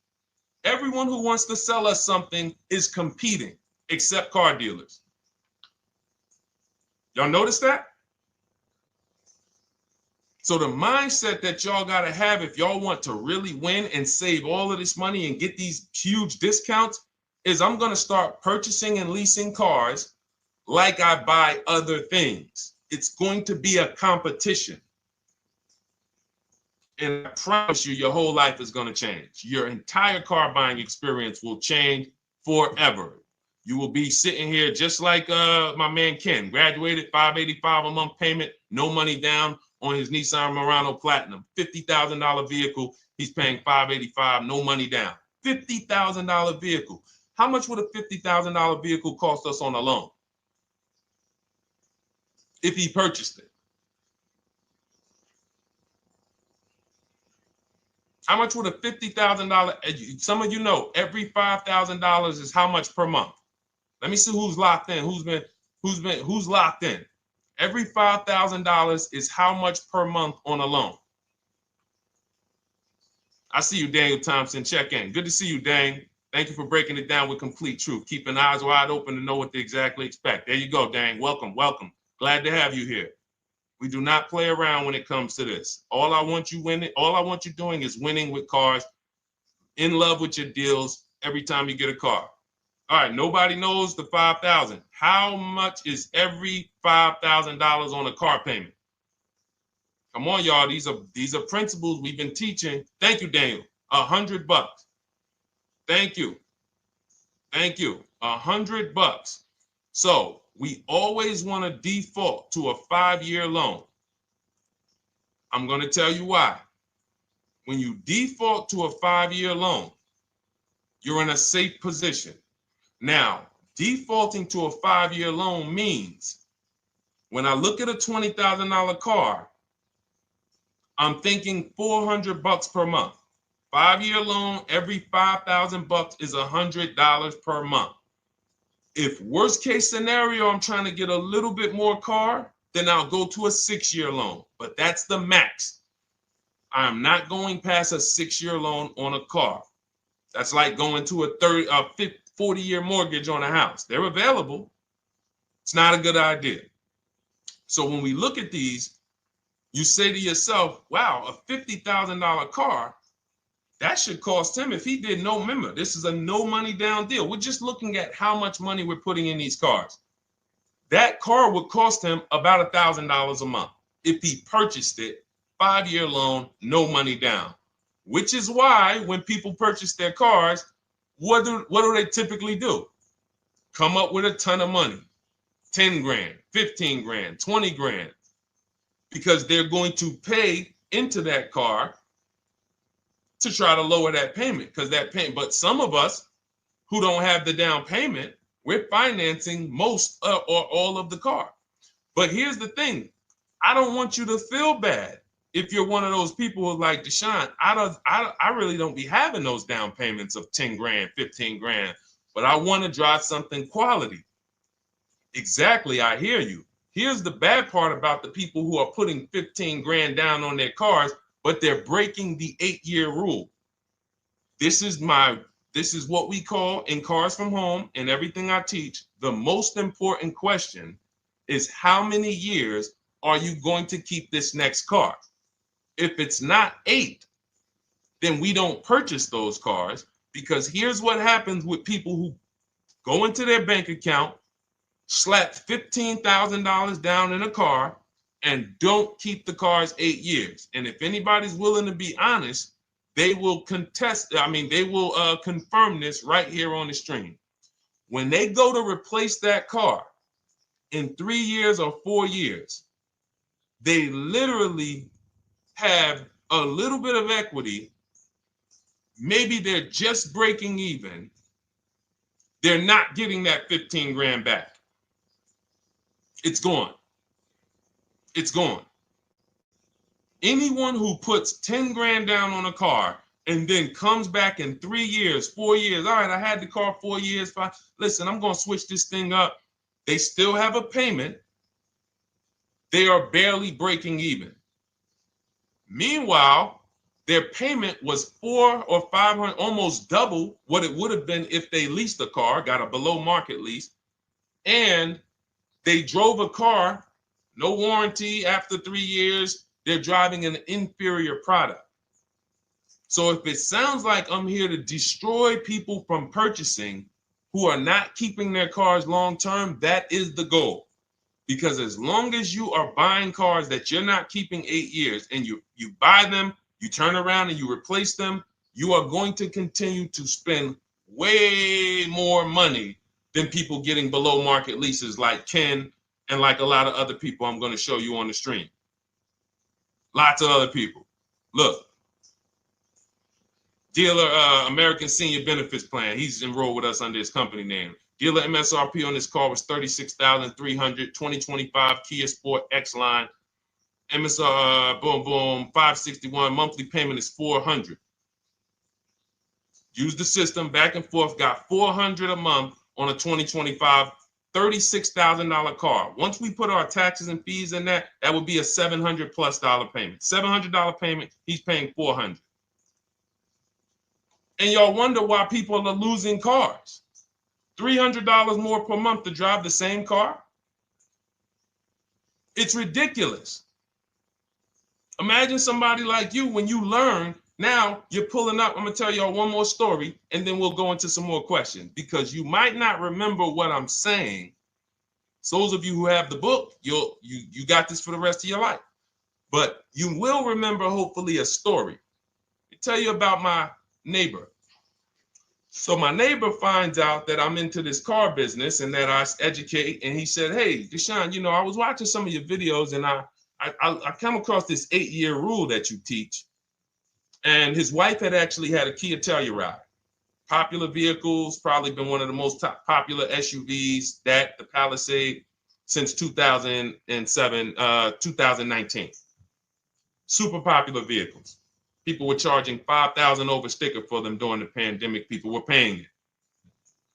Everyone who wants to sell us something is competing, except car dealers. Y'all notice that? So the mindset that y'all got to have if y'all want to really win and save all of this money and get these huge discounts is I'm going to start purchasing and leasing cars like I buy other things. It's going to be a competition. And I promise you, your whole life is going to change. Your entire car buying experience will change forever. You will be sitting here just like my man Ken, graduated, $585 a month payment, no money down on his Nissan Murano Platinum, $50,000 vehicle. He's paying $585, no money down. $50,000 vehicle. How much would a $50,000 vehicle cost us on a loan if he purchased it? How much would a $50,000? Some of you know every $5,000 is how much per month. Let me see who's locked in. Who's locked in? Every $5,000 is how much per month on a loan. I see you, Daniel Thompson. Check in. Good to see you, Dane. Thank you for breaking it down with complete truth. Keeping eyes wide open to know what to exactly expect. There you go, Dane. Welcome. Glad to have you here. We do not play around when it comes to this. All I want you doing is winning with cars, in love with your deals every time you get a car. All right, nobody knows the $5,000. How much is every $5,000 on a car payment? Come on, y'all. These are principles we've been teaching. Thank you, Daniel. $100. Thank you. $100. So we always want to default to a 5-year loan. I'm going to tell you why. when you default to a 5-year loan, you're in a safe position. Now, defaulting to a 5-year loan means when I look at a $20,000 car, I'm thinking $400 per month. 5-year loan, every $5,000 is $100 per month. If worst case scenario, I'm trying to get a little bit more car, then I'll go to a 6-year loan, but that's the max. I'm not going past a 6-year loan on a car. That's like going to a 40-year mortgage on a house. They're available. It's not a good idea. So when we look at these, you say to yourself, wow, a $50,000 car, that should cost him, if he did no, remember, this is a no money down deal. We're just looking at how much money we're putting in these cars. That car would cost him about $1,000 a month if he purchased it, 5-year loan, no money down. Which is why when people purchase their cars, what do they typically do? Come up with a ton of money, 10 grand, 15 grand, 20 grand, because they're going to pay into that car to try to lower that payment, because that payment. But some of us who don't have the down payment, we're financing most or all of the car. But here's the thing. I don't want you to feel bad if you're one of those people who like Deshone. I really don't be having those down payments of 10 grand, 15 grand, but I want to drive something quality. Exactly, I hear you. Here's the bad part about the people who are putting 15 grand down on their cars, but they're breaking the 8-year rule. This is what we call in Cars from Home and everything I teach. The most important question is how many years are you going to keep this next car? If it's not 8, then we don't purchase those cars, because here's what happens with people who go into their bank account, slap $15,000 down in a car, and don't keep the cars 8 years. And if anybody's willing to be honest, they will confirm this right here on the stream. When they go to replace that car in 3 years or 4 years, they literally have a little bit of equity. Maybe they're just breaking even. They're not getting that 15 grand back. It's gone. It's gone. Anyone who puts 10 grand down on a car and then comes back in 3 years, 4 years, all right, I had the car 4 years, 5, listen, I'm going to switch this thing up. They still have a payment. They are barely breaking even. Meanwhile, their payment was 400 or 500, almost double what it would have been if they leased a car, got a below market lease, and they drove a car, no warranty after 3 years. They're driving an inferior product. So if it sounds like I'm here to destroy people from purchasing who are not keeping their cars long term, that is the goal. Because as long as you are buying cars that you're not keeping 8 years, and you buy them, you turn around and you replace them, you are going to continue to spend way more money than people getting below market leases like Ken and like a lot of other people I'm going to show you on the stream. Lots of other people. Look, dealer American Senior Benefits Plan. He's enrolled with us under his company name. Dealer MSRP on this car was $36,300. 2025 Kia Sport X line. MSR boom boom 561. Monthly payment is $400. Use the system back and forth. Got $400 a month on a 2025 $36,000 car. Once we put our taxes and fees in that would be a $700+ payment. $700 payment. He's paying $400. And y'all wonder why people are losing cars. $300 more per month to drive the same car? It's ridiculous. Imagine somebody like you, when you learn, now you're pulling up. I'm going to tell y'all one more story, and then we'll go into some more questions, because you might not remember what I'm saying. So those of you who have the book, you got this for the rest of your life. But you will remember, hopefully, a story. I'll tell you about my neighbor. So my neighbor finds out that I'm into this car business and that I educate. And he said, hey, Deshone, I was watching some of your videos, and I come across this 8-year rule that you teach. And his wife had actually had a Kia Telluride. Popular vehicles, probably been one of the most popular SUVs, that the Palisade, since 2007, 2019. Super popular vehicles. People were charging $5,000 over sticker for them during the pandemic. People were paying it.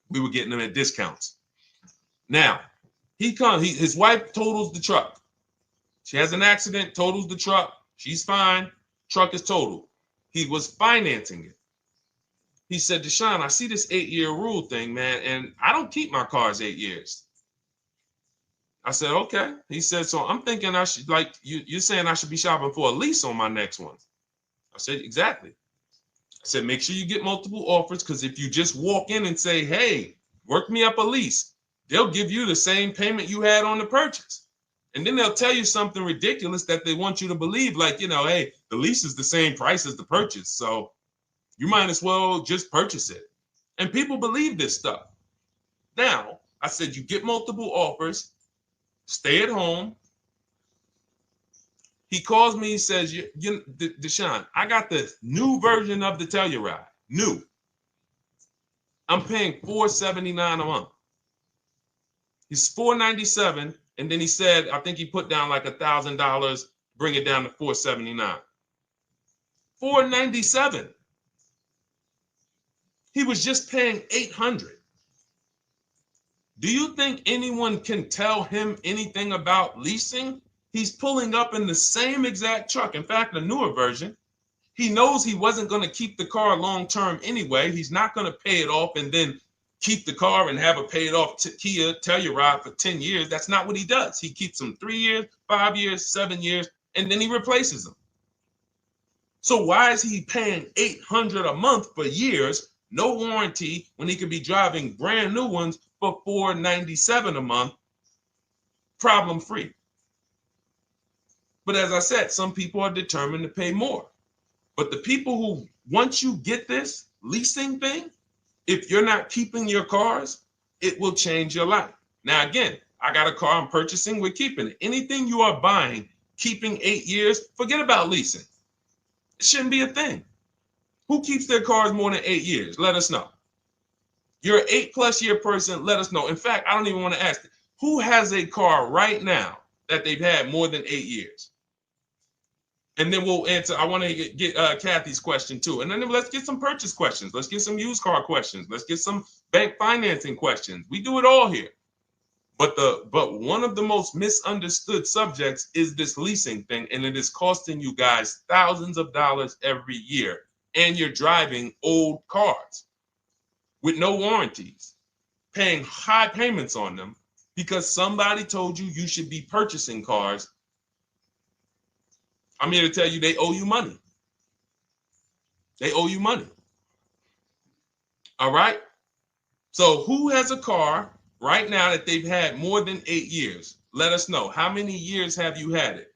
We were getting them at discounts. Now, his wife totals the truck. She has an accident, totals the truck. She's fine. Truck is totaled. He was financing it. He said, Deshone, I see this 8-year rule thing, man, and I don't keep my cars 8 years. I said, okay. He said, so I'm thinking I should, like, you're saying I should be shopping for a lease on my next one. I said, exactly. I said, make sure you get multiple offers, because if you just walk in and say, hey, work me up a lease, they'll give you the same payment you had on the purchase. And then they'll tell you something ridiculous that they want you to believe, like, hey, the lease is the same price as the purchase, so you might as well just purchase it. And people believe this stuff. Now, I said, you get multiple offers, stay at home. He calls me, he says, Deshone, I got the new version of the Telluride, new. I'm paying $479 a month. He's $497, and then he said, I think he put down like $1,000, bring it down to $479. $497. He was just paying $800. Do you think anyone can tell him anything about leasing? He's pulling up in the same exact truck. In fact, a newer version. He knows he wasn't going to keep the car long term anyway. He's not going to pay it off and then keep the car and have a paid off Kia Telluride for 10 years. That's not what he does. He keeps them 3 years, 5 years, 7 years, and then he replaces them. So why is he paying $800 a month for years, no warranty, when he could be driving brand new ones for $497 a month, problem free? But as I said, some people are determined to pay more. But the people who, once you get this leasing thing, if you're not keeping your cars, it will change your life. Now, again, I got a car I'm purchasing, we're keeping it. Anything you are buying, keeping 8 years, forget about leasing. It shouldn't be a thing. Who keeps their cars more than 8 years? Let us know. You're an 8+ year person, let us know. In fact, I don't even want to ask, who has a car right now that they've had more than 8 years? And then we'll answer. I want to get Kathy's question too. And then let's get some purchase questions. Let's get some used car questions. Let's get some bank financing questions. We do it all here. But one of the most misunderstood subjects is this leasing thing, and it is costing you guys thousands of dollars every year. And you're driving old cars with no warranties, paying high payments on them because somebody told you you should be purchasing cars. I'm here to tell you they owe you money. They owe you money. All right? So who has a car right now that they've had more than 8 years? Let us know. How many years have you had it?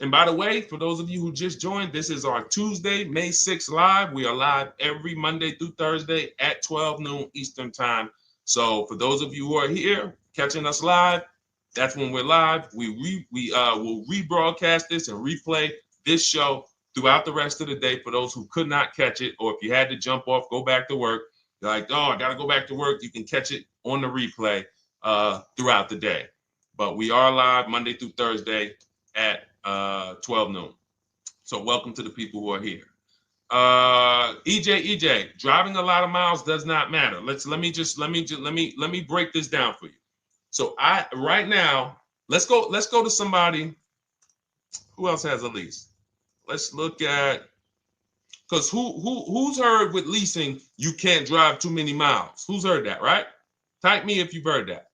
And by the way, for those of you who just joined, this is our Tuesday, May 6th live. We are live every Monday through Thursday at 12 noon Eastern time. So for those of you who are here catching us live, that's when we're live. We will rebroadcast this and replay this show throughout the rest of the day for those who could not catch it, or if you had to jump off, go back to work. You're like, oh, I got to go back to work. You can catch it on the replay throughout the day. But we are live Monday through Thursday at 12 noon. So welcome to the people who are here. EJ, driving a lot of miles does not matter. Let me break this down for you. So right now, let's go to somebody who else has a lease. Let's look at, because who's heard with leasing you can't drive too many miles? Who's heard that, right? Type me if you've heard that.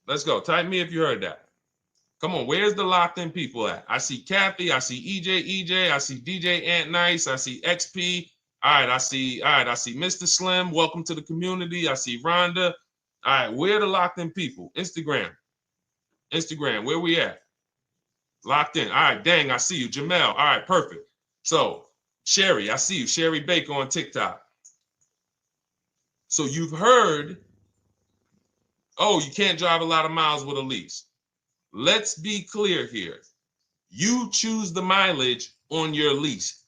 Let's go. Type me if you heard that. Come on, where's the locked in people at? I see Kathy, I see EJ, I see DJ Ant Nice, I see XP. All right, I see Mr. Slim. Welcome to the community. I see Rhonda. All right, where are the locked in people? Instagram, where we at? Locked in. All right, dang, I see you. Jamel. All right, perfect. So, Sherry, I see you. Sherry Baker on TikTok. So you've heard, oh, you can't drive a lot of miles with a lease. Let's be clear here. You choose the mileage on your lease.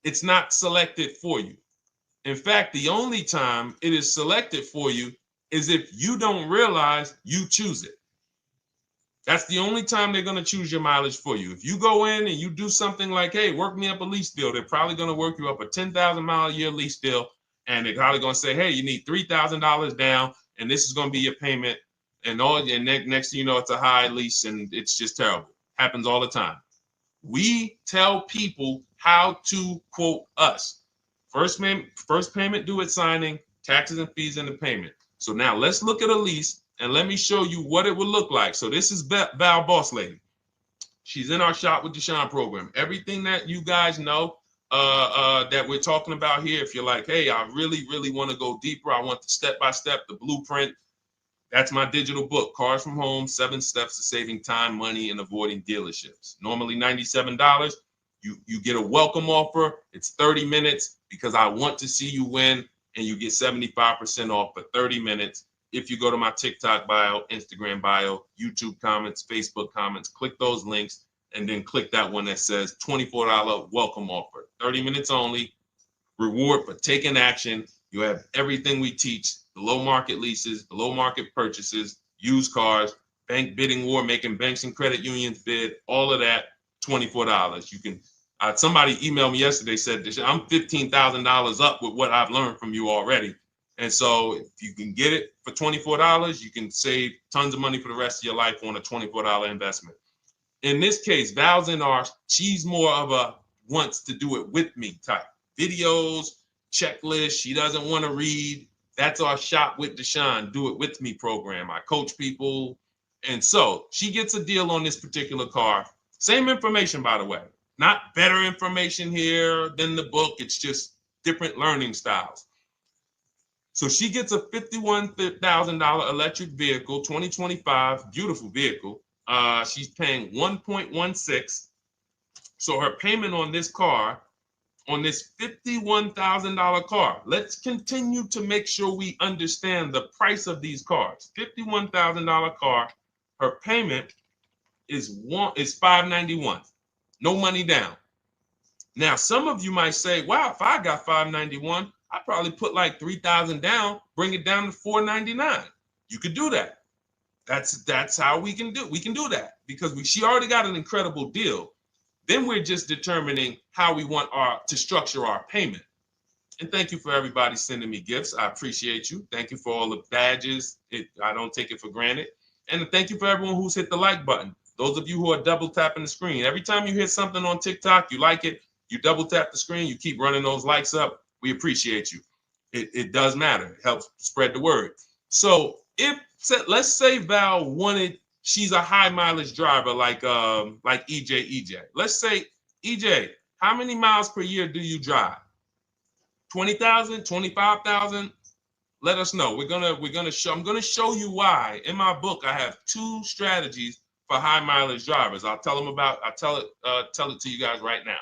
It's not selected for you. In fact, the only time it is selected for you is if you don't realize you choose it. That's the only time they're going to choose your mileage for you. If you go in and you do something like, hey, work me up a lease deal, they're probably going to work you up a 10,000 mile a year lease deal. And they're probably going to say, hey, you need $3,000 down, and this is going to be your payment. And next thing you know, it's a high lease, and it's just terrible. Happens all the time. We tell people how to quote us. First payment due at signing, taxes and fees in the payment. So now let's look at a lease, and let me show you what it would look like. So this is Val Boss Lady. She's in our Shop with Deshone program. Everything that you guys know that we're talking about here, if you're like, hey, I really, really want to go deeper, I want the step-by-step, the blueprint, that's my digital book, Cars from Home, 7 Steps to Saving Time, Money, and Avoiding Dealerships. Normally $97. You get a welcome offer. It's 30 minutes because I want to see you win, and you get 75% off for 30 minutes. If you go to my TikTok bio, Instagram bio, YouTube comments, Facebook comments, click those links, and then click that one that says $24 welcome offer. 30 minutes only. Reward for taking action. You have everything we teach. Below market leases, below market purchases, used cars, bank bidding war, making banks and credit unions bid, all of that, $24. You can, somebody emailed me yesterday, said, I'm $15,000 up with what I've learned from you already. And so if you can get it for $24, you can save tons of money for the rest of your life on a $24 investment. In this case, Val's she's more of a wants to do it with me type. Videos, checklist, she doesn't want to read. That's our Shop with Deshone, do it with me program. I coach people. And so she gets a deal on this particular car. Same information, by the way. Not better information here than the book. It's just different learning styles. So she gets a $51,000 electric vehicle, 2025, beautiful vehicle. She's paying 1.16. So her payment on this car, on this $51,000 car. Let's continue to make sure we understand the price of these cars. $51,000 car, her payment is $591. No money down. Now, some of you might say, wow, if I got $591, I'd probably put like $3,000 down, bring it down to $499. You could do that. That's how we can do that because she already got an incredible deal. Then we're just determining how we want to structure our payment. And thank you for everybody sending me gifts. I appreciate you. Thank you for all the badges. I don't take it for granted. And thank you for everyone who's hit the like button. Those of you who are double tapping the screen. Every time you hit something on TikTok, you like it, you double tap the screen, you keep running those likes up. We appreciate you. It does matter. It helps spread the word. So let's say Val she's a high mileage driver like EJ. Let's say, EJ, how many miles per year do you drive? 20,000, 25,000? Let us know. I'm gonna show you why. In my book, I have 2 strategies for high mileage drivers. I'll tell it to you guys right now.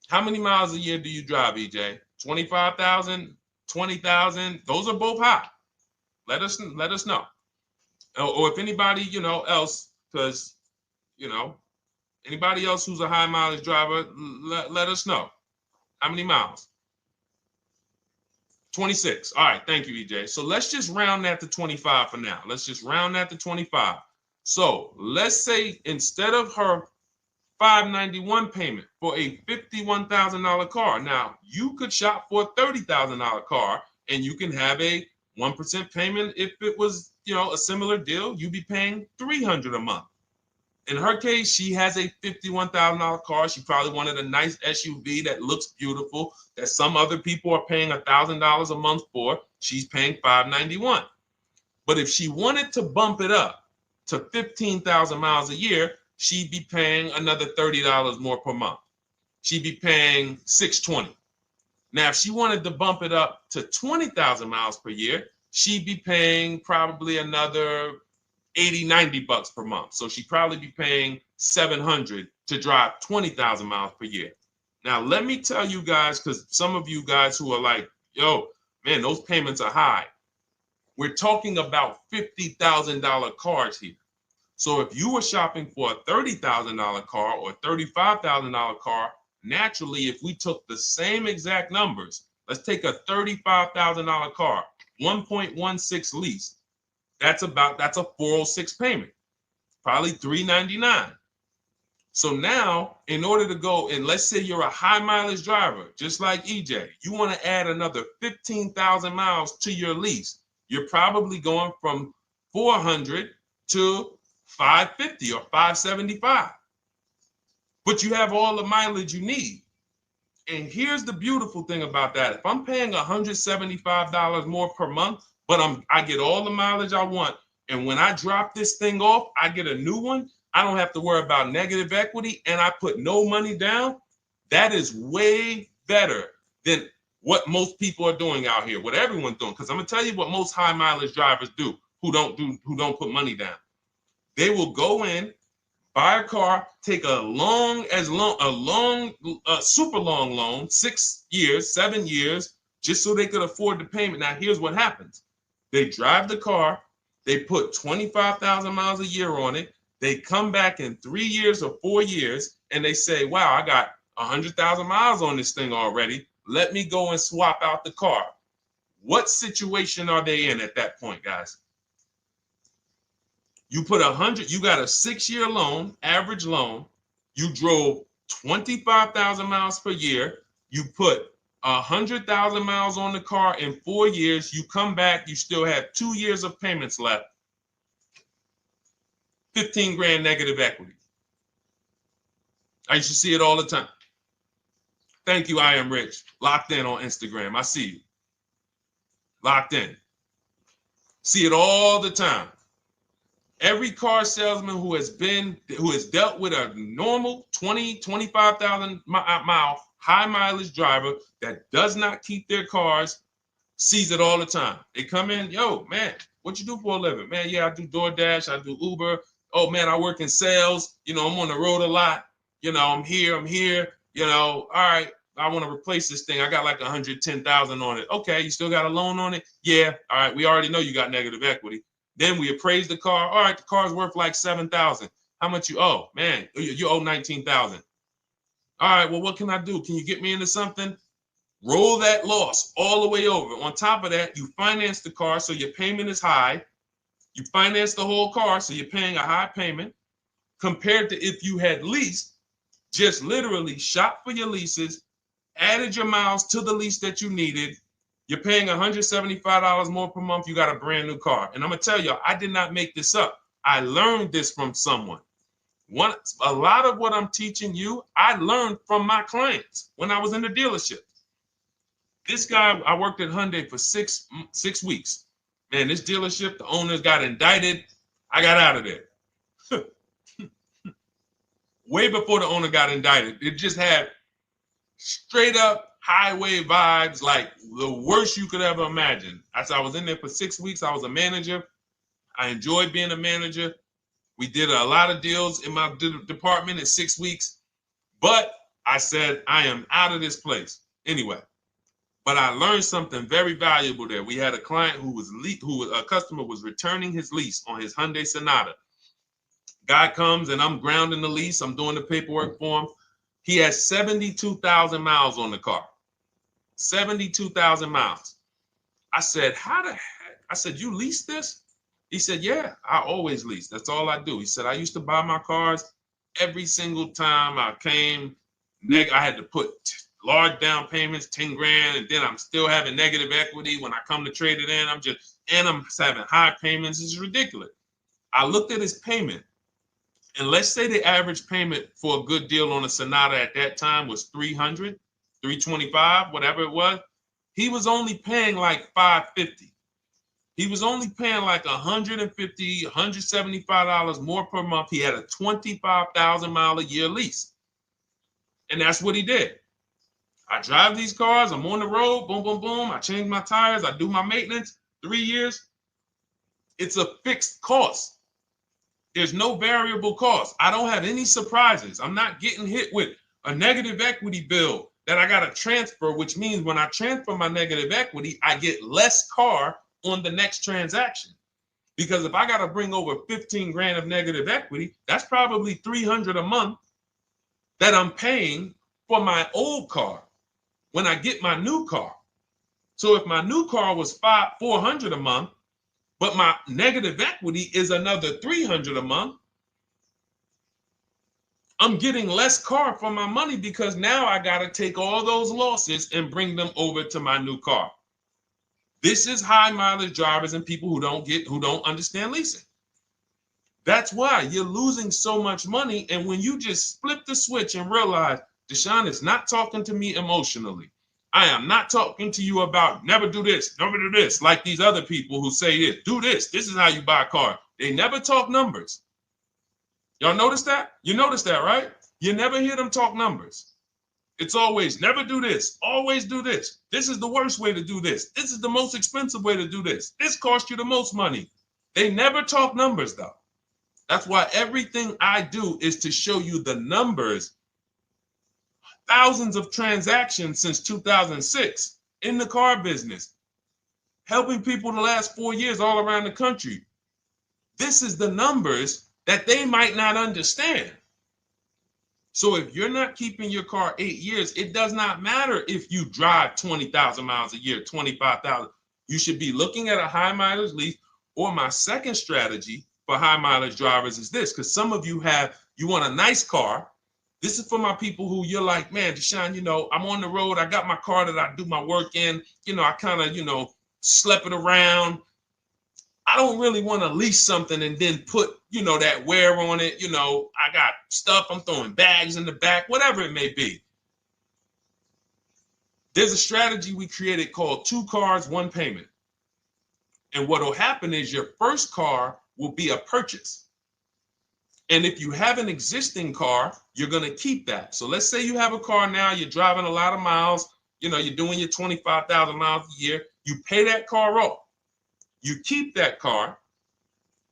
How many miles a year do you drive, EJ? 25,000, 20,000? Those are both high. Let us know. Or if anybody, else, because, anybody else who's a high mileage driver, let us know. How many miles? 26. All right. Thank you, EJ. So let's just round that to 25 for now. Let's just round that to 25. So let's say instead of her $591 payment for a $51,000 car, now you could shop for a $30,000 car and you can have a 1% payment. If it was, a similar deal, you'd be paying $300 a month. In her case, she has a $51,000 car. She probably wanted a nice SUV that looks beautiful, that some other people are paying $1,000 a month for. She's paying $591. But if she wanted to bump it up to 15,000 miles a year, she'd be paying another $30 more per month. She'd be paying $620. Now, if she wanted to bump it up to 20,000 miles per year, she'd be paying probably another $80, $90 per month. So she'd probably be paying $700 to drive 20,000 miles per year. Now, let me tell you guys, because some of you guys who are like, yo, man, those payments are high. We're talking about $50,000 cars here. So if you were shopping for a $30,000 car or $35,000 car, naturally, if we took the same exact numbers, let's take a $35,000 car, 1.16 lease. That's a 406 payment, probably $399. So now, in order to go, and let's say you're a high mileage driver, just like EJ, you want to add another 15,000 miles to your lease. You're probably going from 400 to 550 or 575. But you have all the mileage you need. And here's the beautiful thing about that. If I'm paying $175 more per month, but I get all the mileage I want, and when I drop this thing off, I get a new one, I don't have to worry about negative equity, and I put no money down. That is way better than what most people are doing out here, what everyone's doing. Because I'm gonna tell you what most high mileage drivers do who don't put money down. They will go in, buy a car, take a super long loan, 6 years, 7 years, just so they could afford the payment. Now, here's what happens. They drive the car, they put 25,000 miles a year on it. They come back in 3 years or 4 years, and they say, wow, I got 100,000 miles on this thing already. Let me go and swap out the car. What situation are they in at that point, guys? You put 100, you got a 6-year loan, average loan. You drove 25,000 miles per year. You put 100,000 miles on the car in 4 years. You come back, you still have 2 years of payments left. 15 grand negative equity. I used to see it all the time. Thank you, I am rich. Locked in on Instagram. I see you. Locked in. See it all the time. Every car salesman who has dealt with a normal 25,000 mile high mileage driver that does not keep their cars sees it all the time. They come in, yo, man, what you do for a living? Man, yeah, I do DoorDash, I do Uber. Oh man, I work in sales. You know, I'm on the road a lot. You know, I'm here. You know, all right, I want to replace this thing. I got like 110,000 on it. Okay, you still got a loan on it? Yeah. All right, we already know you got negative equity. Then we appraise the car. All right, the car's worth like 7,000. How much you owe? Man, you owe 19,000. All right, well, what can I do? Can you get me into something? Roll that loss all the way over. On top of that, you finance the car, so your payment is high. You finance the whole car, so you're paying a high payment compared to if you had leased, just literally shop for your leases, added your miles to the lease that you needed. You're paying $175 more per month. You got a brand new car. And I'm going to tell you, I did not make this up. I learned this from someone. A lot of what I'm teaching you, I learned from my clients when I was in the dealership. This guy, I worked at Hyundai for six weeks. Man, this dealership, the owners got indicted. I got out of there. Way before the owner got indicted. It just had straight up highway vibes, like the worst you could ever imagine. As I was in there for 6 weeks, I was a manager. I enjoyed being a manager. We did a lot of deals in my department in 6 weeks. But I said, I am out of this place. Anyway. But I learned something very valuable there. We had a client a customer was returning his lease on his Hyundai Sonata. Guy comes and I'm grounding the lease. I'm doing the paperwork for him. He has 72,000 miles on the car. 72,000 miles. I said, how the heck? I said, you lease this? He said, yeah, I always lease. That's all I do. He said, I used to buy my cars every single time I came. I had to put large down payments, 10 grand, and then I'm still having negative equity when I come to trade it in. I'm having high payments. It's ridiculous. I looked at his payment, and let's say the average payment for a good deal on a Sonata at that time was $300, $325, whatever it was. He was only paying like $550. He was only paying like $150, $175 more per month. He had a 25,000 mile a year lease. And that's what he did. I drive these cars. I'm on the road. Boom, boom, boom. I change my tires. I do my maintenance. 3 years. It's a fixed cost. There's no variable cost. I don't have any surprises. I'm not getting hit with a negative equity bill that I got to transfer, which means when I transfer my negative equity, I get less car on the next transaction Because if I got to bring over 15 grand of negative equity, that's probably 300 a month that I'm paying for my old car when I get my new car. So if my new car was 400 a month, but my negative equity is another 300 a month, I'm getting less car for my money because now I got to take all those losses and bring them over to my new car. This is high mileage drivers and people who don't understand leasing. That's why you're losing so much money. And when you just flip the switch and realize Deshone is not talking to me emotionally, I am not talking to you about never do this, like these other people who say this, do this. This is how you buy a car. They never talk numbers. Y'all notice that? You notice that, right? You never hear them talk numbers. It's always never do this, always do this. This is the worst way to do this. This is the most expensive way to do this. This costs you the most money. They never talk numbers though. That's why everything I do is to show you the numbers. Thousands of transactions since 2006 in the car business, helping people the last 4 years all around the country. This is the numbers that they might not understand. So if you're not keeping your car 8 years, it does not matter if you drive 20,000 miles a year, 25,000. You should be looking at a high mileage lease. Or my second strategy for high mileage drivers is this, because some of you want a nice car. This is for my people who you're like, man, Deshone, I'm on the road. I got my car that I do my work in. I kind of, slep it around. I don't really want to lease something and then put, that wear on it. I got stuff, I'm throwing bags in the back, whatever it may be. There's a strategy we created called 2 cars, 1 payment. And what will happen is your first car will be a purchase. And if you have an existing car, you're going to keep that. So let's say you have a car now, you're driving a lot of miles, you're doing your 25,000 miles a year. You pay that car off. You keep that car,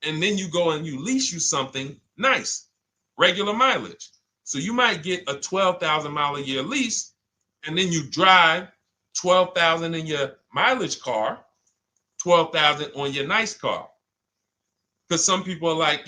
and then you go and you lease you something nice, regular mileage. So you might get a 12,000 mile a year lease, and then you drive 12,000 in your mileage car, 12,000 on your nice car. Because some people are like,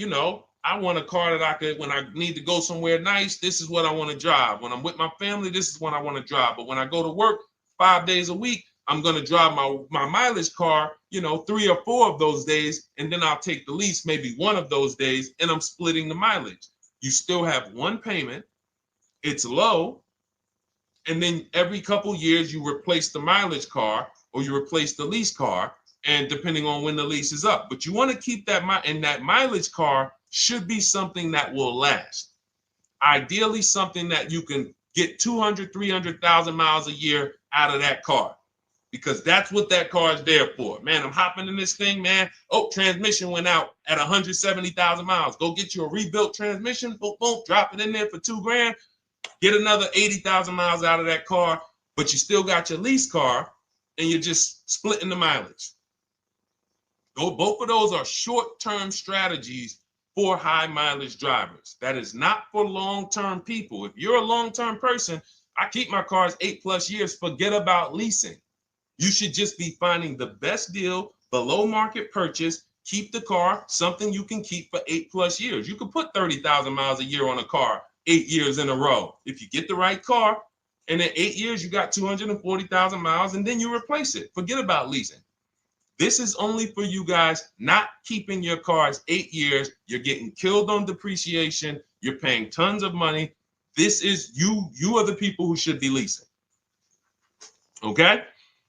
I want a car that I could, when I need to go somewhere nice, this is what I want to drive. When I'm with my family, this is what I want to drive. But when I go to work 5 days a week, I'm going to drive my mileage car, 3 or 4 of those days, and then I'll take the lease maybe 1 of those days, and I'm splitting the mileage. You still have 1 payment. It's low. And then every couple years, you replace the mileage car or you replace the lease car, and depending on when the lease is up. But you want to keep that, and that mileage car should be something that will last. Ideally, something that you can get 200, 300,000 miles a year out of that car, because that's what that car is there for. Man, I'm hopping in this thing, man. Oh, transmission went out at 170,000 miles. Go get you a rebuilt transmission, boom, boom, drop it in there for $2 grand, get another 80,000 miles out of that car, but you still got your lease car and you're just splitting the mileage. Both of those are short-term strategies for high mileage drivers. That is not for long-term people. If you're a long-term person, I keep my cars 8+ years, forget about leasing. You should just be finding the best deal, below market purchase, keep the car, something you can keep for 8+ years. You can put 30,000 miles a year on a car 8 years in a row. If you get the right car, and in 8 years, you got 240,000 miles, and then you replace it. Forget about leasing. This is only for you guys not keeping your cars 8 years. You're getting killed on depreciation. You're paying tons of money. This is you are the people who should be leasing. Okay?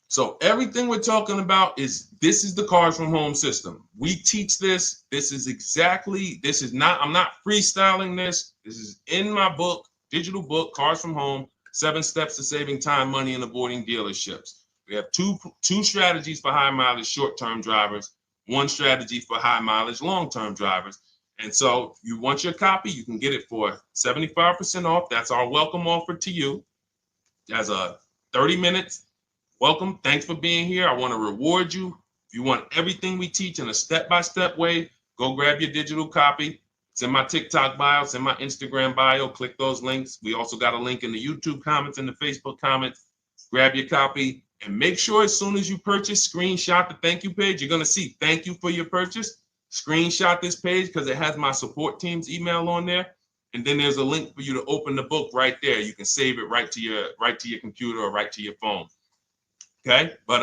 So everything we're talking about this is the Cars from Home system. We teach this. I'm not freestyling this. This is in my book, digital book, Cars from Home, 7 Steps to Saving Time, Money, and Avoiding Dealerships. We have two strategies for high mileage short-term drivers, 1 strategy for high mileage long-term drivers. And so if you want your copy, you can get it for 75% off. That's our welcome offer to you. As a 30 minutes welcome. Thanks for being here. I want to reward you. If you want everything we teach in a step-by-step way, go grab your digital copy. It's in my TikTok bio. It's in my Instagram bio. Click those links. We also got a link in the YouTube comments and the Facebook comments. Grab your copy. And make sure as soon as you purchase, screenshot the thank you page. You're going to see thank you for your purchase. screenshot this page because it has my support team's email on there. And then there's a link for you to open the book right there. You can save it right to your computer or right to your phone. Okay, but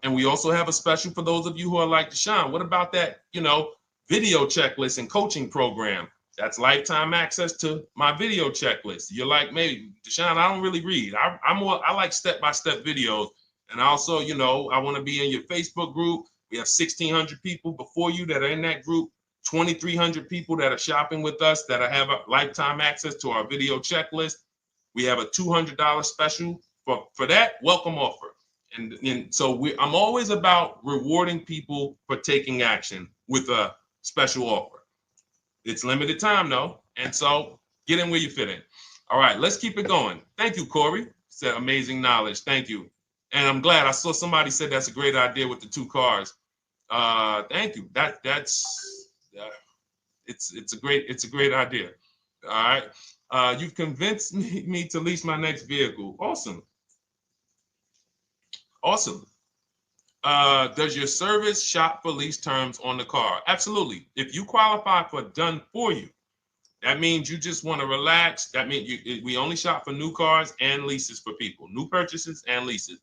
and we also have a special for those of you who are like Deshone. What about that, video checklist and coaching program? That's lifetime access to my video checklist. You're like, maybe Deshone, I don't really read. I like step-by-step videos. And also, I want to be in your Facebook group. We have 1,600 people before you that are in that group, 2,300 people that are shopping with us that have a lifetime access to our video checklist. We have a $200 special for that welcome offer. And so I'm always about rewarding people for taking action with a special offer. It's limited time though, and so get in where you fit in. All right, let's keep it going. Thank you, Corey. Said amazing knowledge. Thank you. And I'm glad I saw somebody said that's a great idea with the 2 cars. Thank you. It's a great idea. All right. You've convinced me to lease my next vehicle. Awesome. Awesome. Does your service shop for lease terms on the car? Absolutely. If you qualify for done for you, that means you just want to relax. That means we only shop for new cars and leases for people, new purchases and leases.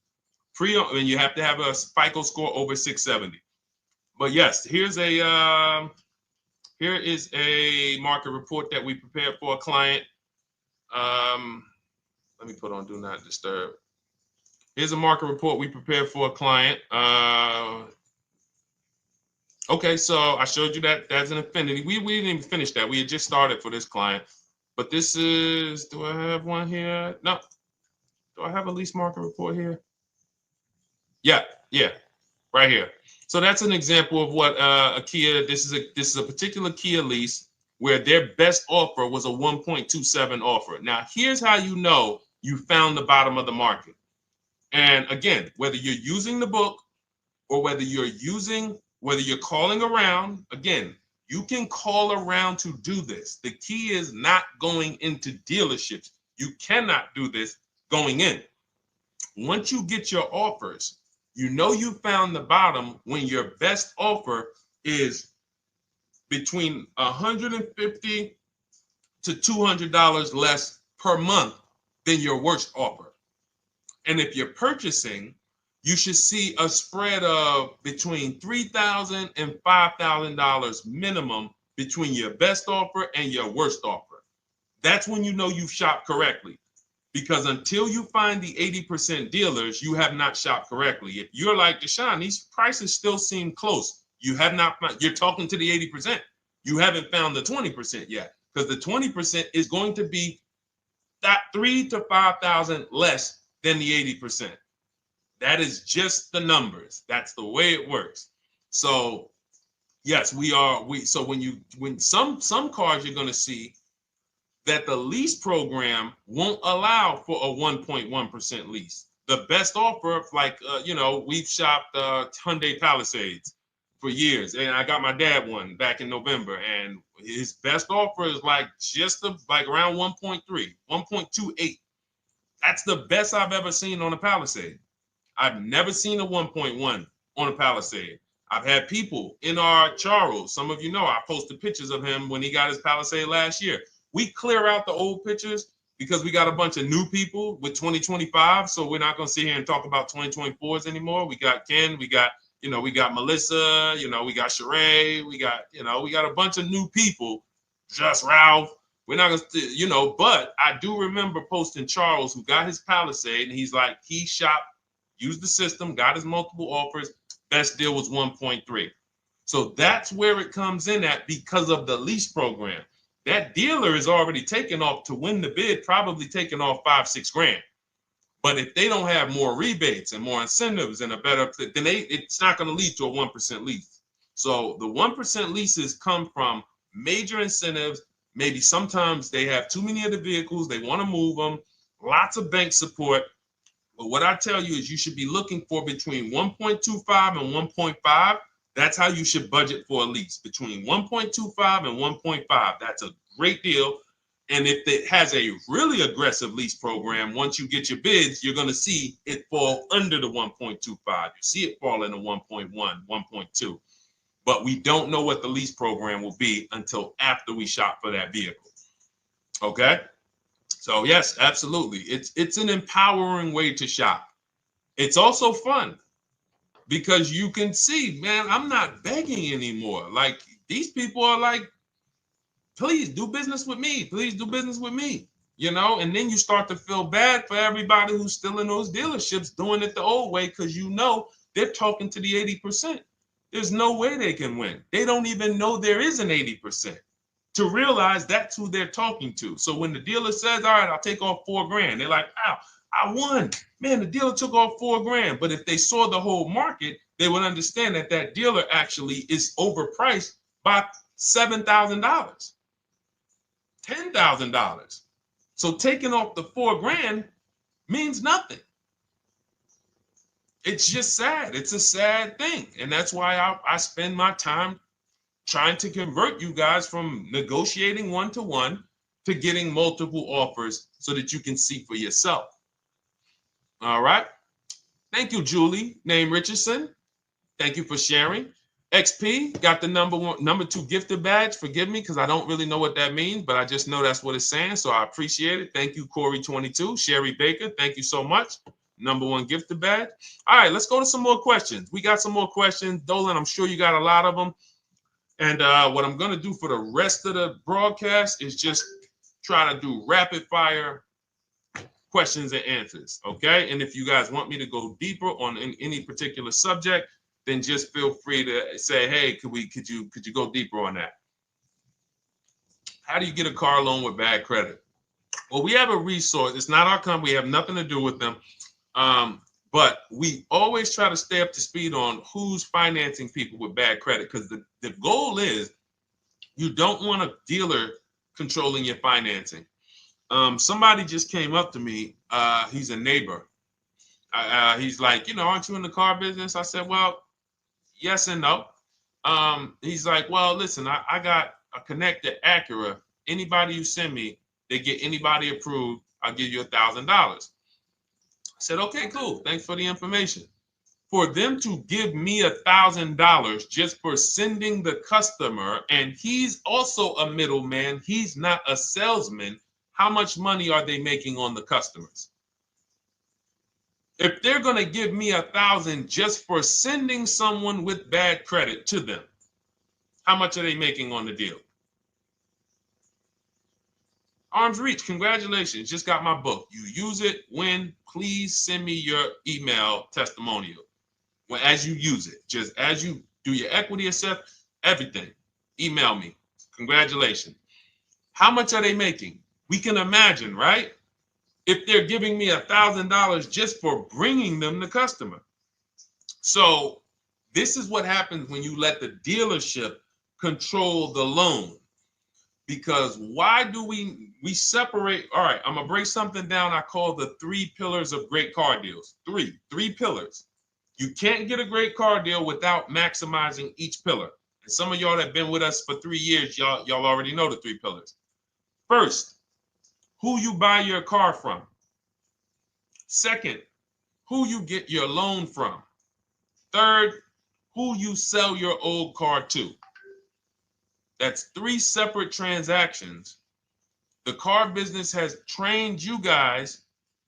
And you have to have a FICO score over 670. But yes, here is a market report that we prepared for a client. Let me put on do not disturb. Here's a market report we prepared for a client. Okay, so I showed you that that's an Infinity. We didn't even finish that. We had just started for this client. But this is, do I have one here? No. Do I have a lease market report here? Yeah, right here. So that's an example of what a Kia, this is a particular Kia lease where their best offer was a 1.27 offer. Now, here's how you know you found the bottom of the market. And again, whether you're using the book or whether you're calling around, again, you can call around to do this. The key is not going into dealerships. You cannot do this going in. Once you get your offers, you know you found the bottom when your best offer is between $150 to $200 less per month than your worst offer. And if you're purchasing, you should see a spread of between $3,000 and $5,000 minimum between your best offer and your worst offer. That's when you know you've shopped correctly. Because until you find the 80% dealers, you have not shopped correctly. If you're like Deshone, these prices still seem close. You have not found, you're talking to the 80%. You haven't found the 20% yet. Because the 20% is going to be that $3,000 to $5,000 less than the 80%. That is just the numbers. That's the way it works. So yes, so when some cars you're going to see that the lease program won't allow for a 1.1% lease. The best offer, like we've shopped Hyundai Palisades for years, and I got my dad one back in November, and his best offer is like around 1.3, 1.28. That's the best I've ever seen on a Palisade. I've never seen a 1.1 on a Palisade. I've had people in our Charles, some of you know, I posted pictures of him when he got his Palisade last year. We clear out the old pictures because we got a bunch of new people with 2025. So we're not going to sit here and talk about 2024s anymore. We got Ken, we got Melissa, we got Sheree, we got a bunch of new people, just Ralph. We're not going to, but I do remember posting Charles who got his Palisade and he's like, he shopped, used the system, got his multiple offers. Best deal was 1.3. So that's where it comes in at because of the lease program. That dealer is already taken off to win the bid, probably taking off $5-6 grand. But if they don't have more rebates and more incentives and a better, then it's not going to lead to a 1% lease. So the 1% leases come from major incentives. Maybe sometimes they have too many of the vehicles. They want to move them. Lots of bank support. But what I tell you is you should be looking for between 1.25 and 1.5. That's how you should budget for a lease, between 1.25 and 1.5. That's a great deal. And if it has a really aggressive lease program, once you get your bids, you're going to see it fall under the 1.25. You see it fall into 1.1, 1.2. but we don't know what the lease program will be until after we shop for that vehicle. Okay? So yes, absolutely. It's an empowering way to shop. It's also fun because you can see, man, I'm not begging anymore. Like these people are like, please do business with me. Please do business with me. You know, and then you start to feel bad for everybody who's still in those dealerships doing it the old way because you know they're talking to the 80%. There's no way they can win. They don't even know there is an 80% to realize that's who they're talking to. So when the dealer says, all right, I'll take off $4,000, they're like, ow, I won. Man, the dealer took off $4,000. But if they saw the whole market, they would understand that that dealer actually is overpriced by $7,000, $10,000. So taking off the $4,000 means nothing. It's just sad. It's a sad thing. And that's why I spend my time trying to convert you guys from negotiating one-to-one to getting multiple offers so that you can see for yourself. All right. Thank you, Julie, name Richardson. Thank you for sharing. XP got the number 2 gifted badge. Forgive me because I don't really know what that means, but I just know that's what it's saying. So I appreciate it. Thank you, Corey22. Sherry Baker, thank you so much. Number 1 gifted badge. All right, let's go to some more questions. We got some more questions. Dolan, I'm sure you got a lot of them. And what I'm going to do for the rest of the broadcast is just try to do rapid fire questions and answers. Okay. And if you guys want me to go deeper on any particular subject, then just feel free to say, hey, could you go deeper on that? How do you get a car loan with bad credit? Well, we have a resource. It's not our company. We have nothing to do with them. But we always try to stay up to speed on who's financing people with bad credit, because the goal is you don't want a dealer controlling your financing. Somebody just came up to me. He's a neighbor. He's like, aren't you in the car business? I said, well, yes and no. He's like, well, listen, I got a connected Acura. Anybody you send me, they get anybody approved, I'll give you $1,000. I said, okay, cool. Thanks for the information. For them to give me $1,000 just for sending the customer, and he's also a middleman, he's not a salesman, how much money are they making on the customers? If they're going to give me $1,000 just for sending someone with bad credit to them, how much are they making on the deal? Arms Reach, congratulations. Just got my book. You use it when, please send me your email testimonial. Well, as you use it, just as you do your equity assessment, everything, email me. Congratulations. How much are they making? We can imagine, right? If they're giving me $1,000 just for bringing them the customer. So this is what happens when you let the dealership control the loan. Because why do we separate? All right, I'm gonna break something down I call the 3 pillars of great car deals. Three pillars. You can't get a great car deal without maximizing each pillar. And some of y'all that have been with us for 3 years, y'all already know the 3 pillars. First, who you buy your car from. Second, who you get your loan from. Third, who you sell your old car to. That's 3 separate transactions. The car business has trained you guys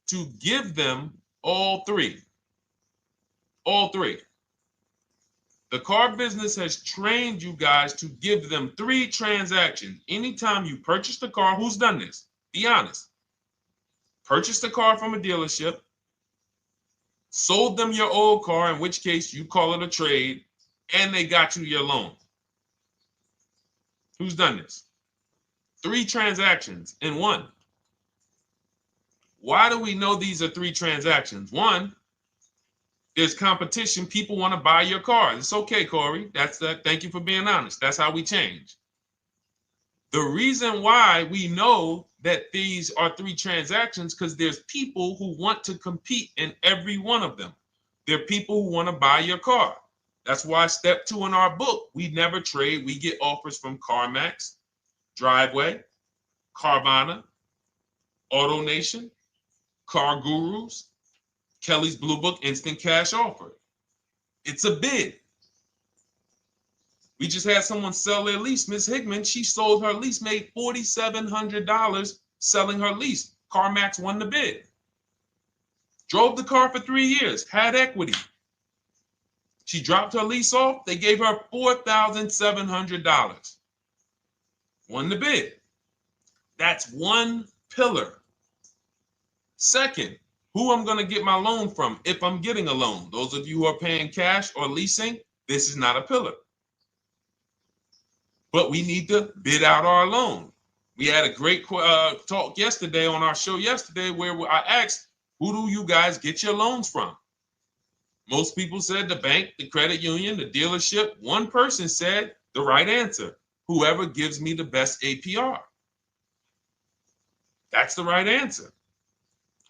to give them all 3. All 3. The car business has trained you guys to give them 3 transactions. Anytime you purchase the car, who's done this? Be honest. Purchased the car from a dealership, sold them your old car, in which case you call it a trade, and they got you your loan. Who's done this? 3 transactions in one. Why do we know these are 3 transactions? One, there's competition. People want to buy your car. It's okay, Corey. That's that. Thank you for being honest. That's how we change. The reason why we know that these are 3 transactions because there's people who want to compete in every one of them. There are people who want to buy your car. That's why step 2 in our book, we never trade. We get offers from CarMax, Driveway, Carvana, AutoNation, Car Gurus, Kelly's Blue Book Instant Cash Offer. It's a bid. We just had someone sell their lease. Miss Hickman, she sold her lease, made $4,700 selling her lease. CarMax won the bid. Drove the car for 3 years, had equity. She dropped her lease off. They gave her $4,700. Won the bid. That's one pillar. Second, who I'm going to get my loan from if I'm getting a loan. Those of you who are paying cash or leasing, this is not a pillar. But we need to bid out our loan. We had a great talk yesterday on our show yesterday where I asked, who do you guys get your loans from? Most people said the bank, the credit union, the dealership. One person said the right answer, whoever gives me the best APR. That's the right answer.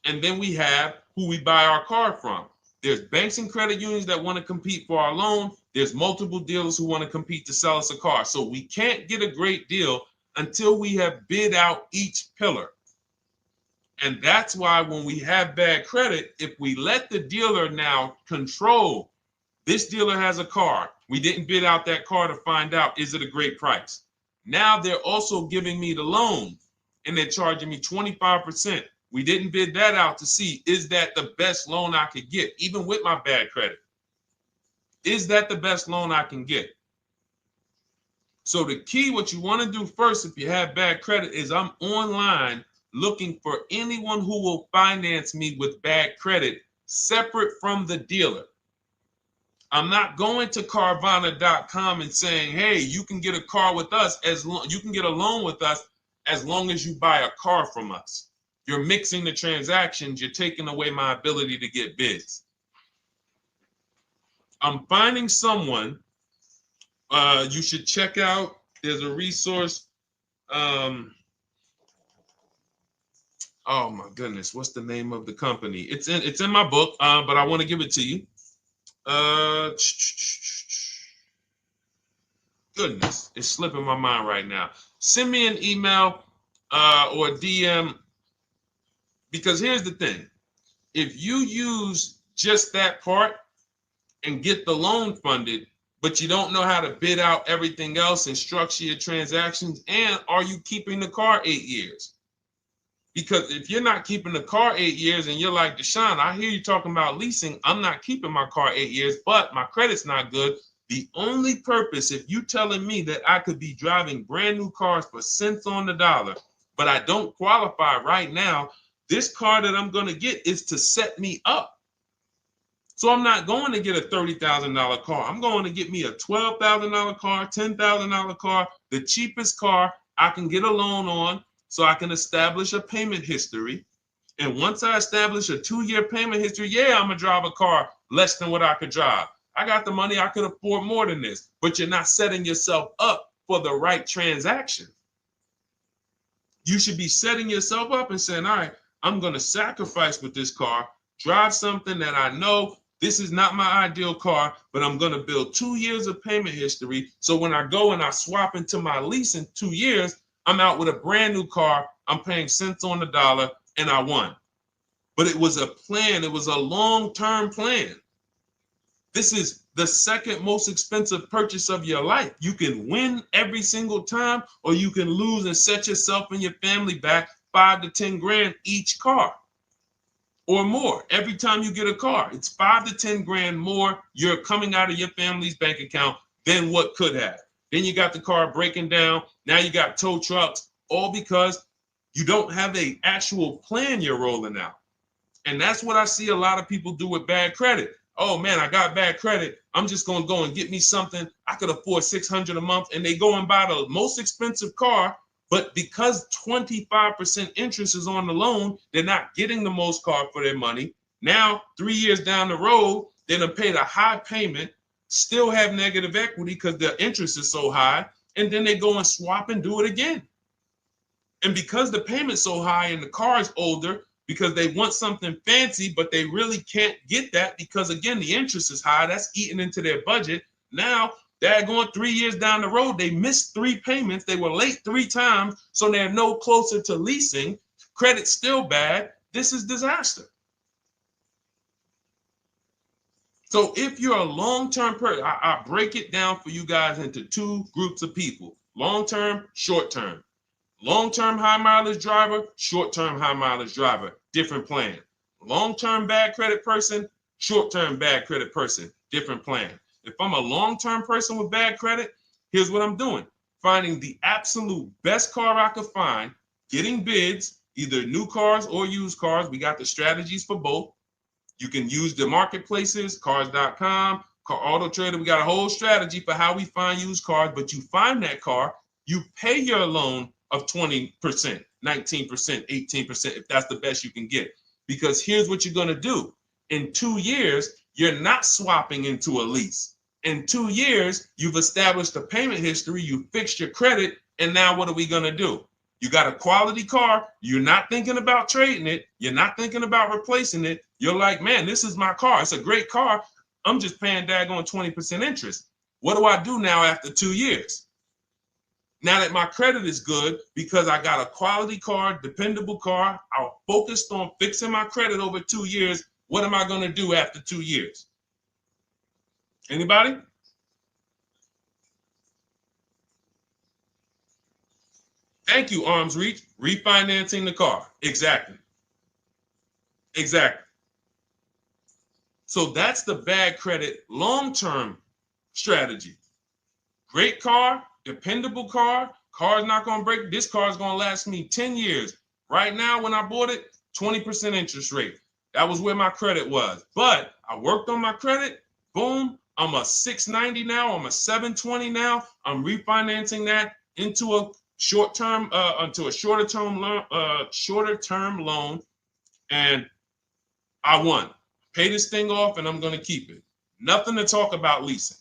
And then we have who we buy our car from. There's banks and credit unions that want to compete for our loan. There's multiple dealers who want to compete to sell us a car. So we can't get a great deal until we have bid out each pillar. And that's why when we have bad credit, if we let the dealer now control, this dealer has a car. We didn't bid out that car to find out, is it a great price? Now they're also giving me the loan and they're charging me 25%. We didn't bid that out to see, is that the best loan I could get, even with my bad credit? Is that the best loan I can get? So the key, what you want to do first if you have bad credit is I'm online looking for anyone who will finance me with bad credit separate from the dealer. I'm not going to Carvana.com and saying, hey, you can get a car with us you can get a loan with us as long as you buy a car from us. You're mixing the transactions. You're taking away my ability to get bids. I'm finding someone you should check out. There's a resource. Oh my goodness, what's the name of the company? It's in my book, but I want to give it to you. Goodness, it's slipping my mind right now. Send me an email or DM, because here's the thing. If you use just that part and get the loan funded, but you don't know how to bid out everything else and structure your transactions, and are you keeping the car 8 years? Because if you're not keeping the car 8 years and you're like, Deshone, I hear you talking about leasing. I'm not keeping my car 8 years, but my credit's not good. The only purpose, if you telling me that I could be driving brand new cars for cents on the dollar, but I don't qualify right now, this car that I'm going to get is to set me up. So I'm not going to get a $30,000 car. I'm going to get me a $12,000 car, $10,000 car, the cheapest car I can get a loan on, so I can establish a payment history. And once I establish a 2-year payment history, yeah, I'm going to drive a car less than what I could drive. I got the money. I could afford more than this. But you're not setting yourself up for the right transaction. You should be setting yourself up and saying, all right, I'm going to sacrifice with this car, drive something that I know this is not my ideal car, but I'm going to build 2 years of payment history. So when I go and I swap into my lease in 2 years, I'm out with a brand new car. I'm paying cents on the dollar and I won. But it was a plan. It was a long-term plan. This is the second most expensive purchase of your life. You can win every single time, or you can lose and set yourself and your family back 5 to 10 grand each car or more. Every time you get a car, it's 5 to 10 grand more you're coming out of your family's bank account than what could have. Then you got the car breaking down. Now you got tow trucks, all because you don't have an actual plan you're rolling out. And that's what I see a lot of people do with bad credit. Oh man, I got bad credit. I'm just going to go and get me something. I could afford $600 a month. And they go and buy the most expensive car. But because 25% interest is on the loan, they're not getting the most car for their money. Now, 3 years down the road, they're going to pay the high payment, still have negative equity because the interest is so high. And then they go and swap and do it again. And because the payment's so high and the car is older, because they want something fancy, but they really can't get that because, again, the interest is high. That's eating into their budget. Now they're going 3 years down the road. They missed 3 payments. They were late 3 times, so they're no closer to leasing. Credit's still bad. This is disaster. So if you're a long-term person, I break it down for you guys into two groups of people: long-term, short-term. Long-term high mileage driver, short-term high mileage driver, different plan. Long-term bad credit person, short-term bad credit person, different plan. If I'm a long-term person with bad credit, here's what I'm doing: finding the absolute best car I could find, getting bids, either new cars or used cars. We got the strategies for both. You can use the marketplaces, cars.com, Car Auto Trader. We got a whole strategy for how we find used cars, but you find that car, you pay your loan of 20%, 19%, 18%, if that's the best you can get. Because here's what you're going to do. In 2 years, you're not swapping into a lease. In 2 years, you've established a payment history, you fixed your credit, and now what are we going to do? You got a quality car. You're not thinking about trading it. You're not thinking about replacing it. You're like, man, this is my car. It's a great car. I'm just paying daggone 20% interest. What do I do now after 2 years? Now that my credit is good because I got a quality car, dependable car, I'm focused on fixing my credit over 2 years. What am I going to do after 2 years? Anybody? Thank you, Arms Reach. Refinancing the car. Exactly. Exactly. So that's the bad credit long-term strategy. Great car, dependable car, car's not going to break. This car is going to last me 10 years. Right now, when I bought it, 20% interest rate. That was where my credit was. But I worked on my credit. Boom. I'm a 690 now. I'm a 720 now. I'm refinancing that into a short-term, into a shorter-term loan, and I won. Pay this thing off, and I'm going to keep it. Nothing to talk about leasing.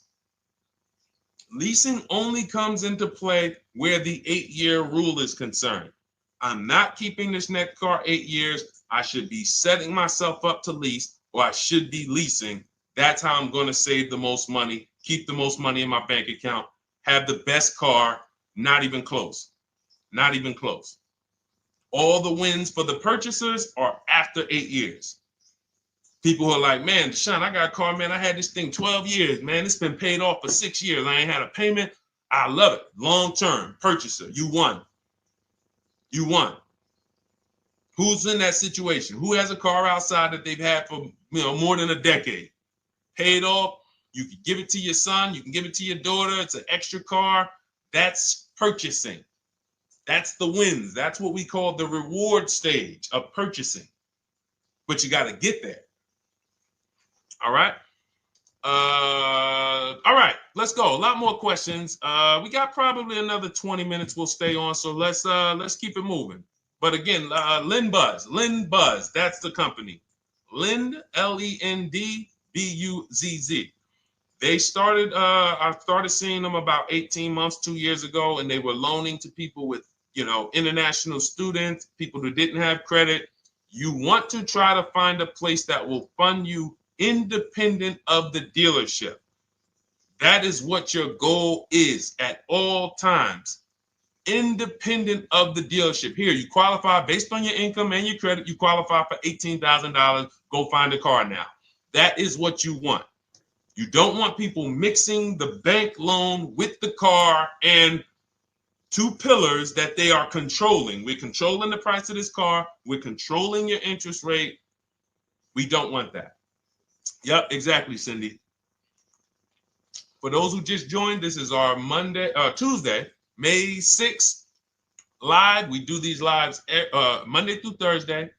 Leasing only comes into play where the 8-year rule is concerned. I'm not keeping this next car 8 years. I should be setting myself up to lease, or I should be leasing. That's how I'm going to save the most money, keep the most money in my bank account, have the best car. Not even close. Not even close. All the wins for the purchasers are after 8 years. People who are like, man, Deshone, I got a car, man. I had this thing 12 years, man. It's been paid off for 6 years. I ain't had a payment. I love it. Long-term purchaser. You won. You won. Who's in that situation? Who has a car outside that they've had for more than a decade? Paid off. You can give it to your son. You can give it to your daughter. It's an extra car. That's purchasing. That's the wins. That's what we call the reward stage of purchasing. But you got to get there. All right. All right, let's go. A lot more questions. We got probably another 20 minutes we'll stay on, so let's keep it moving. But again, Lend Buzz, that's the company. Lend, Lendbuzz. They started, I started seeing them about 18 months, 2 years ago, and they were loaning to people with, international students, people who didn't have credit. You want to try to find a place that will fund you independent of the dealership. That is what your goal is at all times. Independent of the dealership. Here, you qualify based on your income and your credit. You qualify for $18,000. Go find a car now. That is what you want. You don't want people mixing the bank loan with the car and two pillars that they are controlling. We're controlling the price of this car. We're controlling your interest rate. We don't want that. Yep, exactly, Cindy. For those who just joined, this is our Tuesday, May 6th live. We do these lives Monday through Thursday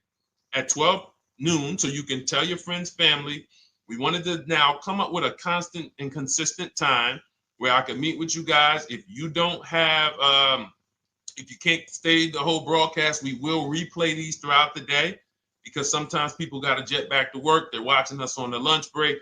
at 12 noon, so you can tell your friends, family. We wanted to now come up with a constant and consistent time where I can meet with you guys. If you don't have, if you can't stay the whole broadcast, we will replay these throughout the day, because sometimes people got to jet back to work. They're watching us on the lunch break.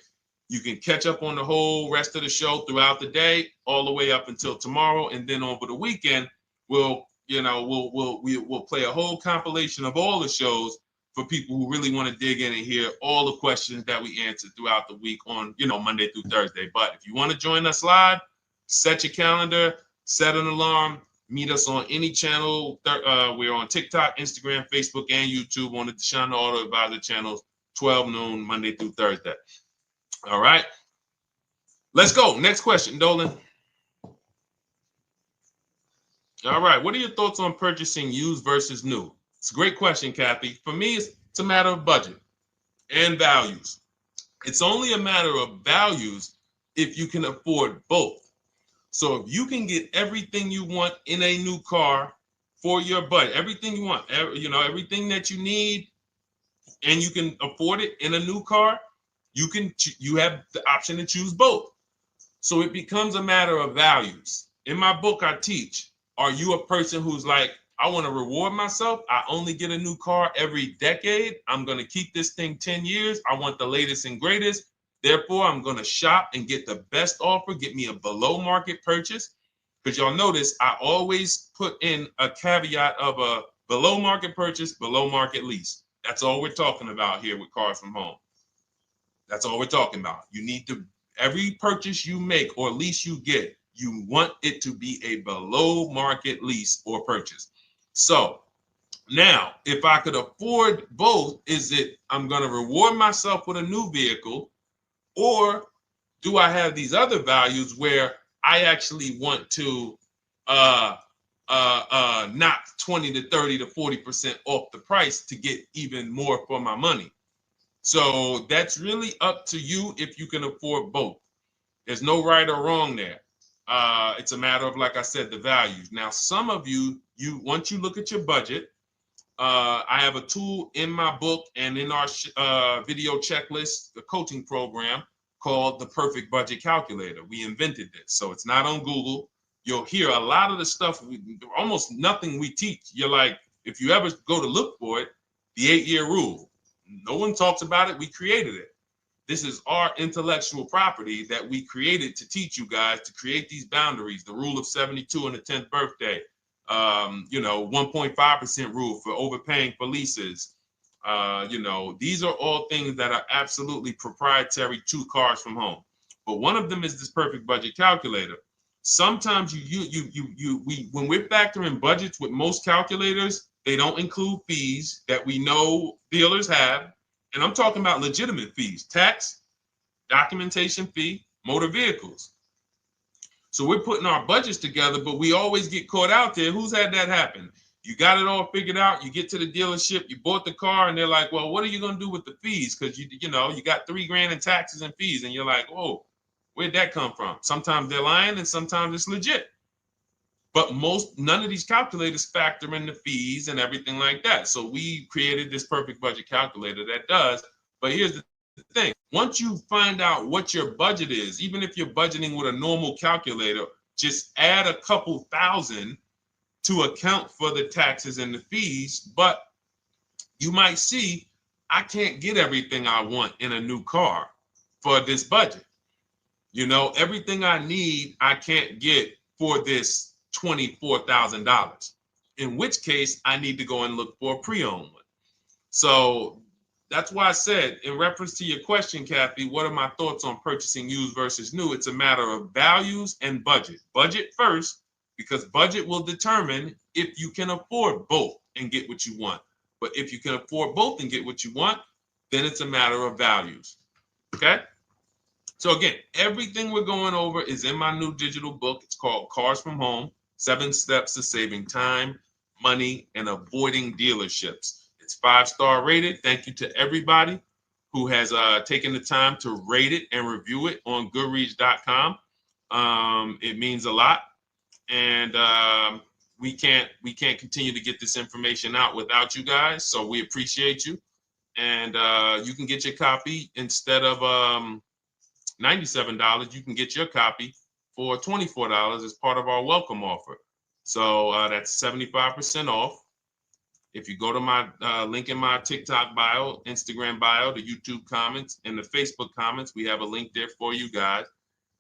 You can catch up on the whole rest of the show throughout the day, all the way up until tomorrow, and then over the weekend, we'll play a whole compilation of all the shows for people who really want to dig in and hear all the questions that we answered throughout the week on, Monday through Thursday. But if you want to join us live, set your calendar, set an alarm, meet us on any channel. We're on TikTok, Instagram, Facebook, and YouTube on the Deshone the Auto Advisor channels, 12 noon, Monday through Thursday. All right. Let's go. Next question, Dolan. All right. What are your thoughts on purchasing used versus new? It's a great question, Kathy. For me, it's a matter of budget and values. It's only a matter of values if you can afford both. So if you can get everything you want in a new car for your budget, everything you want, everything that you need, and you can afford it in a new car, you have the option to choose both. So it becomes a matter of values. In my book, I teach, are you a person who's like, I want to reward myself. I only get a new car every decade. I'm going to keep this thing 10 years. I want the latest and greatest. Therefore, I'm going to shop and get the best offer, get me a below market purchase. Because y'all notice I always put in a caveat of a below market purchase, below market lease. That's all we're talking about here with Cars from Home. That's all we're talking about. You need to, every purchase you make or lease you get, you want it to be a below market lease or purchase. So now, if I could afford both, is it I'm going to reward myself with a new vehicle, or do I have these other values where I actually want to knock 20 to 30 to 40% off the price to get even more for my money? So that's really up to you if you can afford both. There's no right or wrong there. It's a matter of, like I said, the values. Now, some of you once you look at your budget, I have a tool in my book and in our video checklist, the coaching program called the Perfect Budget Calculator. We invented this, so it's not on Google. You'll hear a lot of the stuff, almost nothing we teach. You're like, if you ever go to look for it, the 8-year rule. No one talks about it. We created it. This is our intellectual property that we created to teach you guys to create these boundaries, the rule of 72 and the 10th birthday, 1.5% rule for overpaying for leases. These are all things that are absolutely proprietary to Cars from Home. But one of them is this Perfect Budget Calculator. Sometimes when we're factoring budgets with most calculators, they don't include fees that we know dealers have. And I'm talking about legitimate fees, tax, documentation fee, motor vehicles. So we're putting our budgets together, but we always get caught out there. Who's had that happen? You got it all figured out. You get to the dealership, you bought the car, and they're like, well, what are you going to do with the fees? Because you got $3,000 in taxes and fees. And you're like, oh, where'd that come from? Sometimes they're lying and sometimes it's legit. But none of these calculators factor in the fees and everything like that. So we created this Perfect Budget Calculator that does. But here's the thing. Once you find out what your budget is, even if you're budgeting with a normal calculator, just add a couple thousand to account for the taxes and the fees. But you might see, I can't get everything I want in a new car for this budget. Everything I need, I can't get for this $24,000, in which case I need to go and look for a pre-owned one. So that's why I said, in reference to your question, Kathy, what are my thoughts on purchasing used versus new? It's a matter of values and budget. Budget first, because budget will determine if you can afford both and get what you want. But if you can afford both and get what you want, then it's a matter of values. Okay? So again, everything we're going over is in my new digital book. It's called Cars from Home, 7 Steps to Saving Time, Money, and Avoiding Dealerships. It's 5-star rated. Thank you to everybody who has taken the time to rate it and review it on Goodreads.com. It means a lot. And we can't continue to get this information out without you guys. So we appreciate you. And you can get your copy instead of $97, you can get your copy for $24 as part of our welcome offer. So that's 75% off. If you go to my link in my TikTok bio, Instagram bio, the YouTube comments, and the Facebook comments, we have a link there for you guys.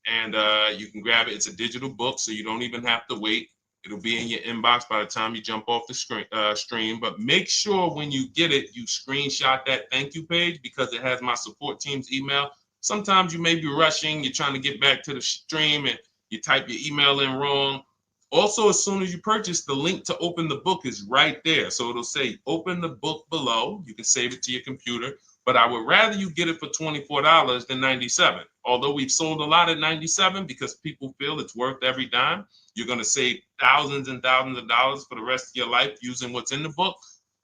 And you can grab it. It's a digital book, so you don't even have to wait. It'll be in your inbox by the time you jump off the stream. But make sure when you get it, you screenshot that thank you page, because it has my support team's email. Sometimes you may be rushing, you're trying to get back to the stream and you type your email in wrong. Also, as soon as you purchase, the link to open the book is right there. So it'll say open the book below. You can save it to your computer. But I would rather you get it for $24 than $97. Although we've sold a lot at $97 because people feel it's worth every dime. You're going to save thousands and thousands of dollars for the rest of your life using what's in the book.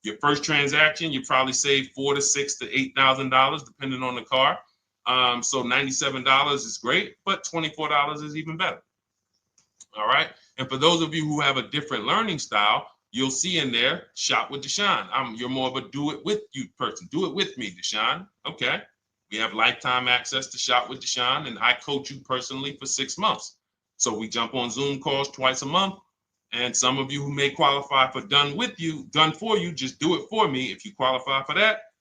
Your first transaction, you probably save $4,000 to $6,000 to $8,000 depending on the car. So $97 is great, but $24 is even better. All right. And for those of you who have a different learning style, you'll see in there, shop with Deshone. You're more of a do it with you person. Do it with me, Deshone. Okay. We have lifetime access to shop with Deshone, and I coach you personally for 6 months. So we jump on Zoom calls twice a month. And some of you who may qualify for done for you, just do it for me. If you qualify for that,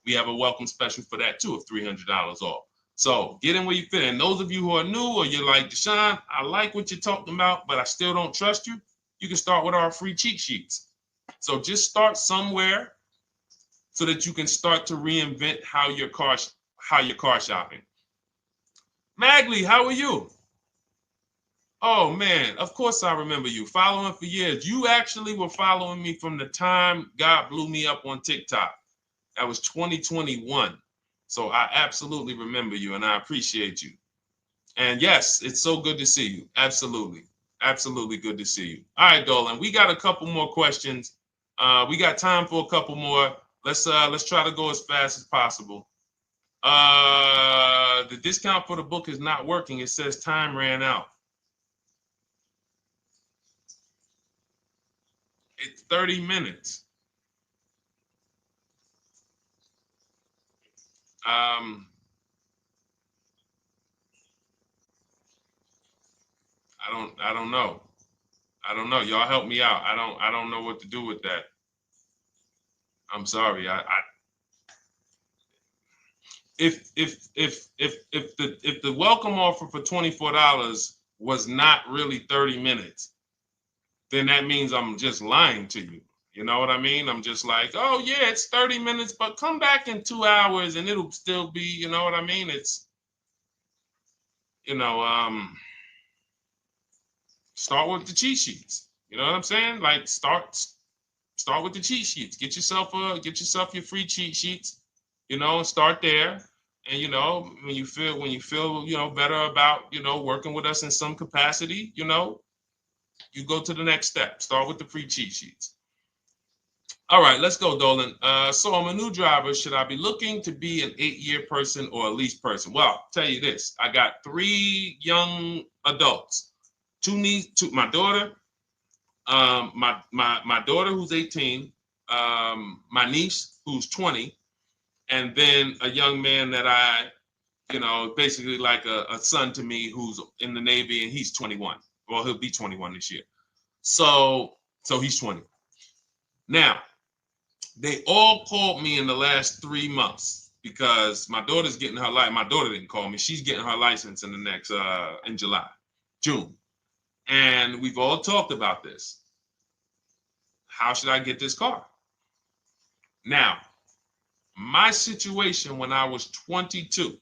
we have a welcome special for that too of $300 off. So get in where you fit. And those of you who are new or you're like, Deshone, I like what you're talking about, but I still don't trust you. You can start with our free cheat sheets. So just start somewhere so that you can start to reinvent how you're car shopping. Magley, how are you? Oh man, of course I remember you. Following for years. You actually were following me from the time God blew me up on TikTok. That was 2021. So I absolutely remember you and I appreciate you. And yes, it's so good to see you. Absolutely. Absolutely good to see you. All right, Dolan, we got a couple more questions. We got time for a couple more. Let's try to go as fast as possible. The discount for the book is not working. It says time ran out. It's 30 minutes. I don't know. I don't know. Y'all help me out. I don't know what to do with that. I'm sorry. If the welcome offer for $24 was not really 30 minutes, then that means I'm just lying to you. You know what I mean? I'm just like, oh yeah, it's 30 minutes, but come back in 2 hours and it'll still be, you know what I mean? It's, start with the cheat sheets. You know what I'm saying? Like start with the cheat sheets. Get yourself your free cheat sheets, and start there. And when you feel better about working with us in some capacity, you go to the next step. Start with the free cheat sheets. All right, let's go, Dolan. So I'm a new driver. Should I be looking to be an 8-year person or a lease person? Well, I'll tell you this. I got 3 young adults. My daughter, my daughter who's 18, my niece who's 20, and then a young man that I, basically like a son to me who's in the Navy and he's 21. Well, he'll be 21 this year. So he's 20. Now, they all called me in the last 3 months because my daughter's getting her license. My daughter didn't call me. She's getting her license in the next, in June. And we've all talked about this. How should I get this car? Now, my situation when I was 22,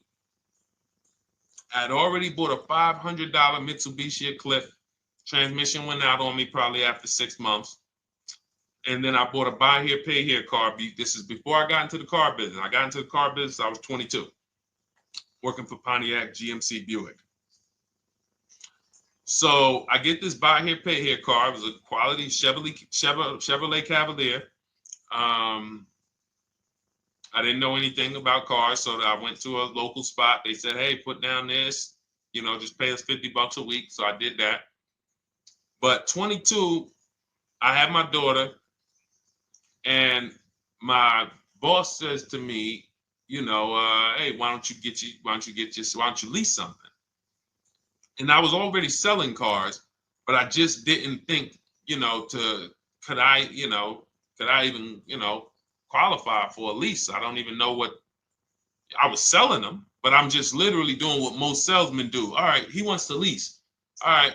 I'd already bought a $500 Mitsubishi Eclipse. Transmission went out on me probably after 6 months. And then I bought a buy here, pay here car. This is before I got into the car business. I got into the car business, I was 22, working for Pontiac GMC Buick. So I get this buy here, pay here car. It was a quality Chevrolet Cavalier. I didn't know anything about cars, so I went to a local spot. They said, hey, put down this, just pay us $50 a week. So I did that. But 22, I had my daughter, and my boss says to me, hey, why don't you lease something? And I was already selling cars, but I just didn't think, could I even, qualify for a lease? I don't even know what I was selling them, but I'm just literally doing what most salesmen do. All right, he wants to lease. All right,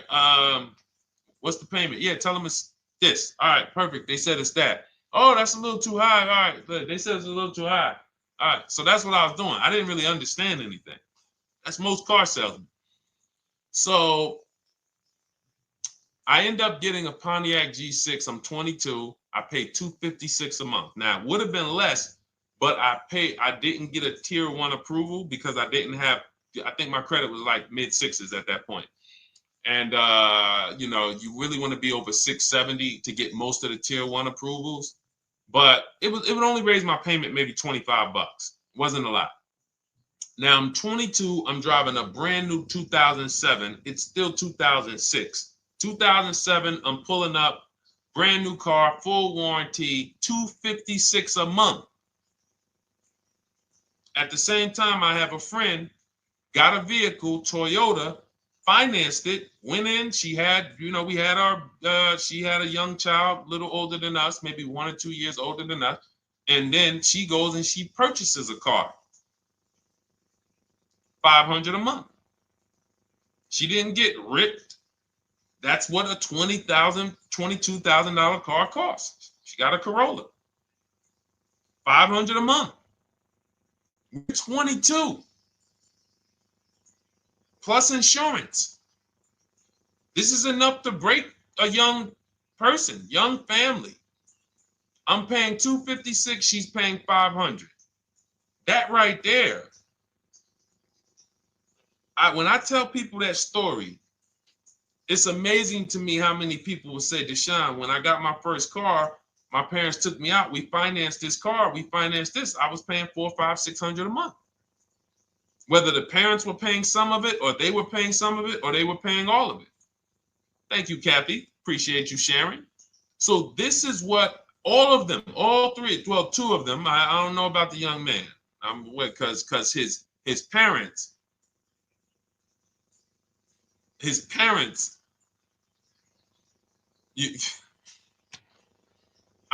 what's the payment? Yeah, tell him it's this. All right, perfect. They said it's that. Oh, that's a little too high. All right, they said it's a little too high. All right, so that's what I was doing. I didn't really understand anything. That's most car salesmen. So I end up getting a Pontiac G6. I'm 22. I paid $256 a month. Now, it would have been less, but I didn't get a tier 1 approval because I didn't have, I think my credit was like mid 6s at that point. And you know, you really want to be over 670 to get most of the tier 1 approvals. But it would only raise my payment maybe 25 bucks. Wasn't a lot. Now I'm 22. I'm driving a brand new 2007. It's still 2006. 2007. I'm pulling up, brand new car, full warranty, $256 a month. At the same time, I have a friend, got a vehicle, Toyota, financed it, went in. She had, you know, we had our, she had a young child, a little older than us, maybe 1 or 2 years older than us. And then she goes and she purchases a car, $500 a month. She didn't get ripped. That's what a $20,000, $22,000 car costs. She got a Corolla, $500 a month. We're 22. Plus insurance. This is enough to break a young person, young family. I'm paying $256, she's paying $500. That right there. When I tell people that story, it's amazing to me how many people will say, Deshone, when I got my first car, my parents took me out. We financed this car. We financed this. I was paying $400, $500, $600 a month. Whether the parents were paying some of it, or they were paying some of it, or they were paying all of it. Thank you, Kathy. Appreciate you sharing. So this is what all of them, all three, well, 2 of them, I don't know about the young man. Because his parents,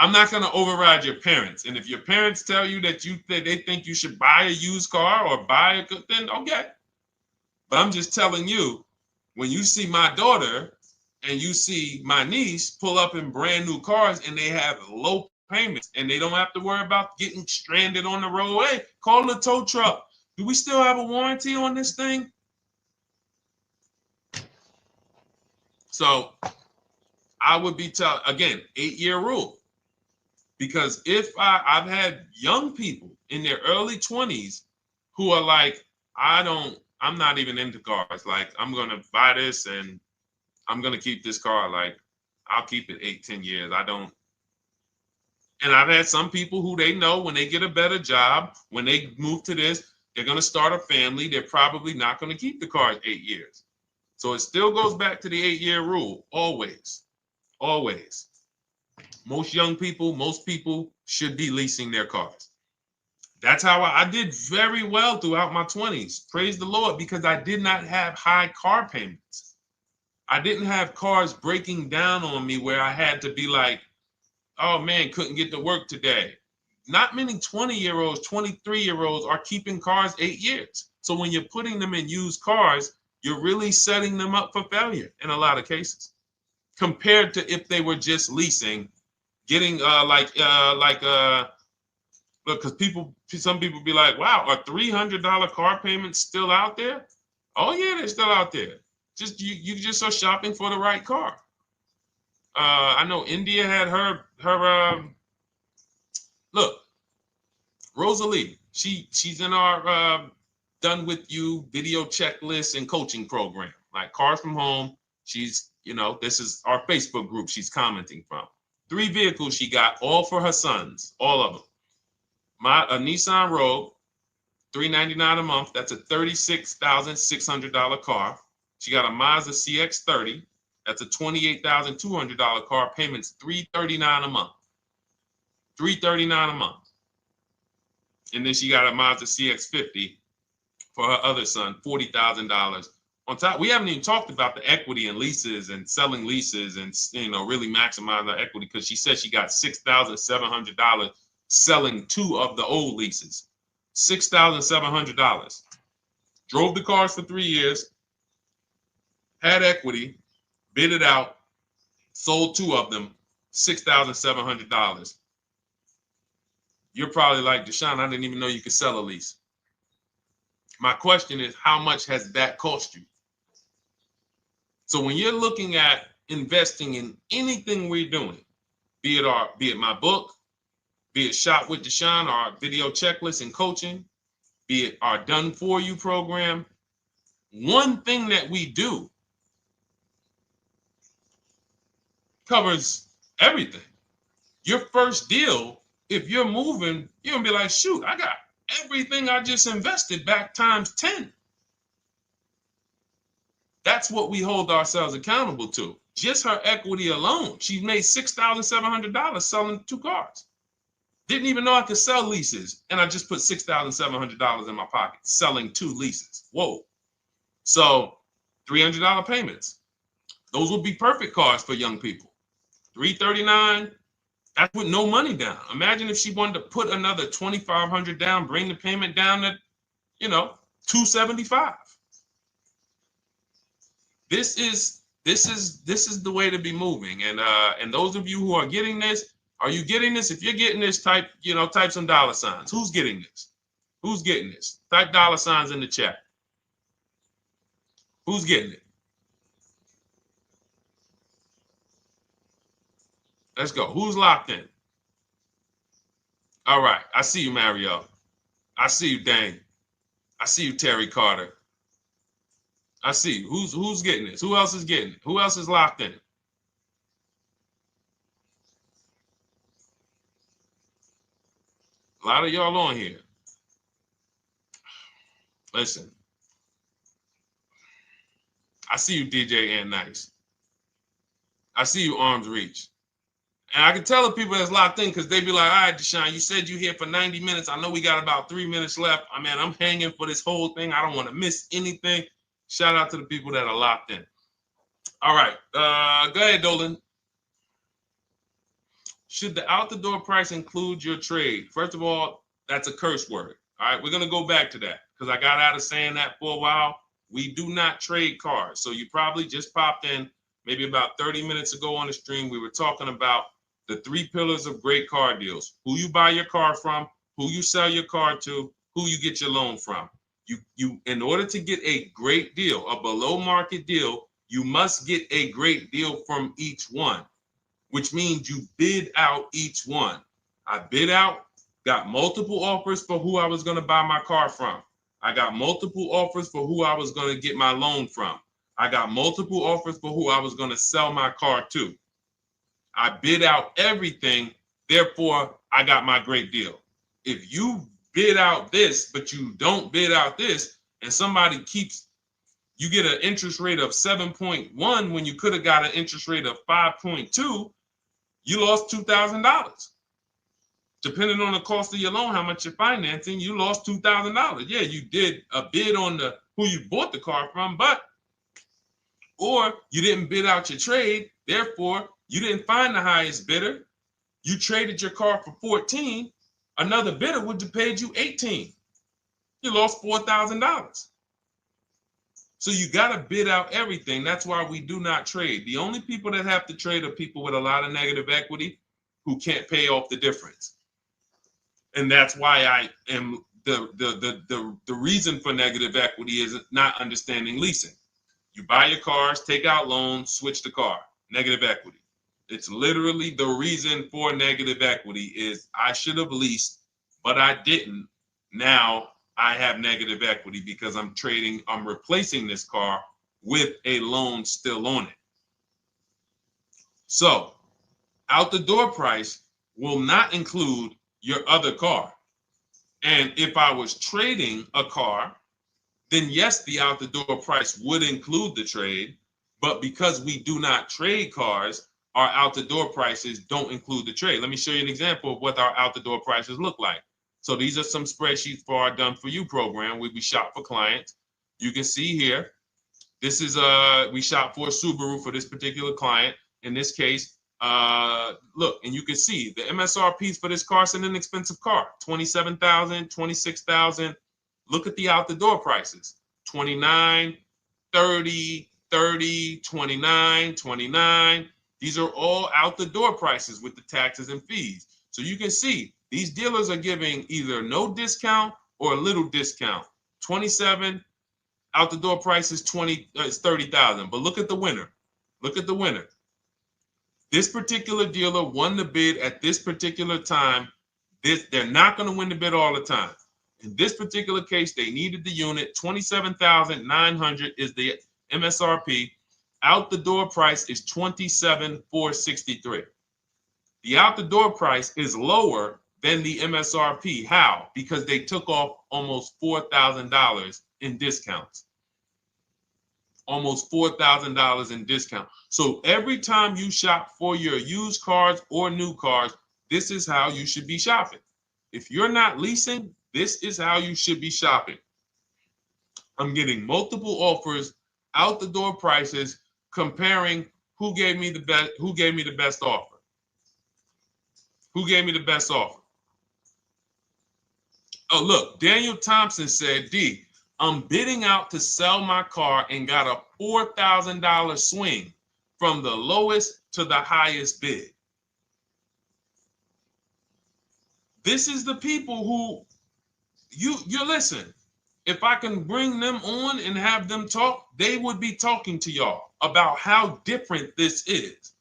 I'm not going to override your parents. And if your parents tell you that they think you should buy a used car or buy a good, then okay. But I'm just telling you, when you see my daughter and you see my niece pull up in brand new cars and they have low payments and they don't have to worry about getting stranded on the road, hey, call the tow truck. Do we still have a warranty on this thing? So I would be telling, again, 8-year rule. Because if I've had young people in their early 20s who are like, I'm not even into cars. Like, I'm going to buy this and I'm going to keep this car. Like, I'll keep it 8, 10 years. I don't. And I've had some people who they know when they get a better job, when they move to this, they're going to start a family. They're probably not going to keep the car 8 years. So it still goes back to the 8-year rule. Always. Always. Most young people, most people should be leasing their cars. That's how I did very well throughout my 20s. Praise the Lord, because I did not have high car payments. I didn't have cars breaking down on me where I had to be like, oh man, couldn't get to work today. Not many 20-year-olds, 23-year-olds are keeping cars 8 years. So when you're putting them in used cars, you're really setting them up for failure in a lot of cases, compared to if they were just leasing, getting look, because some people be like, wow, are $300 car payments still out there? Oh yeah, they're still out there. Just you just are shopping for the right car. I know India had her look, Rosalie, she's in our Done With You video checklist and coaching program, like Cars from Home. She's, you know, this is our Facebook group she's commenting from. 3 vehicles she got, all for her sons, all of them. A Nissan Rogue, $399 a month. That's a $36,600 car. She got a Mazda CX-30. That's a $28,200 car. Payments $339 a month. $339 a month. And then she got a Mazda CX-50 for her other son, $40,000. On top, we haven't even talked about the equity and leases and selling leases and, you know, really maximizing her equity, because she said she got $6,700 selling 2 of the old leases. $6,700. Drove the cars for 3 years, had equity, bid it out, sold 2 of them, $6,700. You're probably like, Deshone, I didn't even know you could sell a lease. My question is, how much has that cost you? So when you're looking at investing in anything we're doing, be it my book, be it Shop with Deshone, our video checklist and coaching, be it our Done For You program. One thing that we do covers everything. Your first deal, if you're moving, you're gonna be like, shoot, I got everything I just invested back times 10. That's what we hold ourselves accountable to. Just her equity alone, she made $6,700 selling 2 cars. Didn't even know I could sell leases, and I just put $6,700 in my pocket selling 2 leases. Whoa. So $300 payments. Those would be perfect cars for young people. $339, that's with no money down. Imagine if she wanted to put another $2,500 down, bring the payment down to, $275. This is the way to be moving. And those of you who are getting this, are you getting this? If you're getting this, type some dollar signs. Who's getting this? Who's getting this? Type dollar signs in the chat. Who's getting it? Let's go. Who's locked in? All right. I see you, Mario. I see you, Dane. I see you, Terry Carter. I see you. Who's getting this? Who else is getting it? Who else is locked in? A lot of y'all on here. Listen. I see you, DJ and Nice. I see you, Arms Reach. And I can tell the people that's locked in because they be like, all right, Deshone, you said you're here for 90 minutes. I know we got about 3 minutes left. I'm hanging for this whole thing. I don't want to miss anything. Shout out to the people that are locked in. All right. Go ahead, Dolan. Should the out-the-door price include your trade? First of all, that's a curse word. All right. We're going to go back to that because I got out of saying that for a while. We do not trade cars. So you probably just popped in maybe about 30 minutes ago on the stream. We were talking about the 3 pillars of great car deals: who you buy your car from, who you sell your car to, who you get your loan from. You in order to get a great deal, a below market deal, you must get a great deal from each one, which means you bid out each one. I bid out, got multiple offers for who I was going to buy my car from. I got multiple offers for who I was going to get my loan from. I got multiple offers for who I was going to sell my car to. I bid out everything, therefore I got my great deal. If you bid out this, but you don't bid out this, and somebody you get an interest rate of 7.1 when you could have got an interest rate of 5.2, you lost $2,000. Depending on the cost of your loan, how much you're financing, you lost $2,000. Yeah, you did a bid on who you bought the car from, or you didn't bid out your trade, therefore you didn't find the highest bidder. You traded your car for 14. Another bidder would have paid you 18. You lost $4,000. So you got to bid out everything. That's why we do not trade. The only people that have to trade are people with a lot of negative equity who can't pay off the difference. And that's why I am the reason for negative equity is not understanding leasing. You buy your cars, take out loans, switch the car. Negative equity. It's literally the reason for negative equity is I should have leased, but I didn't. Now I have negative equity because I'm replacing this car with a loan still on it. So out the door price will not include your other car. And if I was trading a car, then yes, the out the door price would include the trade. But because we do not trade cars, our out the door prices don't include the trade. Let me show you an example of what our out the door prices look like. So these are some spreadsheets for our Done For You program where we shop for clients. You can see here, this is we shop for a Subaru for this particular client. In this case, look, and you can see the MSRPs for this car is an inexpensive car, $27,000, $26,000. Look at the out the door prices, 29, 30, 30, 29, 29. These are all out the door prices with the taxes and fees. So you can see these dealers are giving either no discount or a little discount. 27 out the door price is 30,000. But look at the winner. Look at the winner. This particular dealer won the bid at this particular time They're not going to win the bid all the time. In this particular case, they needed the unit. $27,900 is the MSRP. Out the door price is $27,463. The out the door price is lower than the MSRP. How? Because they took off almost $4,000 in discounts. Almost $4,000 in discount. So every time you shop for your used cars or new cars, this is how you should be shopping. If you're not leasing, this is how you should be shopping. I'm getting multiple offers, out the door prices, comparing who gave me the best offer. Who gave me the best offer? Oh, look, Daniel Thompson said, D, I'm bidding out to sell my car and got a $4,000 swing from the lowest to the highest bid. This is the people who you listen. If I can bring them on and have them talk, they would be talking to y'all about how different this is.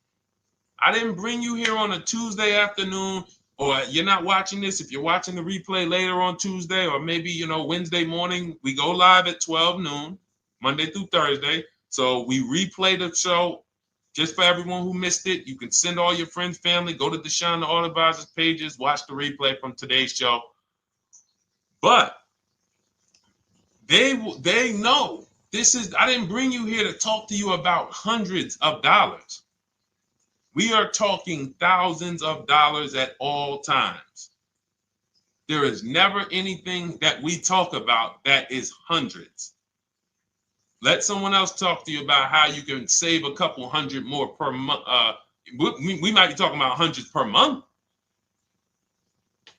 I didn't bring you here on a Tuesday afternoon, or you're not watching this. If you're watching the replay later on Tuesday, or maybe, Wednesday morning, we go live at 12 noon, Monday through Thursday. So we replay the show just for everyone who missed it. You can send all your friends, family, go to Deshone the Auto Advisor's pages, watch the replay from today's show. But they know this is, I didn't bring you here to talk to you about hundreds of dollars. We are talking thousands of dollars at all times. There is never anything that we talk about that is hundreds. Let someone else talk to you about how you can save a couple hundred more per month. We might be talking about hundreds per month.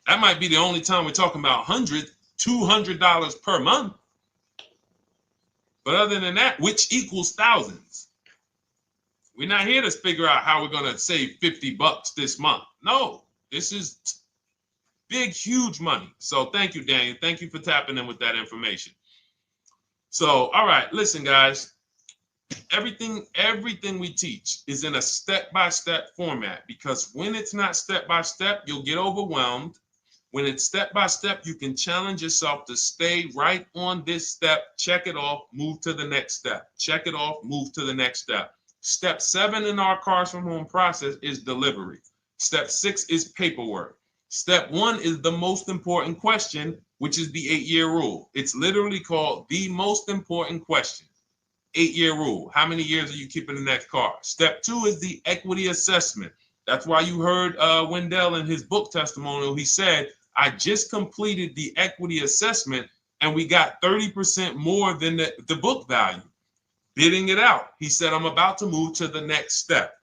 That might be the only time we're talking about hundreds, $200 per month. But other than that, which equals thousands. We're not here to figure out how we're going to save $50 this month. No, this is big, huge money. So thank you, Daniel. Thank you for tapping in with that information. So, all right, listen, guys. Everything we teach is in a step-by-step format, because when it's not step-by-step, you'll get overwhelmed. When it's step-by-step, you can challenge yourself to stay right on this step, check it off, move to the next step. Check it off, move to the next step. Step 7 in our Cars from Home process is delivery. Step 6 is paperwork. Step 1 is the most important question, which is the 8-year rule. It's literally called the most important question. 8-year rule. How many years are you keeping the next car? Step 2 is the equity assessment. That's why you heard Wendell in his book testimonial. He said, I just completed the equity assessment and we got 30% more than the book value. Bidding it out. He said, I'm about to move to the next step.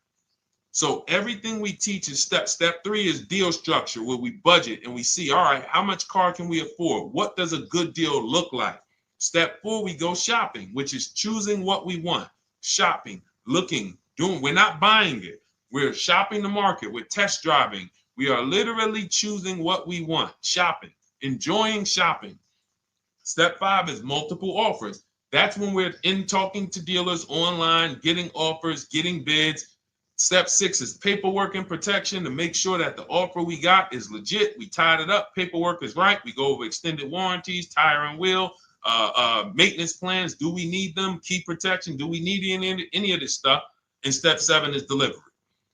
So everything we teach is step. Step 3 is deal structure, where we budget and we see, all right, how much car can we afford? What does a good deal look like? Step 4, we go shopping, which is choosing what we want. Shopping, looking, doing. We're not buying it. We're shopping the market. We're test driving. We are literally choosing what we want. Shopping, enjoying shopping. Step 5 is multiple offers. That's when we're in talking to dealers online, getting offers, getting bids. Step 6 is paperwork and protection, to make sure that the offer we got is legit. We tied it up. Paperwork is right. We go over extended warranties, tire and wheel, maintenance plans. Do we need them? Key protection. Do we need any of this stuff? And step 7 is delivery.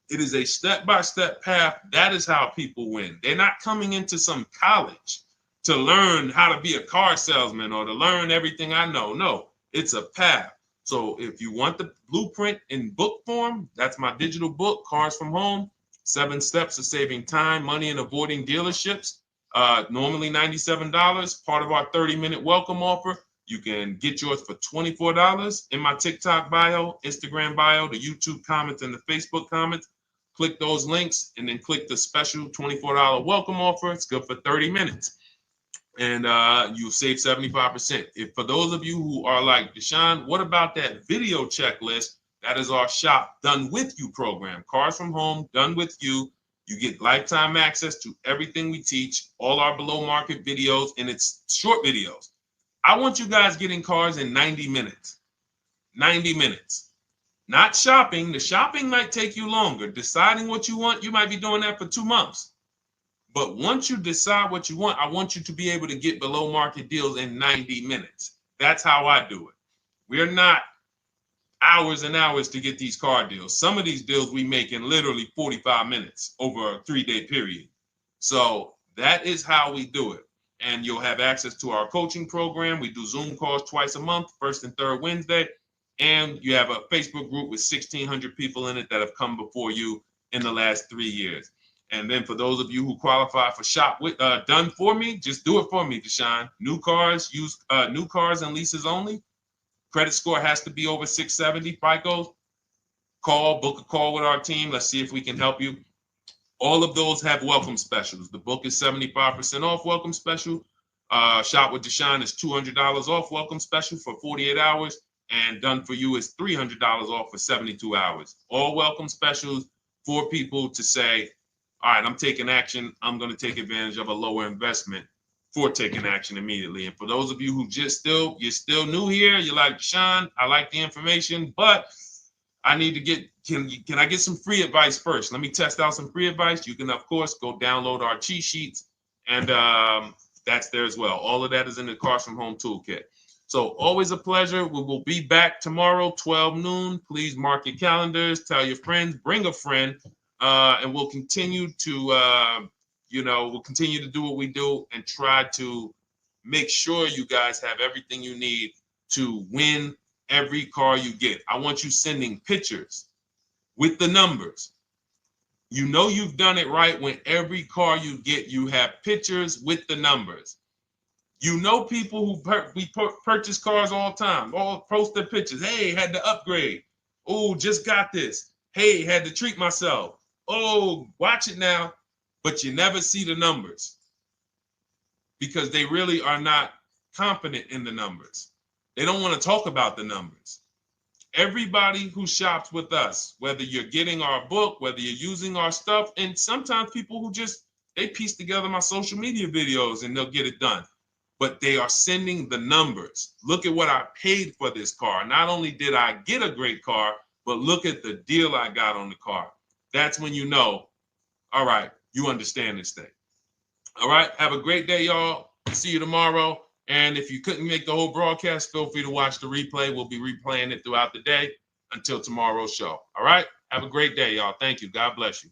It is a step-by-step path. That is how people win. They're not coming into some college to learn how to be a car salesman or to learn everything I know. No, it's a path. So if you want the blueprint in book form, that's my digital book, Cars from Home, 7 Steps of Saving Time, Money, and Avoiding Dealerships. Normally $97, part of our 30-minute welcome offer. You can get yours for $24 in my TikTok bio, Instagram bio, the YouTube comments, and the Facebook comments. Click those links and then click the special $24 welcome offer. It's good for 30 minutes. And you'll save 75%. If for those of you who are like, Deshone, what about that video checklist? That is our Shop Done With You program. Cars from Home, done with you. You get lifetime access to everything we teach, all our below market videos, and it's short videos. I want you guys getting cars in 90 minutes. 90 minutes. Not shopping. The shopping might take you longer. Deciding what you want, you might be doing that for 2 months. But once you decide what you want, I want you to be able to get below market deals in 90 minutes. That's how I do it. We're not hours and hours to get these car deals. Some of these deals we make in literally 45 minutes over a 3-day period. So that is how we do it. And you'll have access to our coaching program. We do Zoom calls twice a month, first and third Wednesday. And you have a Facebook group with 1,600 people in it that have come before you in the last 3 years. And then for those of you who qualify for shop with done for me, just do it for me, Deshone. New cars and leases only. Credit score has to be over 670 FICO. Book a call with our team. Let's see if we can help you. All of those have welcome specials. The book is 75% off welcome special. Shop with Deshone is $200 off welcome special for 48 hours. And done for you is $300 off for 72 hours. All welcome specials for people to say, all right, I'm taking action. I'm going to take advantage of a lower investment for taking action immediately. And for those of you who you're still new here, you're like, Deshone, I like the information, but I need to get, can I get some free advice first? Let me test out some free advice. You can, of course, go download our cheat sheets, and that's there as well. All of that is in the Cars from Home Toolkit. So always a pleasure. We will be back tomorrow, 12 noon. Please mark your calendars, tell your friends, bring a friend, and we'll continue to, we'll continue to do what we do and try to make sure you guys have everything you need to win every car you get. I want you sending pictures with the numbers. You know you've done it right when every car you get, you have pictures with the numbers. You know people who purchase cars all the time, all post their pictures. Hey, had to upgrade. Oh, just got this. Hey, had to treat myself. Oh, watch it now. But you never see the numbers because they really are not confident in the numbers. They don't want to talk about the numbers. Everybody who shops with us, whether you're getting our book, whether you're using our stuff, and sometimes people who they piece together my social media videos and they'll get it done. But they are sending the numbers. Look at what I paid for this car. Not only did I get a great car, but look at the deal I got on the car. That's when you know, all right, you understand this thing. All right, have a great day, y'all. See you tomorrow. And if you couldn't make the whole broadcast, feel free to watch the replay. We'll be replaying it throughout the day until tomorrow's show. All right, have a great day, y'all. Thank you. God bless you.